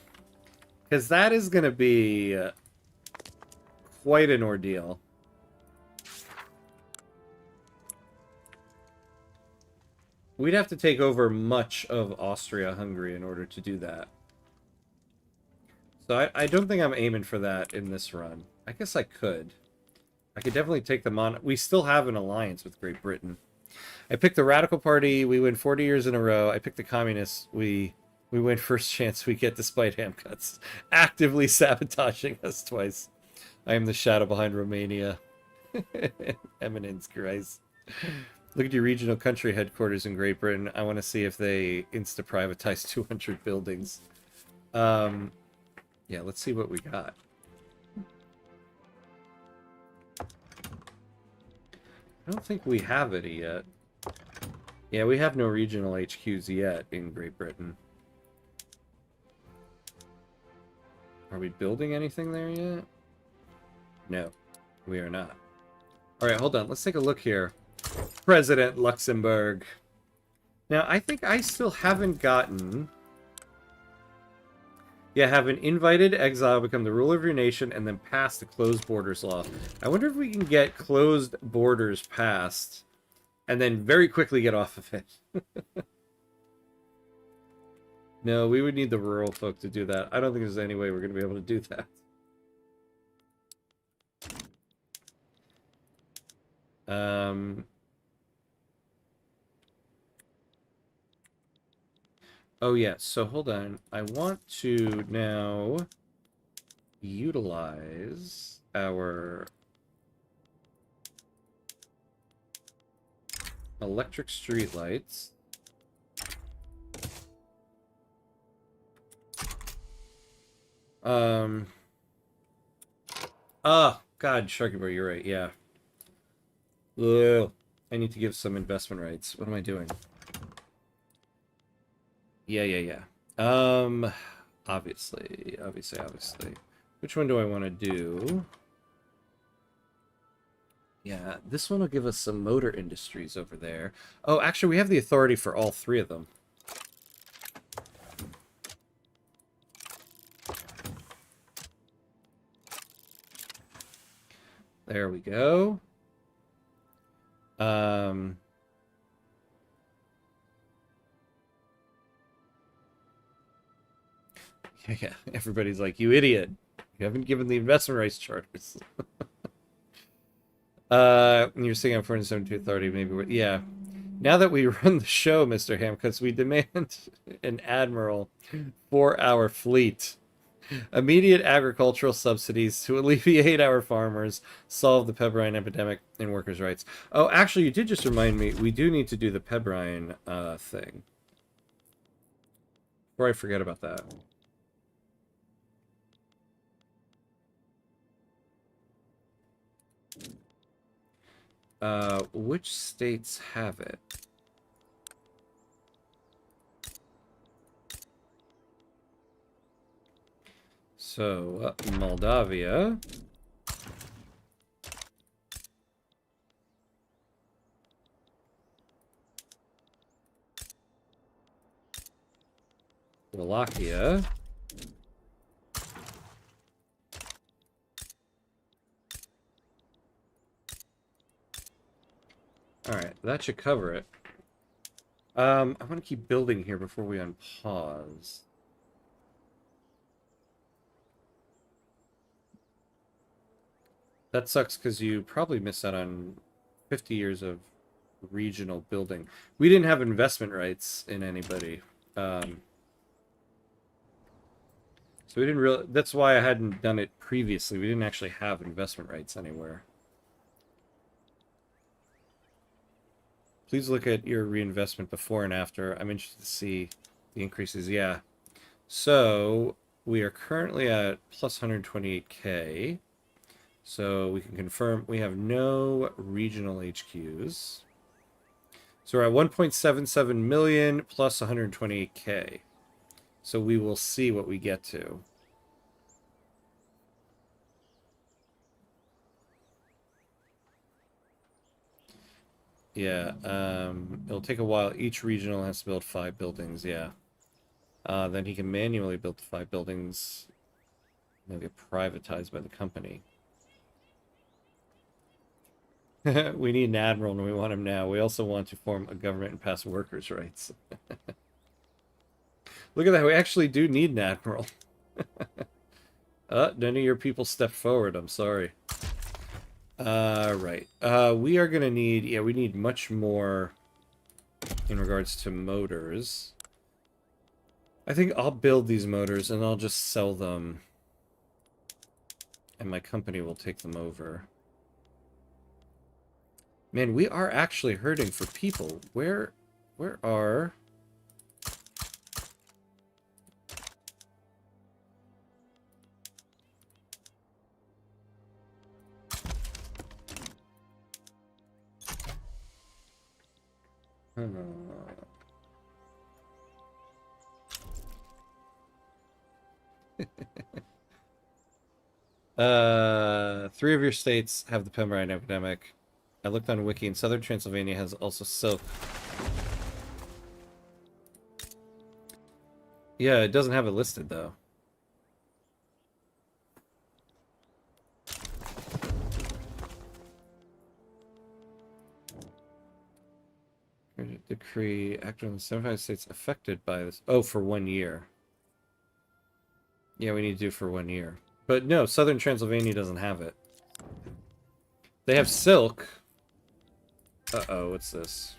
Because that is going to be quite an ordeal. We'd have to take over much of Austria-Hungary in order to do that. So I don't think I'm aiming for that in this run. I guess I could. I could definitely take them on. We still have an alliance with Great Britain. I picked the Radical Party. We win 40 years in a row. I picked the Communists. We win first chance we get despite Hamcuts actively sabotaging us twice. I am the shadow behind Romania. Eminence, Christ. Look at your regional country headquarters in Great Britain. I want to see if they insta-privatize 200 buildings. Yeah, let's see what we got. I don't think we have any yet. Yeah, we have no regional HQs yet in Great Britain. Are we building anything there yet? No, we are not. Alright, hold on. Let's take a look here. President Luxembourg. Now, I think I still haven't gotten... Yeah, have an invited exile become the ruler of your nation and then pass the closed borders law. I wonder if we can get closed borders passed and then very quickly get off of it. No, we would need the rural folk to do that. I don't think there's any way we're going to be able to do that. Oh, yeah. So, hold on. I want to now utilize our electric streetlights. Oh, God, Sharky Boy, you're right. Yeah. Ugh. I need to give some investment rights. What am I doing? Yeah. Obviously. Which one do I want to do? Yeah, this one will give us some motor industries over there. Oh, actually, we have the authority for all three of them. There we go. Yeah, everybody's like, you idiot. You haven't given the investment rights charters. You're saying I'm 472 authority, maybe. Yeah. Now that we run the show, Mr. Hamcuts, we demand an admiral for our fleet. Immediate agricultural subsidies to alleviate our farmers, solve the pebrine epidemic, and workers' rights. Oh, actually, you did just remind me, we do need to do the pebrine thing. Before I forget about that. Which states have it? So, Moldavia. Wallachia. Alright, that should cover it. I want to keep building here before we unpause. That sucks because you probably missed out on 50 years of regional building. We didn't have investment rights in anybody. So we didn't really... That's why I hadn't done it previously. We didn't actually have investment rights anywhere. Please look at your reinvestment before and after. I'm interested to see the increases. Yeah. So we are currently at plus 128K. So we can confirm we have no regional HQs. So we're at 1.77 million plus 128K. So we will see what we get to. Yeah, it'll take a while. Each regional has to build 5 buildings, yeah. Then he can manually build the 5 buildings. They'll get privatized by the company. We need an admiral and we want him now. We also want to form a government and pass workers' rights. Look at that, we actually do need an admiral. None of your people stepped forward, I'm sorry. Right. We are gonna need... Yeah, we need much more in regards to motors. I think I'll build these motors and I'll just sell them. And my company will take them over. Man, we are actually hurting for people. Where are... Three of your states have the Pembrine epidemic. I looked on Wiki, and southern Transylvania has also silk. Yeah, it doesn't have it listed, though. Decree acted on the 75 states affected by this. Oh, for 1 year. Yeah, we need to do for 1 year. But no, southern Transylvania doesn't have it. They have silk. Uh-oh, what's this?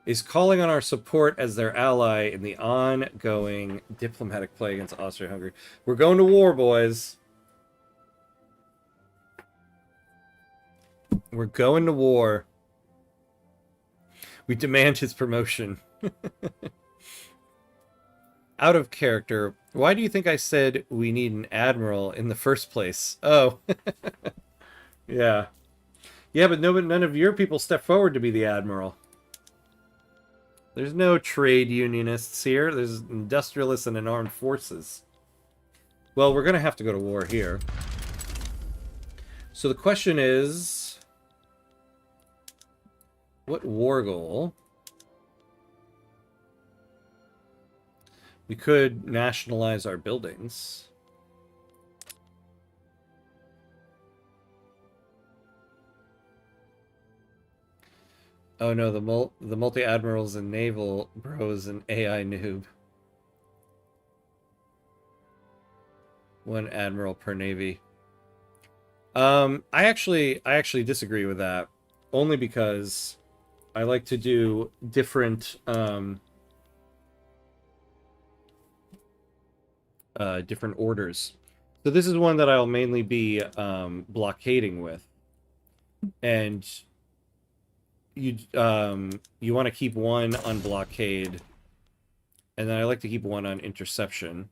Is calling on our support as their ally in the ongoing diplomatic play against Austria-Hungary. We're going to war, boys. We're going to war. We demand his promotion. Out of character. Why do you think I said we need an admiral in the first place? Oh. Yeah. Yeah, but none of your people step forward to be the admiral. There's no trade unionists here. There's industrialists and armed forces. Well, we're going to have to go to war here. So the question is... what war goal? We could nationalize our buildings. Oh no, the multi-admirals and naval bros and AI noob. One admiral per navy. I actually disagree with that. Only because I like to do different different orders. So this is one that I'll mainly be blockading with. And you want to keep one on blockade, and then I like to keep one on interception,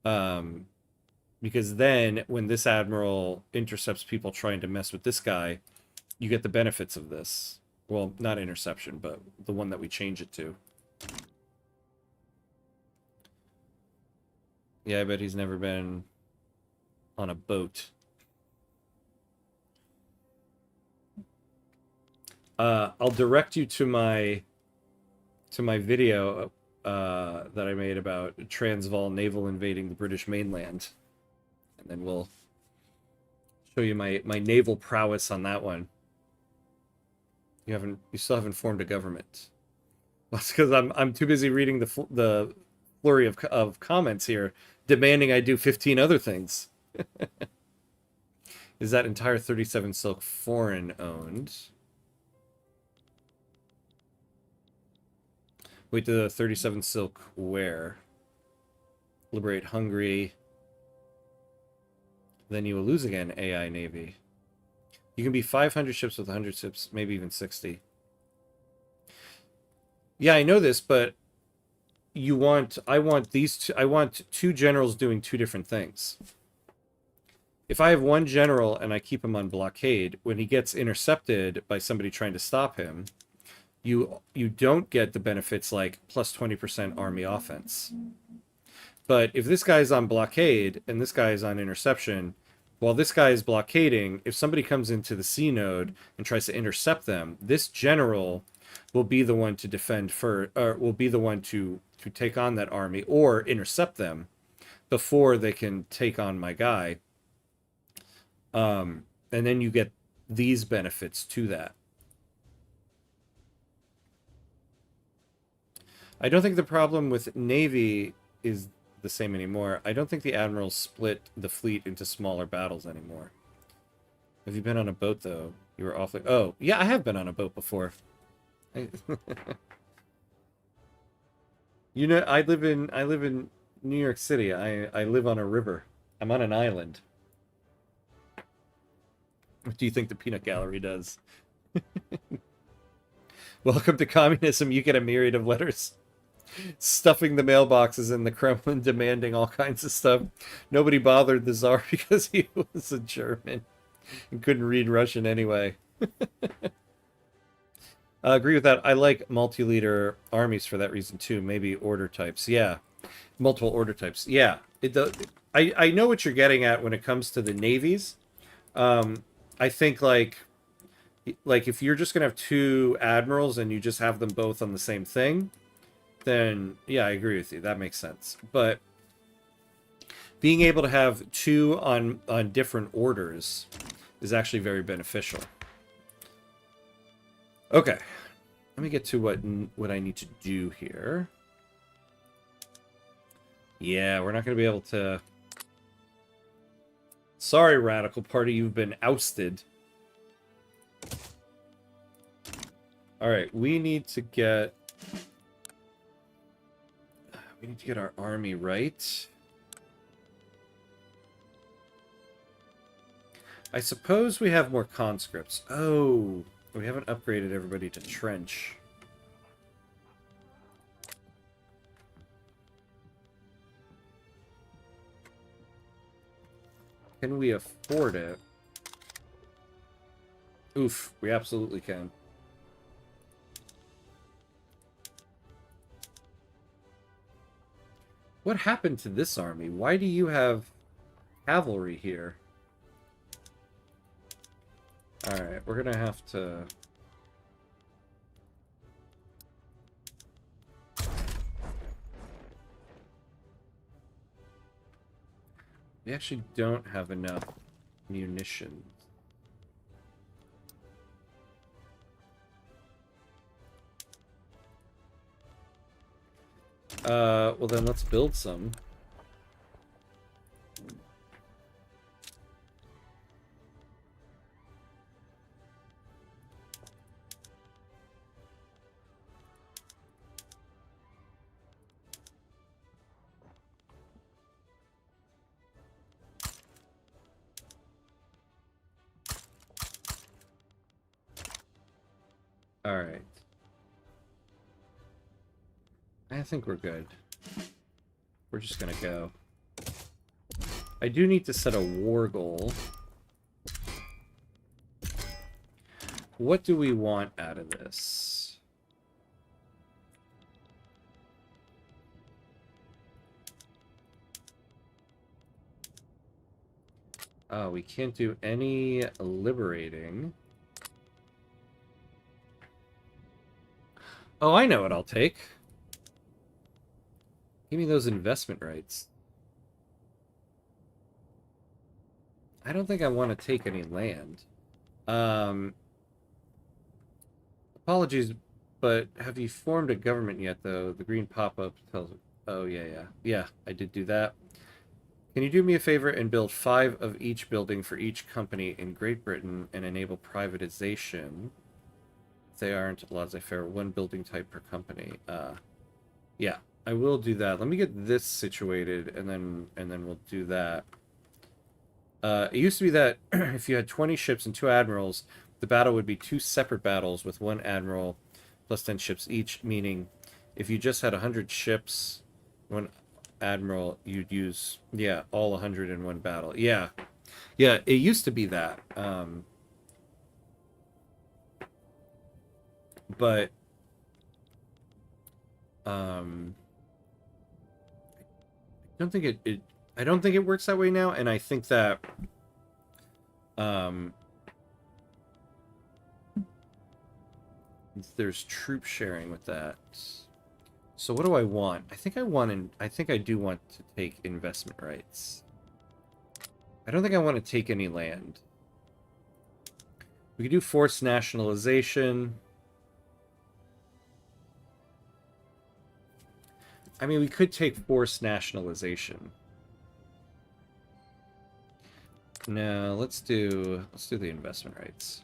because then when this admiral intercepts people trying to mess with this guy, you get the benefits of this. Well, not interception, but the one that we change it to. Yeah, I bet he's never been on a boat. I'll direct you to my video that I made about Transvaal naval invading the British mainland, and then we'll show you my naval prowess on that one. You still haven't formed a government. Well, it's because I'm too busy reading the flurry of comments here, demanding I do 15 other things. Is that entire 37 silk foreign owned? Wait, the 37 silk where? Liberate Hungary. Then you will lose again, AI Navy. You can be 500 ships with 100 ships, maybe even 60. Yeah, I know this, but I want two generals doing two different things. If I have one general and I keep him on blockade, when he gets intercepted by somebody trying to stop him, you don't get the benefits like plus 20% army offense. But if this guy's on blockade and this guy is on interception, while this guy is blockading, if somebody comes into the C node and tries to intercept them, this general will be the one to defend or will be the one to take on that army or intercept them before they can take on my guy. And then you get these benefits to that. I don't think the problem with Navy is the same anymore. I don't think the admirals split the fleet into smaller battles anymore. Have you been on a boat, though? You were awfully... Oh, yeah, I have been on a boat before. You know, I live in New York City. I live on a river. I'm on an island. What do you think the peanut gallery does? Welcome to communism. You get a myriad of letters. Stuffing the mailboxes in the Kremlin, demanding all kinds of stuff. Nobody bothered the Tsar because he was a German and couldn't read Russian anyway. I agree with that. I like multi-leader armies for that reason too. Maybe order types. Yeah. Multiple order types. Yeah. I know what you're getting at when it comes to the navies. I think like if you're just going to have two admirals and you just have them both on the same thing, then yeah, I agree with you. That makes sense. But being able to have two on different orders is actually very beneficial. Okay, let me get to what I need to do here. Yeah, we're not going to be able to... Sorry, Radical Party, you've been ousted. Alright, we need to get our army right. I suppose we have more conscripts. Oh, we haven't upgraded everybody to trench. Can we afford it? Oof, we absolutely can. What happened to this army? Why do you have cavalry here? Alright, we're gonna have to... We actually don't have enough munitions. Well then let's build some. Alright. I think we're good. We're just gonna go. I do need to set a war goal. What do we want out of this? Oh, we can't do any liberating. Oh, I know what I'll take. Give me those investment rights. I don't think I want to take any land. Apologies, but have you formed a government yet, though? The green pop-up tells... Oh, yeah. Yeah, I did do that. Can you do me a favor and build 5 of each building for each company in Great Britain and enable privatization? If they aren't laissez-faire, 1 building type per company. Yeah. I will do that. Let me get this situated, and then we'll do that. It used to be that if you had 20 ships and 2 admirals, the battle would be 2 separate battles with 1 admiral plus 10 ships each, meaning if you just had 100 ships, 1 admiral, you'd use, yeah, all 100 in 1 battle. Yeah. Yeah, it used to be that. But... I don't think it works that way now, and I think that there's troop sharing with that. So what do I want? I think I do want to take investment rights. I don't think I want to take any land. We could do forced nationalization. I mean, we could take forced nationalization. No, let's do the investment rights.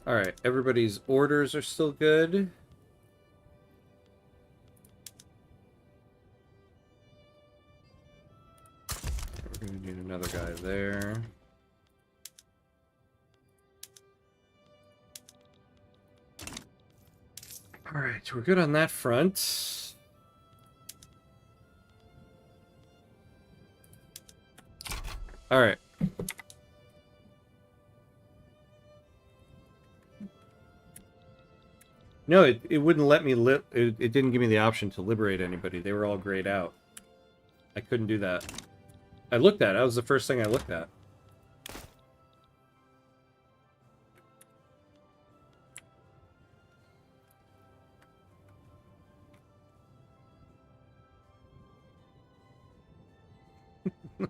All right, everybody's orders are still good. We need another guy there. Alright, we're good on that front. Alright. No, it wouldn't let me it didn't give me the option to liberate anybody. They were all grayed out. I couldn't do that. I looked at it. That was the first thing I looked at.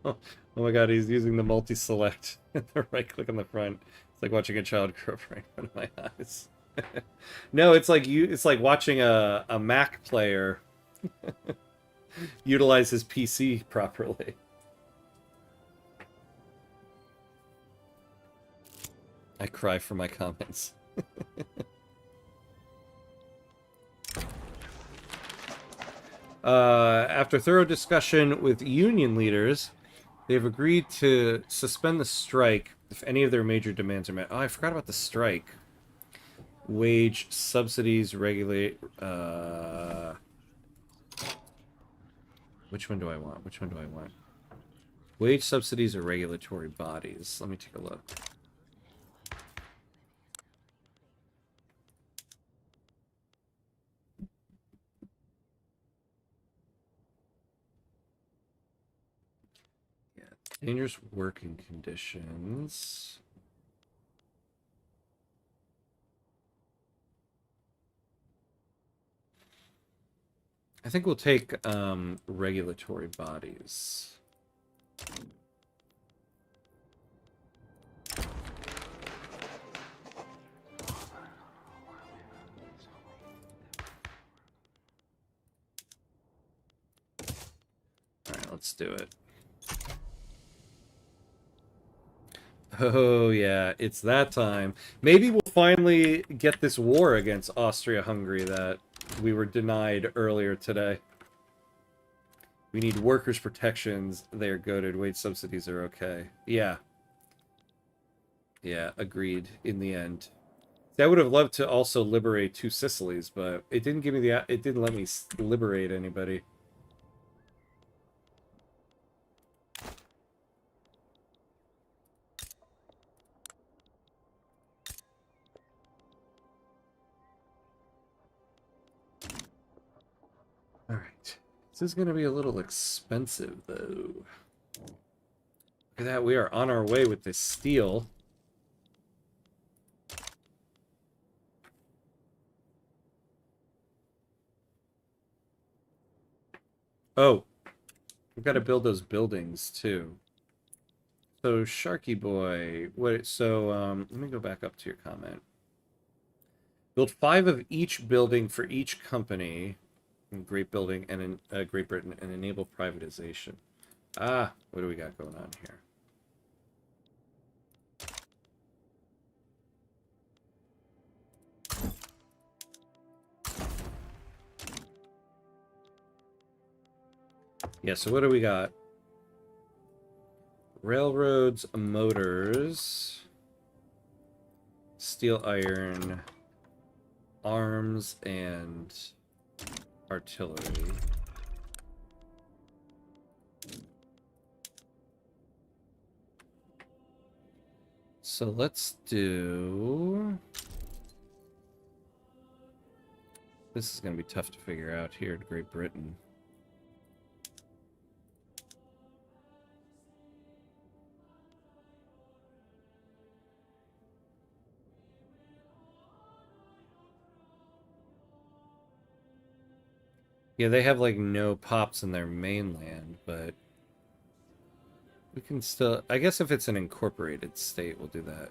Oh my god, he's using the multi-select. The right click on the front. It's like watching a child grow up right in front of my eyes. No, it's like watching a Mac player utilize his PC properly. I cry for my comments. After thorough discussion with union leaders, they've agreed to suspend the strike if any of their major demands are met. Oh, I forgot about the strike. Wage subsidies regulate. Which one do I want? Which one do I want? Wage subsidies or regulatory bodies? Let me take a look. Yeah, dangerous working conditions. I think we'll take regulatory bodies. Alright, let's do it. Oh yeah, it's that time. Maybe we'll finally get this war against Austria-Hungary that we were denied earlier today. We need workers' protections. They are goated. Wage subsidies are okay. Yeah. Yeah, agreed in the end. See, I would have loved to also liberate 2 Sicilies, but it didn't give me the... It didn't let me liberate anybody. Alright. This is going to be a little expensive, though. Look at that. We are on our way with this steel. Oh. We've got to build those buildings, too. So, Sharky Boy. Let me go back up to your comment. Build 5 of each building for each company in Great Building and in Great Britain and enable privatization. Ah, what do we got going on here? Yeah, so what do we got? Railroads, motors, steel, iron, arms, and artillery. So let's do... This is going to be tough to figure out here in Great Britain. Yeah, they have, like, no pops in their mainland, but we can still... I guess if it's an incorporated state, we'll do that.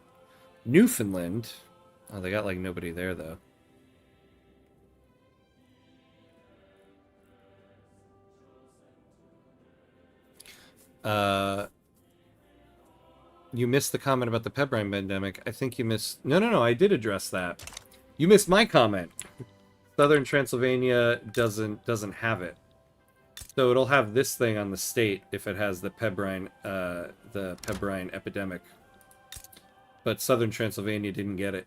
Newfoundland. Oh, they got, like, nobody there, though. You missed the comment about the pepperine pandemic. I think you missed... No, I did address that. You missed my comment. Southern Transylvania doesn't have it. So it'll have this thing on the state if it has the Pebrine epidemic. But southern Transylvania didn't get it.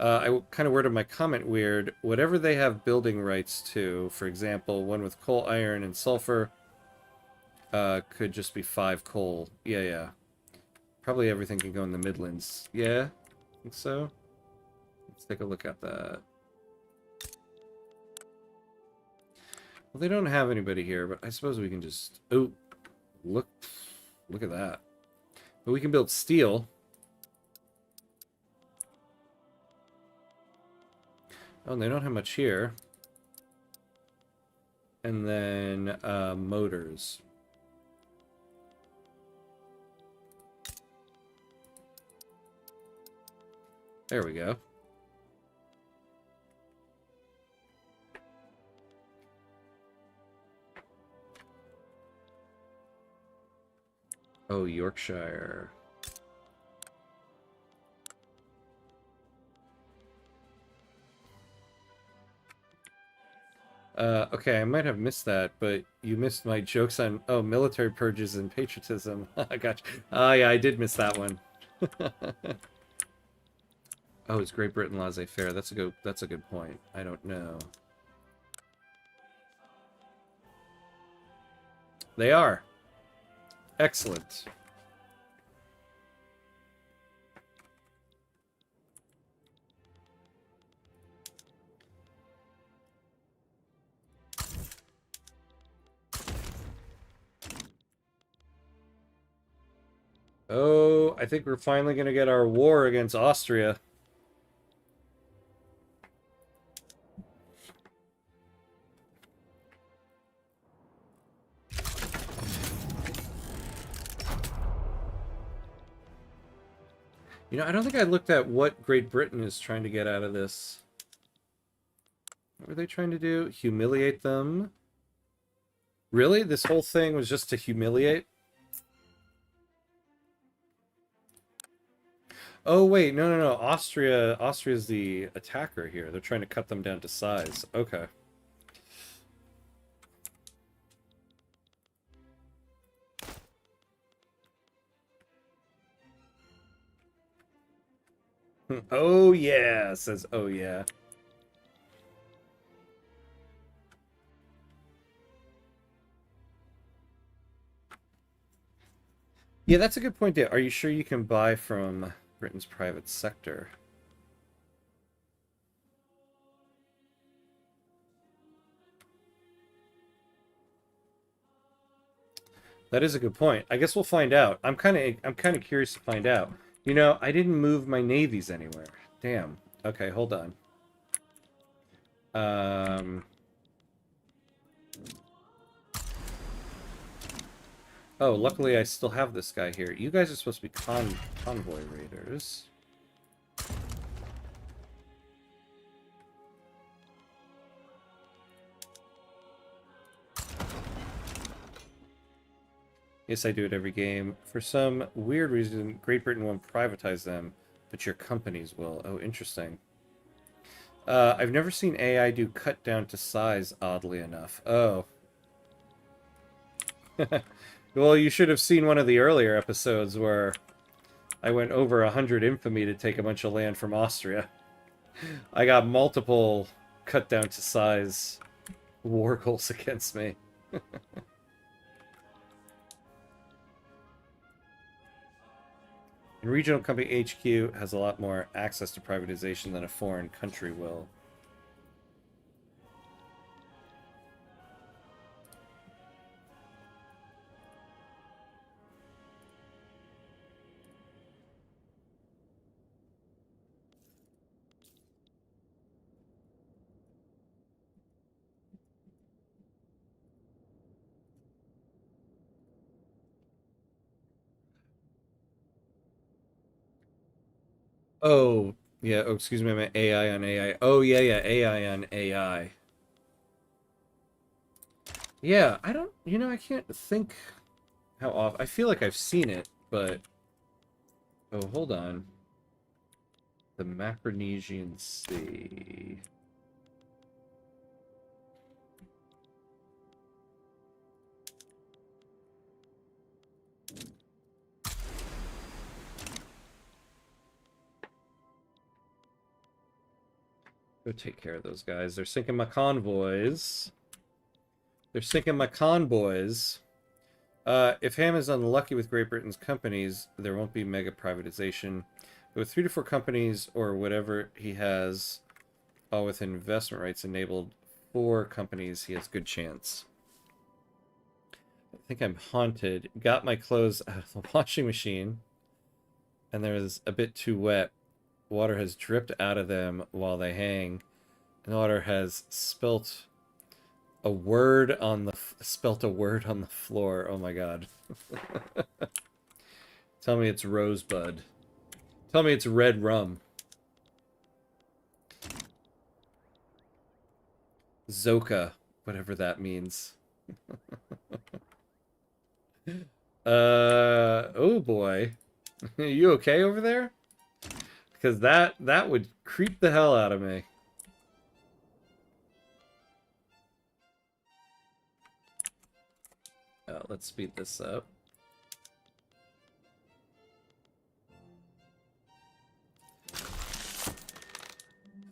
I kind of worded my comment weird. Whatever they have building rights to, for example, one with coal, iron, and sulfur, could just be 5 coal. Yeah, yeah. Probably everything can go in the Midlands. Yeah, I think so. Let's take a look at that. Well, they don't have anybody here, but I suppose we can just... Oh, look at that. But we can build steel. Oh, and they don't have much here. And then motors. There we go. Oh, Yorkshire. Okay, I might have missed that, but you missed my jokes on, oh, military purges and patriotism. I gotcha. Oh, yeah, I did miss that one. Oh, is Great Britain laissez-faire? That's a good point. I don't know. They are. Excellent. Oh, I think we're finally going to get our war against Austria. You know, I don't think I looked at what Great Britain is trying to get out of this. What were they trying to do? Humiliate them? Really? This whole thing was just to humiliate? Oh, wait. No. Austria's the attacker here. They're trying to cut them down to size. Okay. Oh, yeah, says, oh, yeah. Yeah, that's a good point, Dave. Are you sure you can buy from Britain's private sector? That is a good point. I guess we'll find out. I'm kind of curious to find out. You know, I didn't move my navies anywhere. Damn. Okay, hold on. Oh, luckily I still have this guy here. You guys are supposed to be convoy raiders. Yes, I do it every game. For some weird reason, Great Britain won't privatize them, but your companies will. Oh, interesting. I've never seen AI do cut down to size, oddly enough. Oh. Well, you should have seen one of the earlier episodes where I went over 100 infamy to take a bunch of land from Austria. I got multiple cut down to size war goals against me. And regional company HQ has a lot more access to privatization than a foreign country will. Oh, yeah. Oh, excuse me. I meant AI on AI. Oh, yeah, yeah. AI on AI. Yeah, I don't... You know, I can't think how often... I feel like I've seen it, but... Oh, hold on. The Macronesian Sea. Go take care of those guys. They're sinking my convoys. They're sinking my convoys. If Ham is unlucky with Great Britain's companies, there won't be mega privatization. But with 3 to 4 companies or whatever he has, all with investment rights enabled 4 companies, he has good chance. I think I'm haunted. Got my clothes out of the washing machine, and there's a bit too wet. Water has dripped out of them while they hang, and the water has spelt a word on the floor. Oh my god. Tell me it's rosebud. Tell me it's red rum. Zoka, whatever that means. Oh boy. Are you okay over there? Because that would creep the hell out of me. Let's speed this up.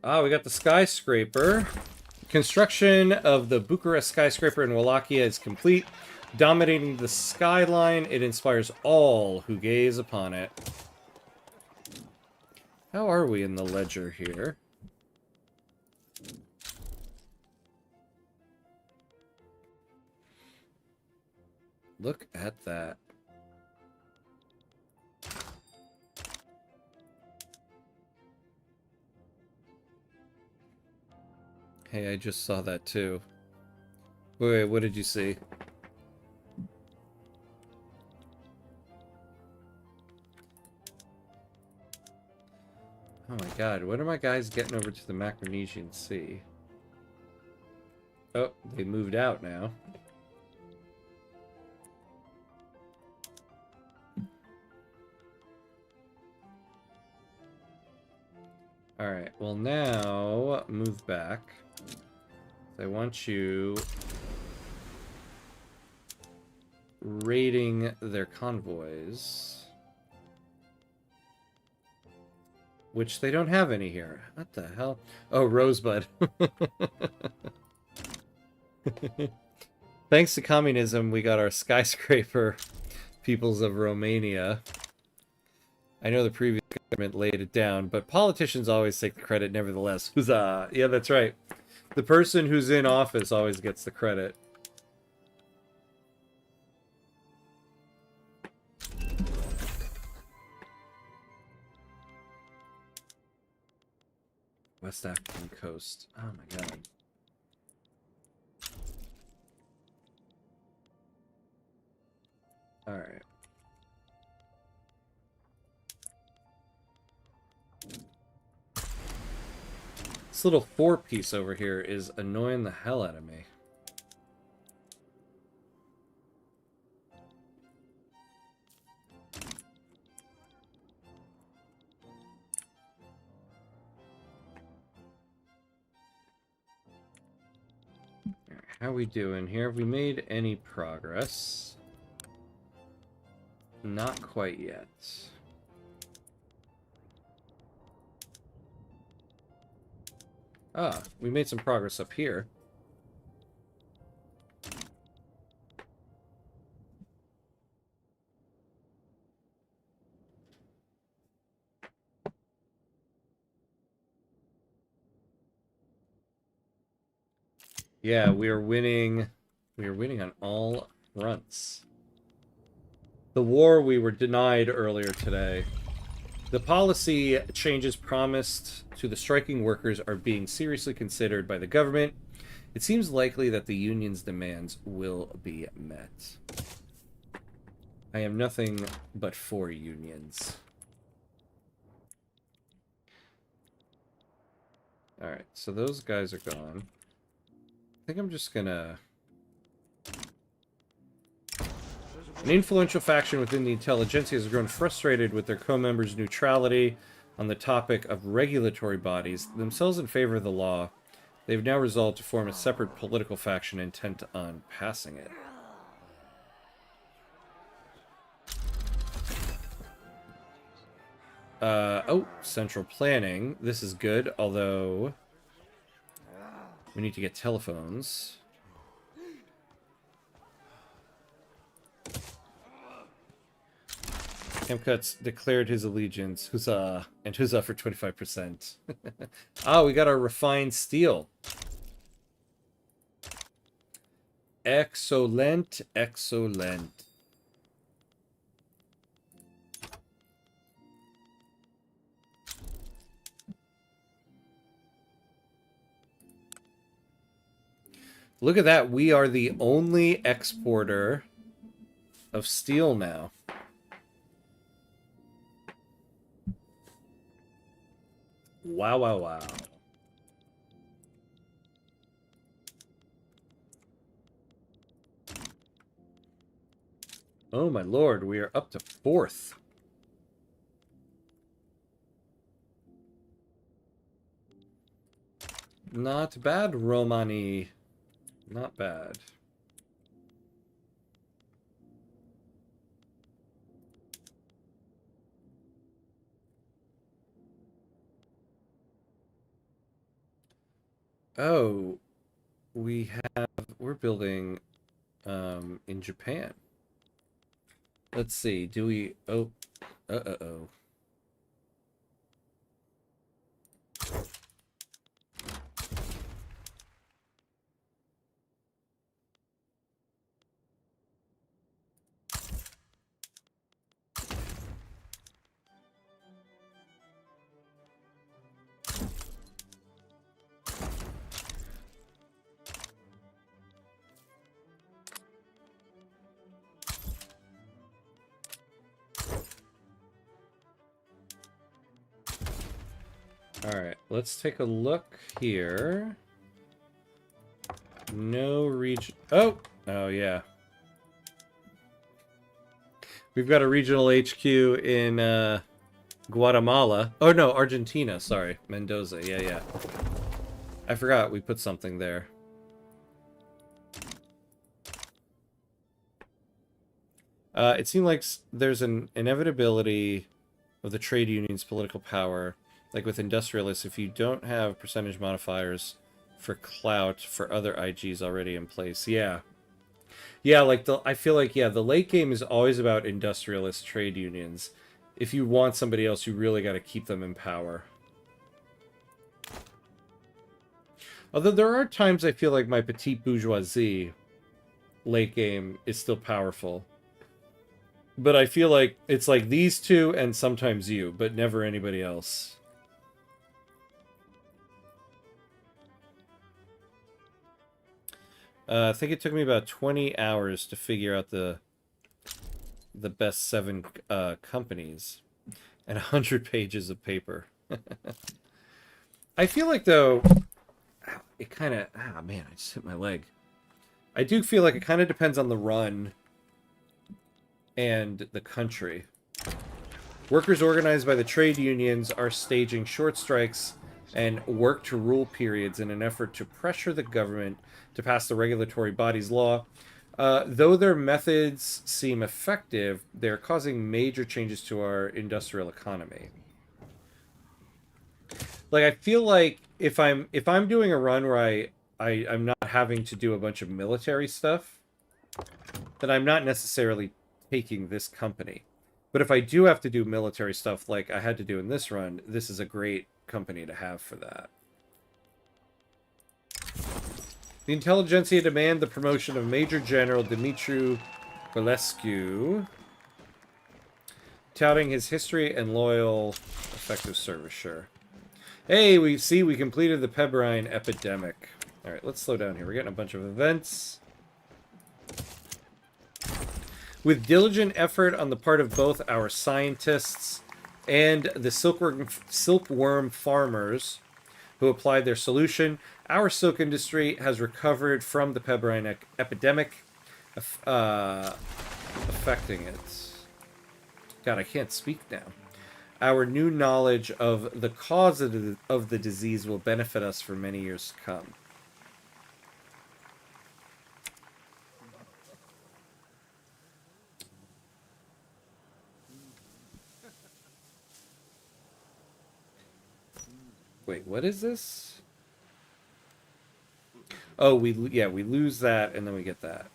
We got the skyscraper. Construction of the Bucharest skyscraper in Wallachia is complete. Dominating the skyline, it inspires all who gaze upon it. How are we in the ledger here? Look at that. Hey, I just saw that too. Wait, what did you see? Oh my god, when are my guys getting over to the Micronesian Sea? Oh, they moved out now. Alright, well now, move back. I want you raiding their convoys. Which they don't have any here. What the hell? Oh, Rosebud. Thanks to communism, we got our skyscraper peoples of Romania. I know the previous government laid it down, but politicians always take the credit nevertheless. Huzzah! Yeah, that's right. The person who's in office always gets the credit. West African coast. Oh my god. Alright. This little 4-piece over here is annoying the hell out of me. How we doing here? Have we made any progress? Not quite yet. Ah, we made some progress up here. Yeah, we are winning. We are winning on all fronts. The war we were denied earlier today. The policy changes promised to the striking workers are being seriously considered by the government. It seems likely that the union's demands will be met. I am nothing but for unions. Alright, so those guys are gone. I think I'm just gonna... An influential faction within the intelligentsia has grown frustrated with their co-members' neutrality on the topic of regulatory bodies, themselves in favor of the law. They've now resolved to form a separate political faction intent on passing it. Oh, central planning. This is good, although... We need to get telephones. Hamcut's declared his allegiance. Huzzah. And huzzah for 25%. Ah, we got our refined steel. Excellent. Excellent. Look at that. We are the only exporter of steel now. Wow, wow, wow. Oh my lord, we are up to 4th. Not bad, Romani. Not bad. Oh, we're building in Japan. Let's see, do we, oh, uh-oh. Alright, let's take a look here. No region. Oh! Oh, yeah. We've got a regional HQ in Guatemala. Oh, no, Argentina. Sorry. Mendoza. Yeah, yeah. I forgot we put something there. It seemed like there's an inevitability of the trade union's political power. Like with industrialists, if you don't have percentage modifiers for clout for other IGs already in place. Yeah. Yeah, like I feel like, yeah, the late game is always about industrialist trade unions. If you want somebody else, you really got to keep them in power. Although there are times I feel like my petite bourgeoisie late game is still powerful. But I feel like it's like these two and sometimes you, but never anybody else. I think it took me about 20 hours to figure out the best 7 companies and 100 pages of paper. I feel like, though, it kind of... Ah, man, I just hit my leg. I do feel like it kind of depends on the run and the country. Workers organized by the trade unions are staging short strikes and work-to-rule periods in an effort to pressure the government to pass the regulatory body's law. Though their methods seem effective, they're causing major changes to our industrial economy. Like, I feel like if I'm doing a run where I'm not having to do a bunch of military stuff, then I'm not necessarily taking this company. But if I do have to do military stuff like I had to do in this run, this is a great company to have for that. The intelligentsia demand the promotion of Major General Dumitru Bolescu, touting his history and loyal, effective service. Sure. Hey, we completed the Pebrine epidemic. All right, let's slow down here. We're getting a bunch of events. With diligent effort on the part of both our scientists and the silkworm farmers who applied their solution, our silk industry has recovered from the Pebrine epidemic, affecting it. God, I can't speak now. Our new knowledge of the cause of the disease will benefit us for many years to come. Wait, what is this? Oh, yeah, we lose that, and then we get that.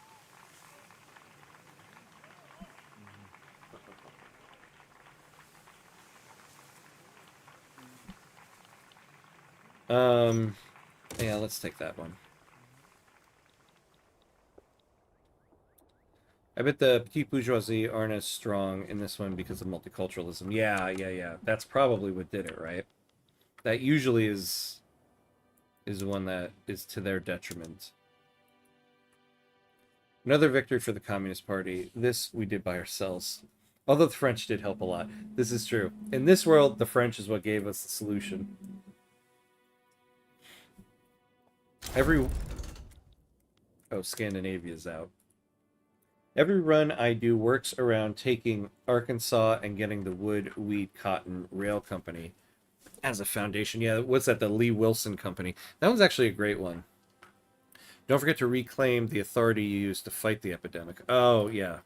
Yeah, let's take that one. I bet the petite bourgeoisie aren't as strong in this one because of multiculturalism. Yeah. That's probably what did it, right? That usually is one that is to their detriment. Another victory for the Communist Party. This we did by ourselves. Although the French did help a lot. This is true. In this world, the French is what gave us the solution. Oh, Scandinavia's out. Every run I do works around taking Arkansas and getting the Wood, Wheat, Cotton Rail Company as a foundation. Yeah, what's that? The Lee Wilson Company. That was actually a great one. Don't forget to reclaim the authority you used to fight the epidemic. Oh, yeah.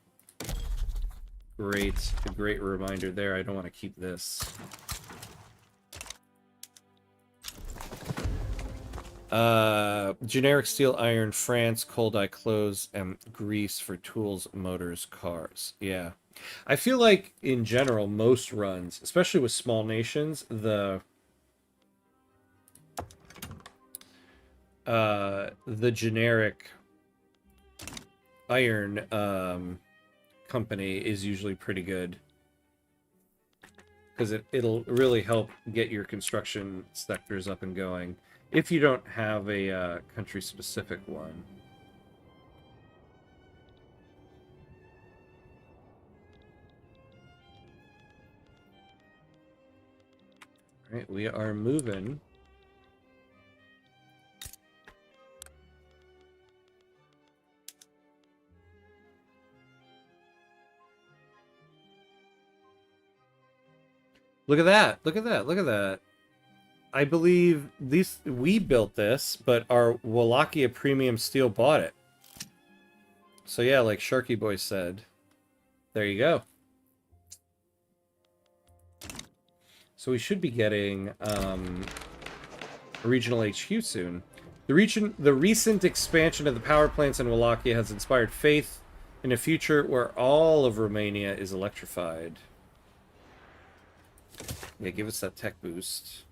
Great. A great reminder there. I don't want to keep this. Generic steel, iron, France, coal dye clothes, and grease for tools, motors, cars. Yeah. I feel like, in general, most runs, especially with small nations, the generic iron company is usually pretty good. Because it'll really help get your construction sectors up and going if you don't have a country-specific one. All right, we are moving. Look at that! Look at that! Look at that! I believe we built this, but our Wallachia Premium Steel bought it. So yeah, like Sharky Boy said, there you go. So we should be getting a regional HQ soon. The recent expansion of the power plants in Wallachia has inspired faith in a future where all of Romania is electrified. Yeah, give us that tech boost.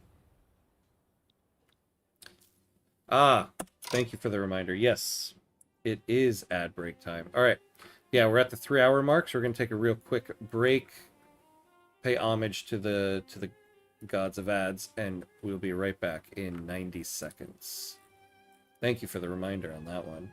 Ah, thank you for the reminder. Yes, it is ad break time. All right. Yeah, we're at the 3-hour mark, so we're going to take a real quick break, pay homage to the gods of ads, and we'll be right back in 90 seconds. Thank you for the reminder on that one.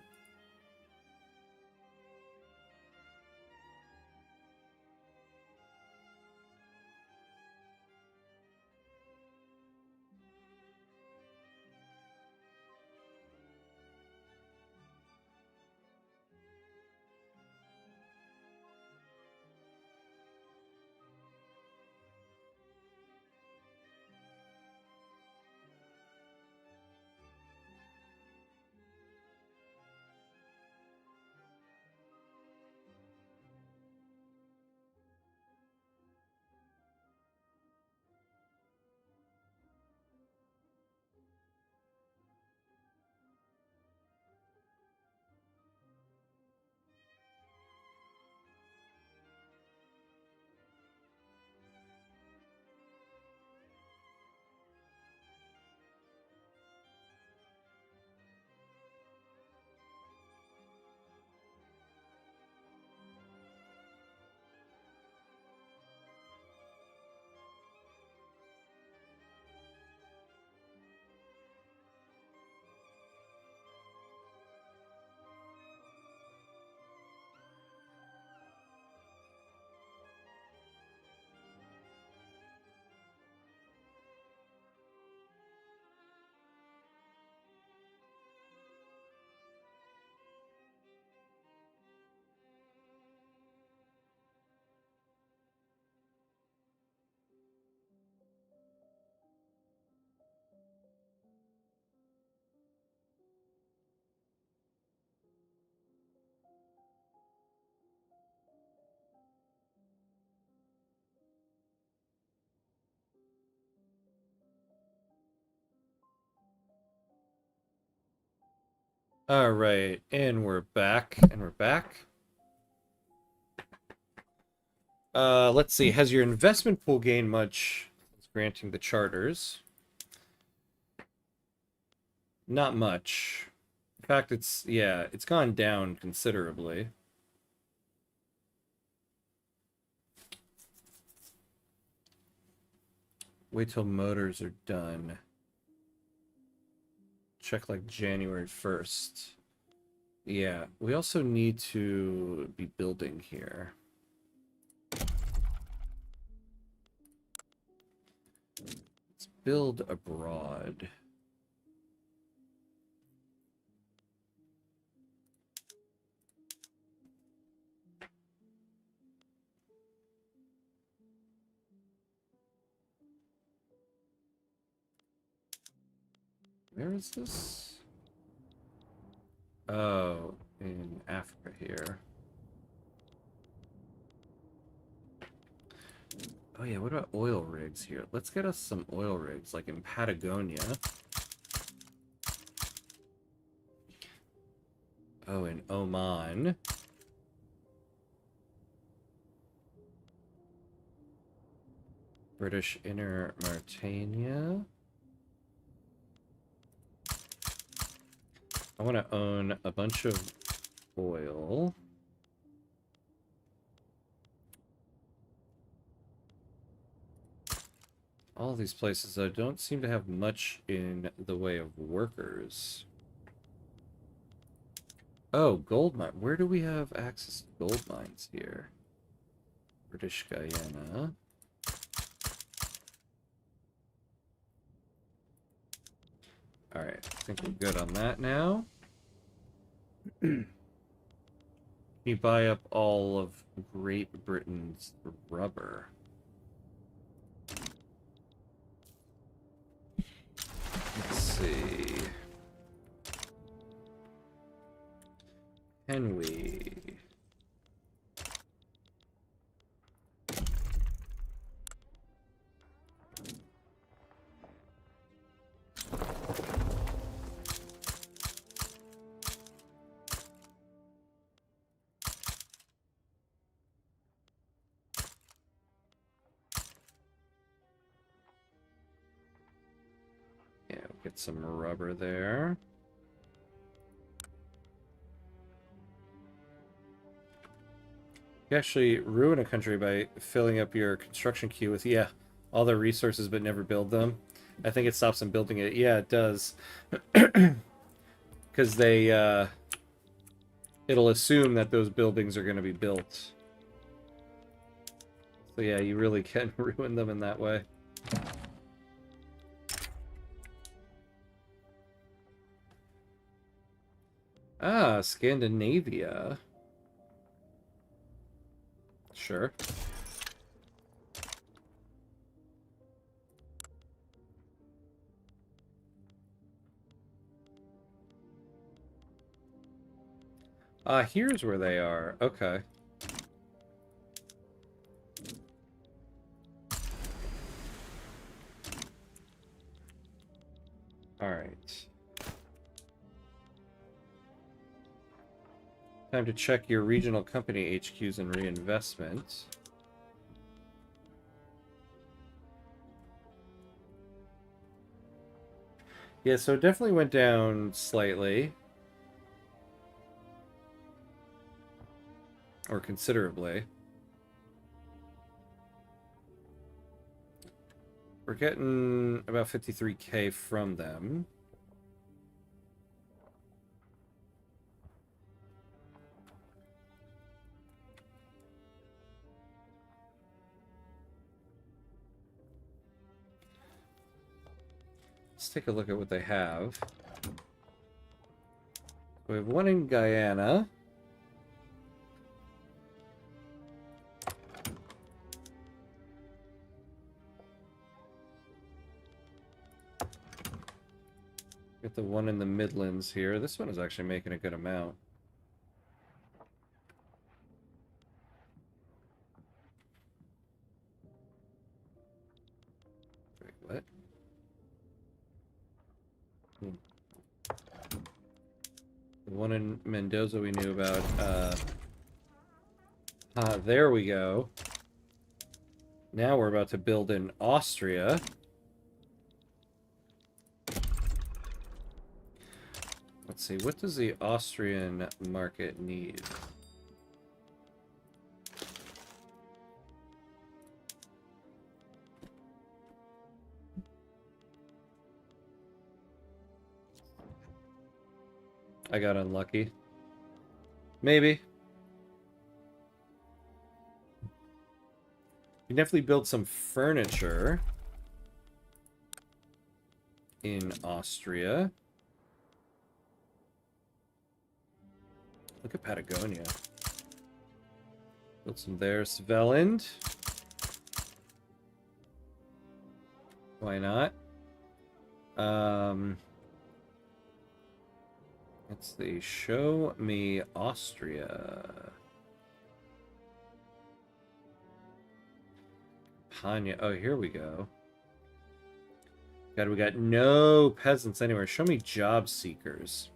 All right, and we're back, and we're back. Let's see. Has your investment pool gained much since granting the charters? Not much. In fact, it's gone down considerably. Wait till motors are done. Check like January 1st. Yeah, we also need to be building here. Let's build abroad. Where is this? Oh, in Africa here. Oh yeah, what about oil rigs here? Let's get us some oil rigs, like in Patagonia. Oh, in Oman. British Inner Mauritania. I want to own a bunch of oil. All these places, though, don't seem to have much in the way of workers. Oh, gold mine. Where do we have access to gold mines here? British Guyana. Alright, I think we're good on that now. Can you buy up all of Great Britain's rubber? Let's see. Can we? Yeah, we'll get some rubber there. You actually ruin a country by filling up your construction queue with, yeah, all their resources but never build them. I think it stops them building it. Yeah, it does. Because it'll assume that those buildings are going to be built. So yeah, you really can ruin them in that way. Ah, Scandinavia. Sure. Here's where they are. Okay. Alright. Time to check your regional company HQs and reinvestment. Yeah, so it definitely went down slightly. Or considerably. We're getting about 53k from them. Let's take a look at what they have. We have one in Guyana. Got the one in the Midlands here. This one is actually making a good amount. Wait, what? The one in Mendoza we knew about. There we go. Now we're about to build in Austria. Let's see, what does the Austrian market need? I got unlucky. Maybe. You can definitely build some furniture in Austria. Look at Patagonia. Build some there. Sveland. Why not? Let's see. Show me Austria. Panya. Oh, here we go. God, we got no peasants anywhere. Show me job seekers.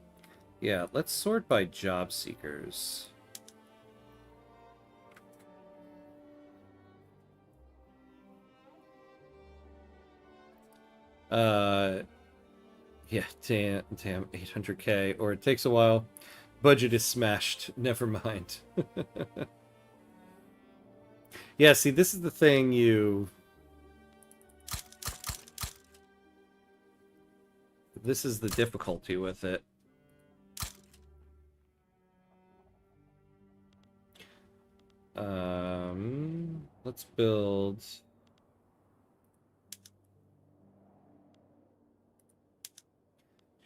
Yeah, let's sort by job seekers. Yeah, damn, 800K, or it takes a while. Budget is smashed. Never mind. Yeah, see, this is the thing This is the difficulty with it. Let's build...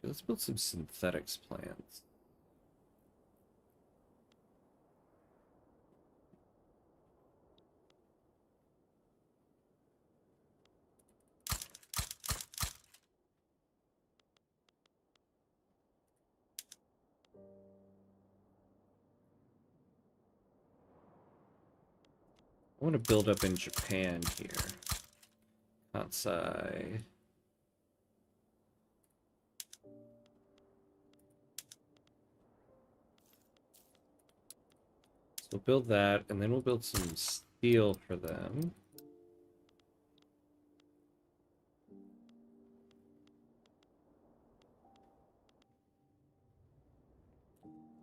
Let's build some synthetics plants. I want to build up in Japan here. Kansai. So we'll build that, and then we'll build some steel for them.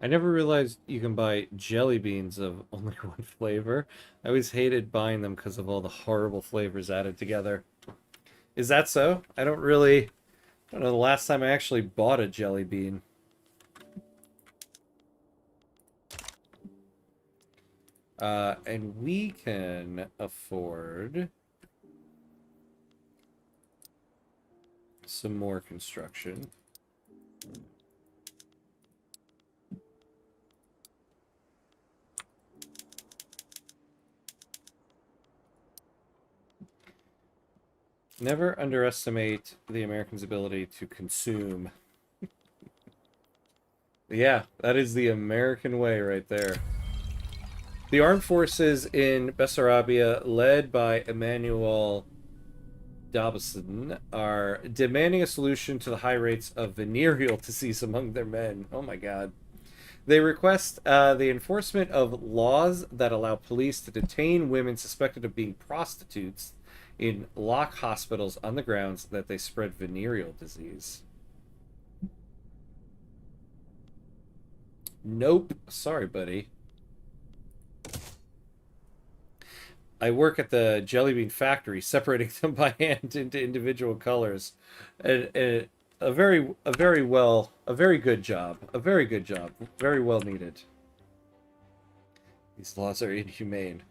I never realized you can buy jelly beans of only one flavor. I always hated buying them because of all the horrible flavors added together. Is that so? I don't know the last time I actually bought a jelly bean. And we can afford some more construction. Never underestimate the Americans' ability to consume. Yeah, that is the American way right there. The armed forces in Bessarabia, led by Emmanuel Dobson, are demanding a solution to the high rates of venereal disease among their men. Oh my god. They request the enforcement of laws that allow police to detain women suspected of being prostitutes in lock hospitals on the grounds that they spread venereal disease. Nope. Sorry, buddy. I work at the jelly bean factory, separating them by hand into individual colors. A very good job. A very good job. Very well needed. These laws are inhumane.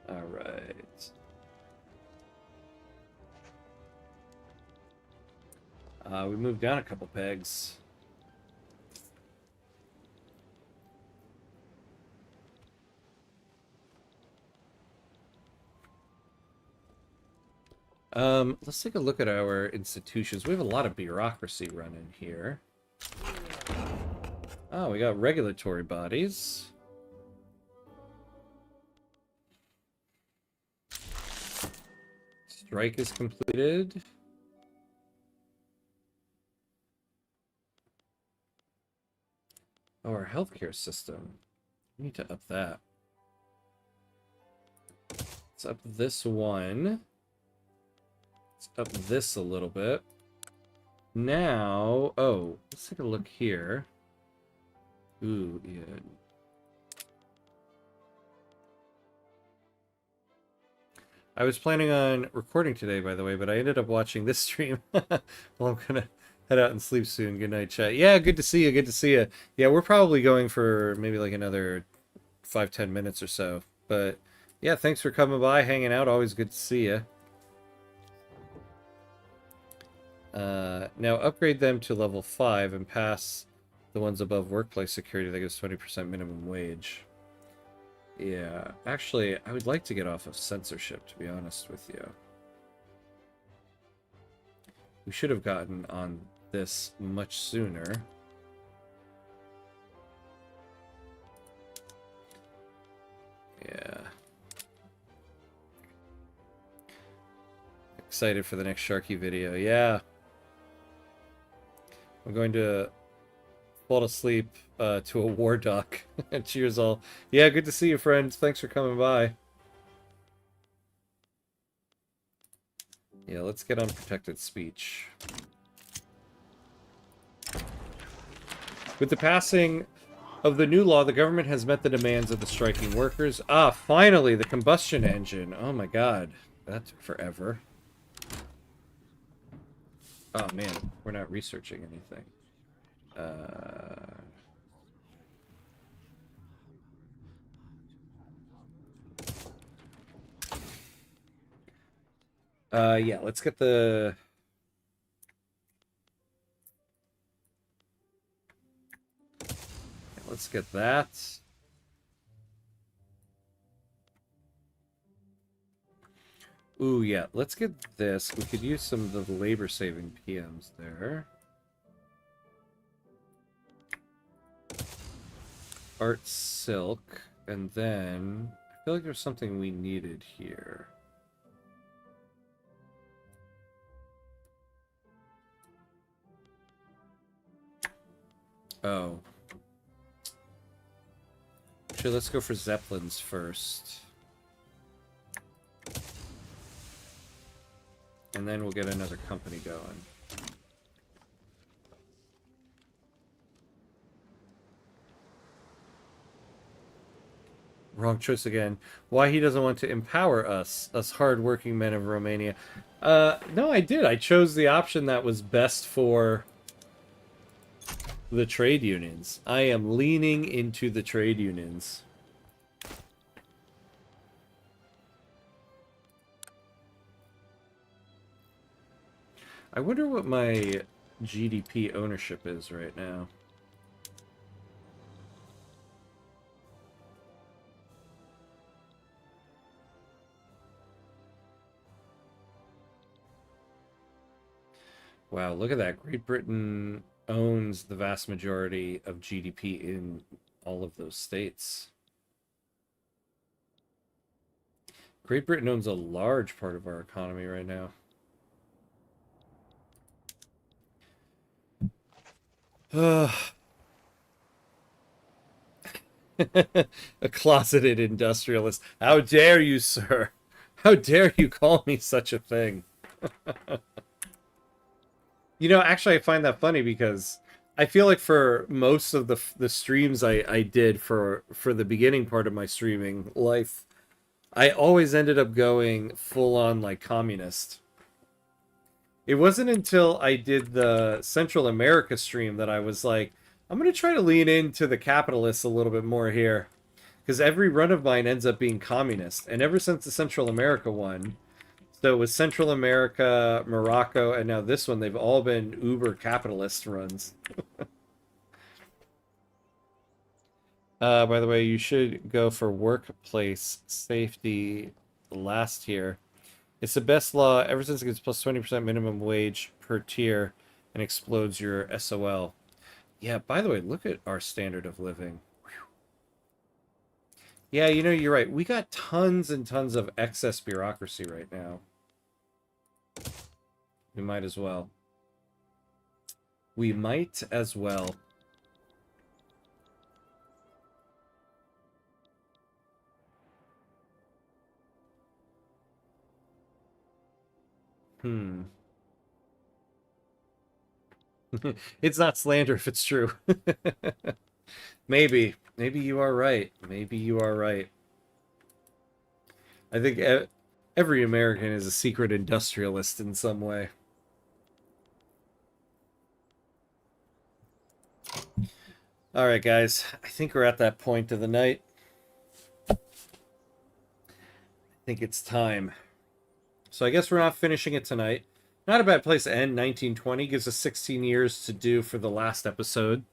All right. We moved down a couple pegs. Let's take a look at our institutions. We have a lot of bureaucracy running here. Oh, we got regulatory bodies. Strike is completed. Oh, our healthcare system. We need to up that. Let's up this one. Let's up this a little bit. Now, oh, let's take a look here. Ooh, yeah. I was planning on recording today, by the way, but I ended up watching this stream. Well, I'm gonna head out and sleep soon. Good night, chat. Yeah, good to see you. Good to see you. Yeah, we're probably going for maybe like another 5-10 minutes or so. But yeah, thanks for coming by, hanging out. Always good to see you. Now upgrade them to level 5 and pass the ones above workplace security that gives 20% minimum wage. Yeah, actually, I would like to get off of censorship, to be honest with you. We should have gotten on this much sooner. Yeah. Excited for the next Sharky video. Yeah. I'm going to fall asleep to a war doc. Cheers all. Yeah, good to see you, friends. Thanks for coming by. Yeah, let's get on protected speech. With the passing of the new law, the government has met the demands of the striking workers. Ah, finally, the combustion engine. Oh my god. That took forever. Oh man, we're not researching anything. Yeah, let's get the... Let's get that. Ooh, yeah, let's get this. We could use some of the labor-saving PMs there. Art silk, and then... I feel like there's something we needed here. Oh. Actually, let's go for Zeppelins first. And then we'll get another company going. Wrong choice again. Why he doesn't want to empower us hard-working men of Romania. No, I did. I chose the option that was best for the trade unions. I am leaning into the trade unions. I wonder what my GDP ownership is right now. Wow, look at that. Great Britain owns the vast majority of GDP in all of those states. Great Britain owns a large part of our economy right now. A closeted industrialist. How dare you, sir? How dare you call me such a thing? You know, actually, I find that funny because I feel like for most of the streams I did for the beginning part of my streaming life, I always ended up going full on like communist. It wasn't until I did the Central America stream that I was like, I'm going to try to lean into the capitalists a little bit more here. Because every run of mine ends up being communist. And ever since the Central America one, so it was Central America, Morocco, and now this one, they've all been uber capitalist runs. By the way, you should go for workplace safety last tier. It's the best law ever since it gets plus 20% minimum wage per tier and explodes your SOL. Yeah, by the way, look at our standard of living. Yeah, you know, you're right. We got tons and tons of excess bureaucracy right now. We might as well. We might as well. Hmm. It's not slander if it's true. Maybe. Maybe you are right. Maybe you are right. I think every American is a secret industrialist in some way. All right, guys. I think we're at that point of the night. I think it's time. So I guess we're not finishing it tonight. Not a bad place to end. 1920 gives us 16 years to do for the last episode.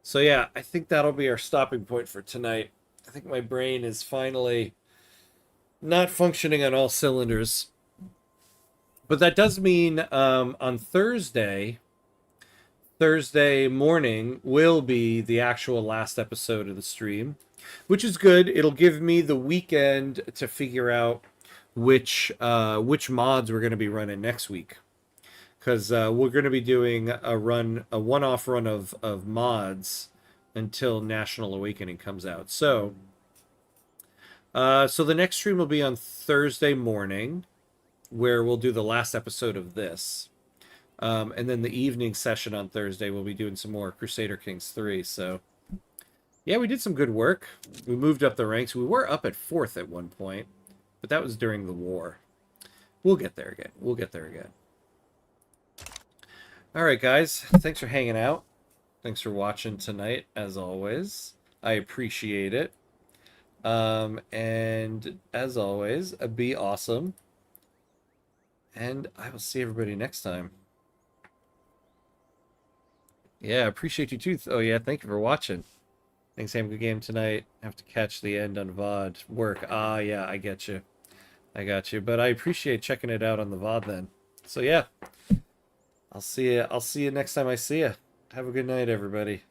So yeah, I think that'll be our stopping point for tonight. I think my brain is finally not functioning on all cylinders. But that does mean on Thursday morning will be the actual last episode of the stream, which is good. It'll give me the weekend to figure out which mods we're going to be running next week, because we're going to be doing a one-off run of mods until National Awakening comes out. So the next stream will be on Thursday morning, where we'll do the last episode of this. And then the evening session on Thursday, we'll be doing some more Crusader Kings 3. So, yeah, we did some good work. We moved up the ranks. We were up at 4th at one point, but that was during the war. We'll get there again. We'll get there again. All right, guys. Thanks for hanging out. Thanks for watching tonight, as always. I appreciate it. And as always, be awesome. And I will see everybody next time. Yeah, appreciate you too. Oh yeah, thank you for watching. Thanks, have a good game tonight. Have to catch the end on VOD. Work. Ah, yeah, I get you. I got you. But I appreciate checking it out on the VOD then. So yeah. I'll see you next time I see you. Have a good night, everybody.